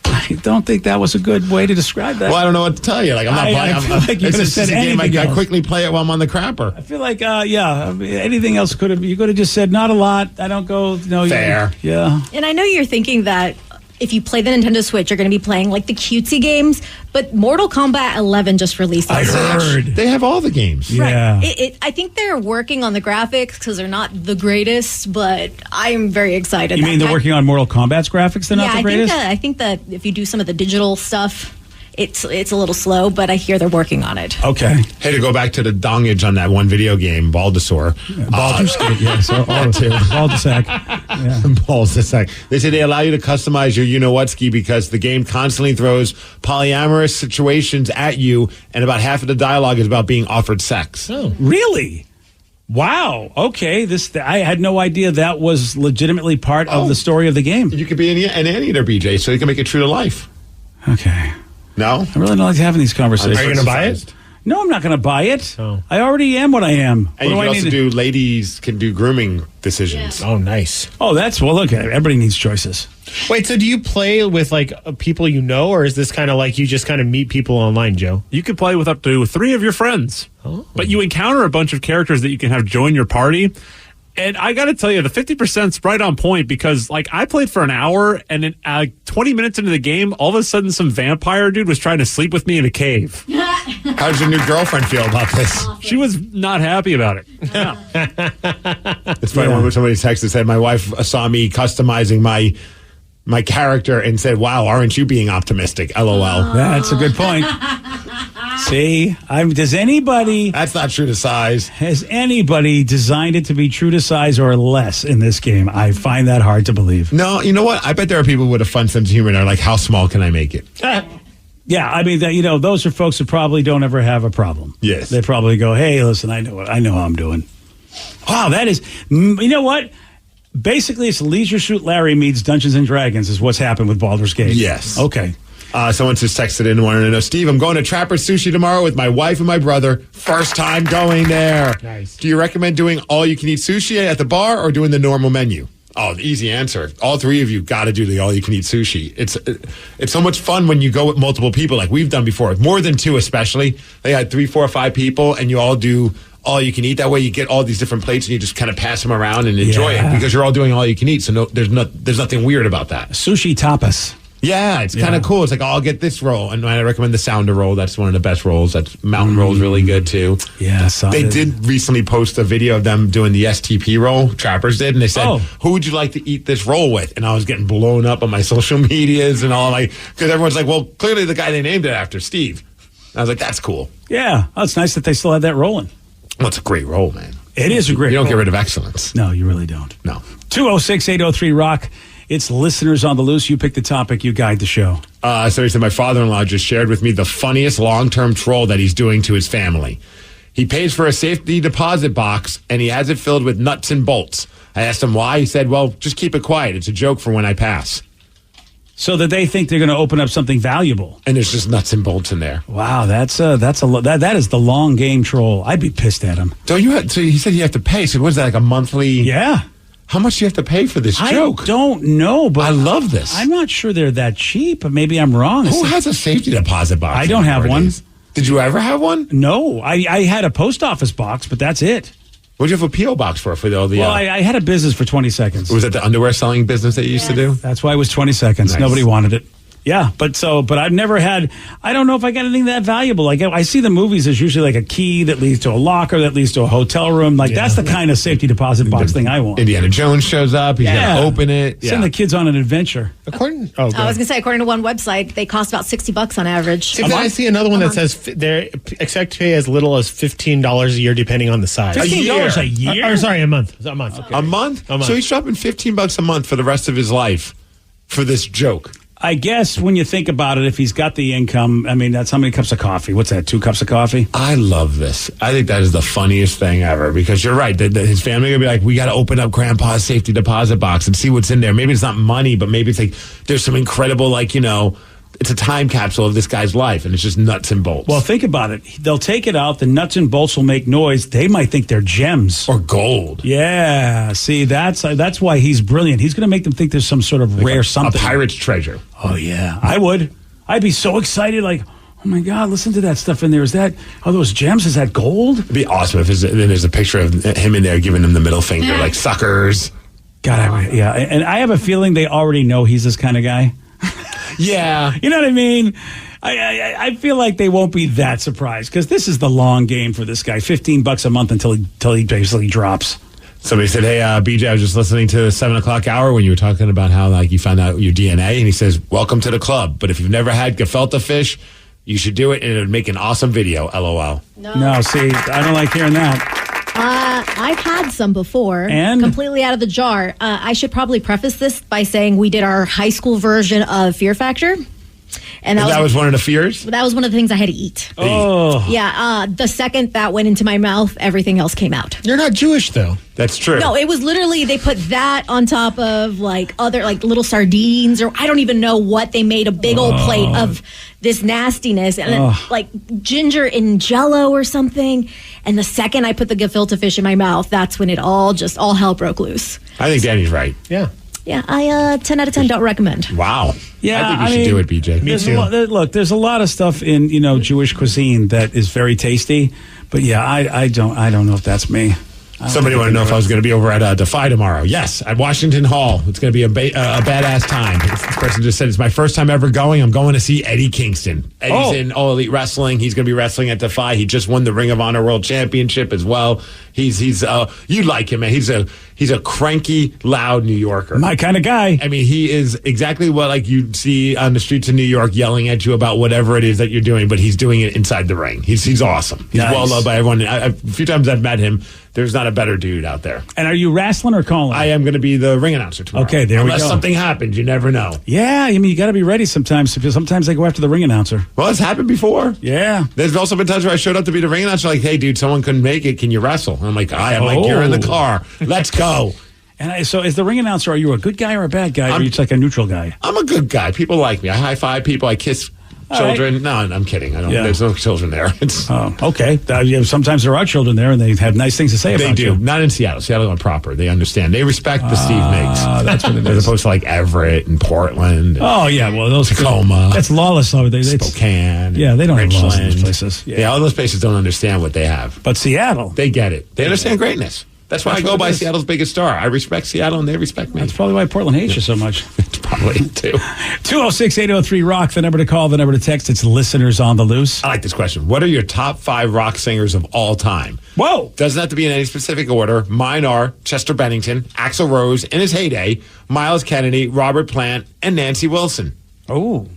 C: I don't think that was a good way to describe that.
E: Well, I don't know what to tell you. Like, I'm not playing.
C: I feel like you could have said anything else.
E: I quickly play it while I'm on the crapper.
C: I feel like, anything else you could have just said, not a lot. I don't go, no.
E: Fair.
C: Yeah.
H: And I know you're thinking that if you play the Nintendo Switch, you're going to be playing like the cutesy games, but Mortal Kombat 11 just released on Switch.
C: Heard.
E: They have all the games.
C: Yeah.
H: Right. I think they're working on the graphics because they're not the greatest, but I'm very excited.
C: You mean they're working on Mortal Kombat's graphics? They're not the greatest?
H: I think that if you do some of the digital stuff, it's a little slow, but I hear they're working on it.
C: Okay.
E: Hey, to go back to the dongage on that one video game, Baldasaur.
C: Baldur's Gate, yes. Baldasac. Yeah.
E: Baldasac. They say they allow you to customize your you-know-what-ski because the game constantly throws polyamorous situations at you, and about half of the dialogue is about being offered sex.
C: Oh, really? Wow. Okay. I had no idea that was legitimately part of the story of the game.
E: You could be an anteater, BJ, so you can make it true to life.
C: Okay.
E: No?
C: I really don't like having these conversations.
D: Are you going to buy it?
C: No, I'm not going to buy it.
D: Oh.
C: I already am what I am.
E: And you can also do, ladies can do grooming decisions.
D: Yeah. Oh, nice.
C: Oh, look, everybody needs choices.
D: Wait, so do you play with like people you know, or is this kind of like you just kind of meet people online, Joe?
R: You can play with up to 3 of your friends. Oh. But you encounter a bunch of characters that you can have join your party. And I got to tell you, the 50%'s right on point because, like, I played for an hour, and in 20 minutes into the game, all of a sudden, some vampire dude was trying to sleep with me in a cave.
E: How does your new girlfriend feel about this?
R: She was not happy about it. Yeah.
E: It's funny when somebody texted and said, my wife saw me customizing my character and said, wow, aren't you being optimistic? LOL.
C: That's a good point. See, does anybody...
E: That's not true to size.
C: Has anybody designed it to be true to size or less in this game? I find that hard to believe.
E: No, you know what? I bet there are people with a fun sense of humor that are like, how small can I make it?
C: Yeah, I mean, those are folks who probably don't ever have a problem.
E: Yes.
C: They probably go, hey, listen, I know how I'm doing. Wow, that is... You know what? Basically, it's Leisure Suit Larry meets Dungeons and Dragons is what's happened with Baldur's Gate.
E: Yes.
C: Okay.
E: Someone just texted in and wanted to know, Steve, I'm going to Trapper Sushi tomorrow with my wife and my brother. First time going there.
D: Nice.
E: Do you recommend doing all-you-can-eat sushi at the bar or doing the normal menu? Oh, the easy answer. All 3 of you got to do the all-you-can-eat sushi. It's so much fun when you go with multiple people like we've done before. More than 2 especially. They had 3, 4, 5 people, and you all do all you can eat. That way you get all these different plates and you just kind of pass them around and enjoy it because you're all doing all you can eat. So there's nothing weird about that.
C: Sushi tapas.
E: Yeah, it's kind of cool. It's like, I'll get this roll. And I recommend the Sounder roll. That's one of the best rolls. That's Mountain Roll's really good, too.
C: Yeah,
E: They did recently post a video of them doing the STP roll. Trappers did. And they said, who would you like to eat this roll with? And I was getting blown up on my social medias and all. Because everyone's like, well, clearly the guy they named it after, Steve. And I was like, that's cool.
C: Yeah. Oh, it's nice that they still have that rolling.
E: Well, it's a great roll, man.
C: It is a great
E: You don't get
C: poll.
E: rid of excellence.
C: No, you really don't.
E: No.
C: 206-803-ROCK. It's listeners on the loose. You pick the topic. You guide the show.
E: So he said, my father-in-law just shared with me the funniest long-term troll that he's doing to his family. He pays for a safety deposit box, and he has it filled with nuts and bolts. I asked him why. He said, well, just keep it quiet. It's a joke for when I pass.
C: So that they think they're going to open up something valuable.
E: And there's just nuts and bolts in there.
C: Wow, that is the long game troll. I'd be pissed at him.
E: So he said you have to pay. So what is that, like a monthly?
C: Yeah.
E: How much do you have to pay for this joke?
C: I don't know, but
E: I love this.
C: I'm not sure they're that cheap, but maybe I'm wrong.
E: Who has a safety deposit box?
C: I don't have one.
E: Did you ever have one?
C: No, I had a post office box, but that's it.
E: What did you have a P.O. box for the
C: Well, I had a business for 20 seconds.
E: Was that the underwear selling business that you used to do?
C: That's why it was 20 seconds.
E: Nice.
C: Nobody wanted it. Yeah, but I've never had, I don't know if I got anything that valuable. Like, I see the movies, there's usually like a key that leads to a locker, that leads to a hotel room. Like, that's the kind of safety deposit box thing I want.
E: Indiana Jones shows up, he's going to open it.
C: Send the kids on an adventure.
H: I was going to say, according to one website, they cost about $60 on average.
D: See, I see another one that says they're expect to pay as little as $15 a year, depending on the size.
C: $15 a year?
D: Or sorry, a month. A month. Okay.
E: A month?
D: A month.
E: So he's dropping $15 a month for the rest of his life for this joke.
C: I guess when you think about it, if he's got the income, I mean, that's how many cups of coffee? What's that, 2 cups of coffee?
E: I love this. I think that is the funniest thing ever because you're right. His family going to be like, we got to open up Grandpa's safety deposit box and see what's in there. Maybe it's not money, but maybe it's like there's some incredible, like, it's a time capsule of this guy's life, and it's just nuts and bolts.
C: Well, think about it. They'll take it out. The nuts and bolts will make noise. They might think they're gems.
E: Or gold.
C: Yeah. See, that's why he's brilliant. He's going to make them think there's some sort of
E: like
C: rare something.
E: A pirate's treasure.
C: Oh, yeah. I would. I'd be so excited, like, oh, my God, listen to that stuff in there. Are those gems? Is that gold?
E: It'd be awesome if there's a picture of him in there giving him the middle finger, like suckers.
C: God, yeah. And I have a feeling they already know he's this kind of guy.
E: Yeah.
C: You know what I mean? I feel like they won't be that surprised because this is the long game for this guy. $15 a month until he basically drops.
E: Somebody said, hey, BJ, I was just listening to the 7 o'clock hour when you were talking about how like you found out your DNA. And he says, welcome to the club. But if you've never had gefilte fish, you should do it and it would make an awesome video. LOL.
C: No, see, I don't like hearing that.
H: I've had some before.
C: And?
H: Completely out of the jar. I should probably preface this by saying we did our high school version of Fear Factor. And
E: that was one of the fears?
H: That was one of the things I had to eat.
C: Oh.
H: Yeah, the second that went into my mouth, everything else came out.
D: You're not Jewish, though.
E: That's true.
H: No, it was literally, they put that on top of like other, like little sardines, or I don't even know what. They made a big old plate of this nastiness and then, like ginger in Jell-O or something. And the second I put the gefilte fish in my mouth, that's when it all hell broke loose.
E: I think Danny's right.
D: Yeah.
H: Yeah, I 10 out of 10 don't recommend.
E: Wow.
C: Yeah,
E: I think you should do it, BJ.
D: Me too.
C: Look, there's a lot of stuff in Jewish cuisine that is very tasty, but yeah, I don't know if that's me.
E: Somebody wanted to know if I was going to be over at Defy tomorrow. Yes, at Washington Hall. It's going to be a badass time. This person just said, it's my first time ever going. I'm going to see Eddie Kingston. Eddie's in All Elite Wrestling. He's going to be wrestling at Defy. He just won the Ring of Honor World Championship as well. He's you like him, man. He's a cranky, loud New Yorker.
C: My kind of guy.
E: I mean, he is exactly what like you'd see on the streets of New York yelling at you about whatever it is that you're doing, but he's doing it inside the ring. He's awesome. He's well loved by everyone. A few times I've met him. There's not a better dude out there.
C: And are you wrestling or calling?
E: I am going to be the ring announcer tomorrow.
C: Okay, there we go.
E: Unless something happens, you never know.
C: Yeah, I mean, you got to be ready sometimes. Because sometimes they go after the ring announcer.
E: Well, it's happened before.
C: Yeah.
E: There's also been times where I showed up to be the ring announcer, like, hey, dude, someone couldn't make it. Can you wrestle? And I'm like, I'm like, you're in the car. Let's go.
C: And so as the ring announcer, are you a good guy or a bad guy? Or are you just like a neutral guy?
E: I'm a good guy. People like me. I high five people. I kiss children. Right. No, I'm kidding. I don't. Yeah. There's no children there.
C: Okay. Sometimes there are children there, and they have nice things to say about you.
E: They do. Not in Seattle. Seattle are proper. They understand. They respect the Steve Migs.
C: That's what it is.
E: As opposed to like Everett and Portland.
C: And
E: well, those Tacoma.
C: That's lawless over there.
E: Spokane.
C: Yeah, they don't
E: Richland.
C: have laws in those places.
E: Yeah, all those places don't understand what they have.
C: But Seattle,
E: they get it. They understand greatness. That's why I go by Seattle's biggest star. I respect Seattle, and they respect me.
C: That's probably why Portland hates you so much.
E: It's probably too.
C: 206-803-ROCK, the number to call, the number to text. It's listeners on the loose.
E: I like this question. What are your top 5 rock singers of all time?
C: Whoa.
E: Doesn't have to be in any specific order. Mine are Chester Bennington, Axl Rose in his heyday, Miles Kennedy, Robert Plant, and Nancy Wilson.
C: Oh.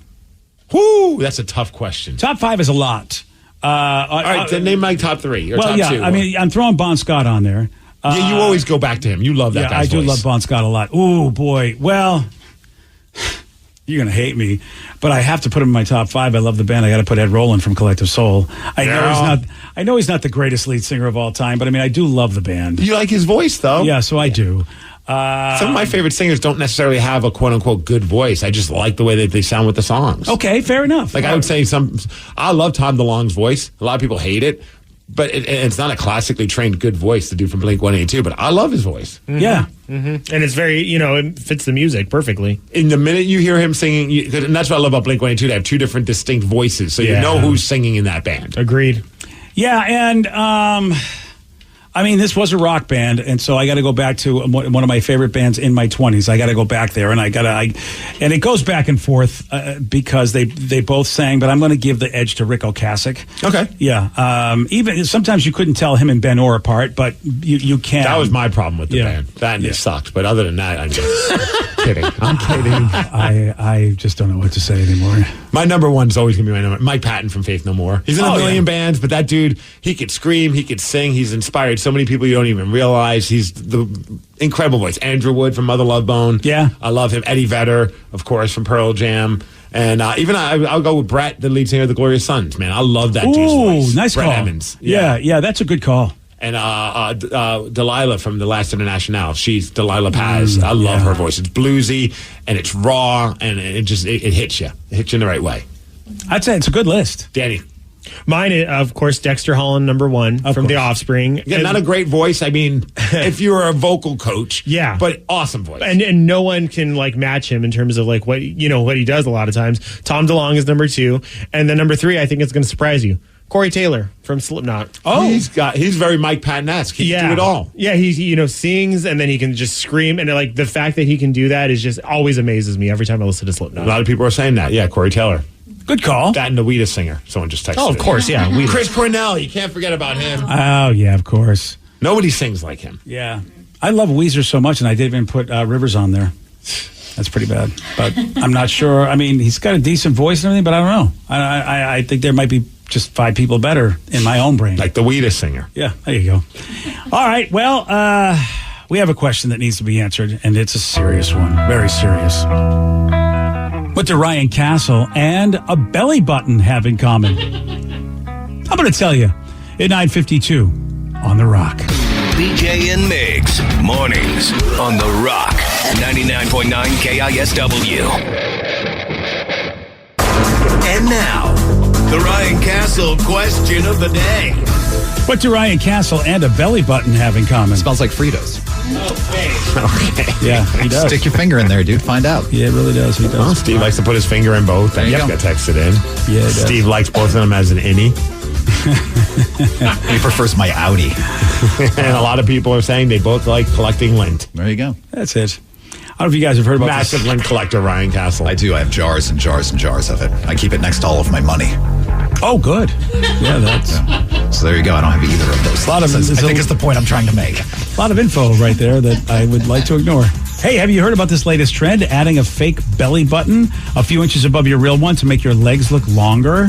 E: Whoo, that's a tough question.
C: Top 5 is a lot.
E: All right, then name my top 3 or top 2.
C: I mean, I'm throwing Bon Scott on there.
E: Yeah, you always go back to him. You love that guy's voice.
C: I do love Bon Scott a lot. Ooh, boy. Well, you're going to hate me, but I have to put him in my top 5. I love the band. I got to put Ed Roland from Collective Soul. I know he's not the greatest lead singer of all time, but I mean, I do love the band.
E: You like his voice, though?
C: Yeah, so I do.
E: Some of my favorite singers don't necessarily have a quote-unquote good voice. I just like the way that they sound with the songs.
C: Okay, fair enough.
E: Like I would say I love Tom DeLonge's voice. A lot of people hate it, but it's not a classically trained good voice to do from Blink-182, but I love his voice.
C: Mm-hmm. Yeah.
D: Mm-hmm. And it's very, it fits the music perfectly.
E: In the minute you hear him singing, and that's what I love about Blink-182, they have 2 different distinct voices, so you know who's singing in that band.
D: Agreed.
C: Yeah, and I mean, this was a rock band, and so I got to go back to one of my favorite bands in my 20s. I got to go back there, and and it goes back and forth because they both sang, but I'm going to give the edge to Rick Ocasek.
E: Okay.
C: Yeah. Even sometimes you couldn't tell him and Ben Orr apart, but you can.
E: That was my problem with the band. That and it sucked, but other than that, I'm kidding. I'm kidding.
C: I just don't know what to say anymore.
E: My number 1's always going to be my number. Mike Patton from Faith No More. He's in a million bands, but that dude, he could scream, he could sing, he's inspired so many people you don't even realize. He's the incredible voice. Andrew Wood from Mother Love Bone.
C: Yeah.
E: I love him. Eddie Vedder, of course, from Pearl Jam. And I'll go with Brett, the lead singer of the Glorious Sons. Man, I love that dude's voice.
C: Nice
E: Brett
C: call.
E: Emmons.
C: Yeah, that's a good call.
E: And Delilah from The Last International. She's Delilah Paz. I love her voice. It's bluesy and it's raw and it hits you. It hits you in the right way.
C: I'd say it's a good list.
E: Danny.
D: Mine, of course, Dexter Holland, number 1 from The Offspring.
E: Yeah, not a great voice. I mean, if you were a vocal coach, but awesome voice.
D: And no one can match him in terms of what he does a lot of times. Tom DeLonge is number 2, and then number 3, I think it's going to surprise you. Corey Taylor from Slipknot.
E: Oh, he's very Mike Patton-esque. He can do it all.
D: Yeah, he sings and then he can just scream, and the fact that he can do that is just always amazes me every time I listen to Slipknot.
E: A lot of people are saying that. Yeah, Corey Taylor.
C: Good call.
E: That and the Weeda singer. Someone just texted.
D: Oh, of course, yeah.
E: Weeda. Chris Cornell. You can't forget about him.
C: Oh, yeah, of course.
E: Nobody sings like him.
C: Yeah. I love Weezer so much, and I didn't even put Rivers on there. That's pretty bad. But I'm not sure. I mean, he's got a decent voice and everything, but I don't know. I think there might be just 5 people better in my own brain.
E: Like the Weeda singer.
C: Yeah, there you go. All right, well, we have a question that needs to be answered, and it's a serious one. Very serious. What do Ryan Castle and a belly button have in common? I'm going to tell you at 9:52 on The Rock.
G: BJ and Migs, mornings on The Rock, 99.9 KISW. And now, the Ryan Castle question of the day.
C: What do Ryan Castle and a belly button have in common?
J: Smells like Fritos.
E: Okay.
C: Yeah, he does.
J: Stick your finger in there, dude. Find out.
C: Yeah, it really does. He does.
E: Well, Steve likes to put his finger in both.
J: There you go.
E: Got texted in.
C: Yeah, he does.
E: Steve likes both of them as an innie.
J: He prefers my Audi.
E: And a lot of people are saying they both like collecting lint.
J: There you go.
C: That's it. I don't know if you guys have heard about
E: Massive lint collector, Ryan Castle.
J: I do. I have jars and jars and jars of it. I keep it next to all of my money.
C: Oh, good. Yeah, that's...
J: Yeah. So there you go. I don't have either of those. I think it's the point I'm trying to make.
C: A lot of info right there that I would like to ignore. Hey, have you heard about this latest trend? Adding a fake belly button a few inches above your real one to make your legs look longer?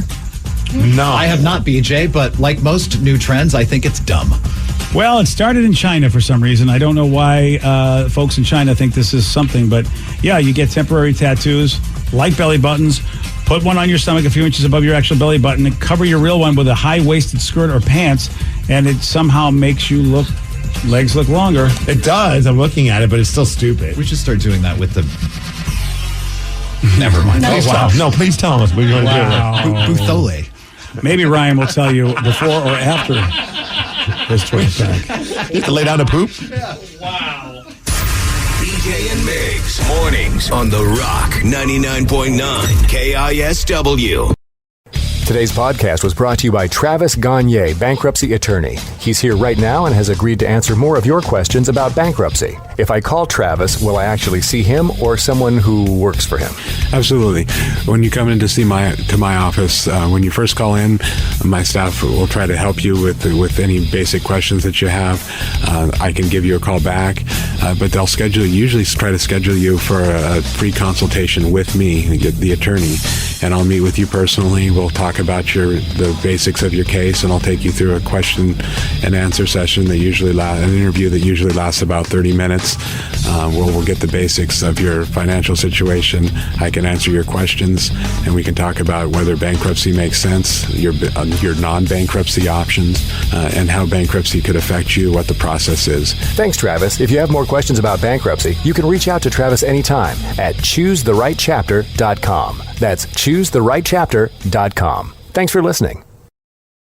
J: No. I have not, BJ, but like most new trends, I think it's dumb.
C: Well, it started in China for some reason. I don't know why folks in China think this is something, but yeah, you get temporary tattoos like belly buttons. Put one on your stomach a few inches above your actual belly button and cover your real one with a high-waisted skirt or pants, and it somehow makes you legs look longer.
E: It does. I'm looking at it, but it's still stupid.
J: We should start doing that with the... Never mind.
E: Please tell us. No, please tell us what you're going to do.
J: Buthole.
C: Maybe Ryan will tell you before or after his twist back.
E: You have to lay down to poop?
D: Wow.
G: BJ and Migs, mornings on The Rock, 99.9 KISW.
N: Today's podcast was brought to you by Travis Gagne, bankruptcy attorney. He's here right now and has agreed to answer more of your questions about bankruptcy. If I call Travis, will I actually see him or someone who works for him?
B: Absolutely. When you come in to see my office, when you first call in, my staff will try to help you with any basic questions that you have. I can give you a call back, but they'll usually try to schedule you for a free consultation with me, the attorney. and I'll meet with you personally. We'll talk about the basics of your case, and I'll take you through a question and answer session that an interview that usually lasts about 30 minutes. We'll get the basics of your financial situation. I can answer your questions, and we can talk about whether bankruptcy makes sense, your non-bankruptcy options, and how bankruptcy could affect you, what the process is.
N: Thanks, Travis. If you have more questions about bankruptcy, you can reach out to Travis anytime at choosetherightchapter.com. That's choosetherightchapter.com. Thanks for listening.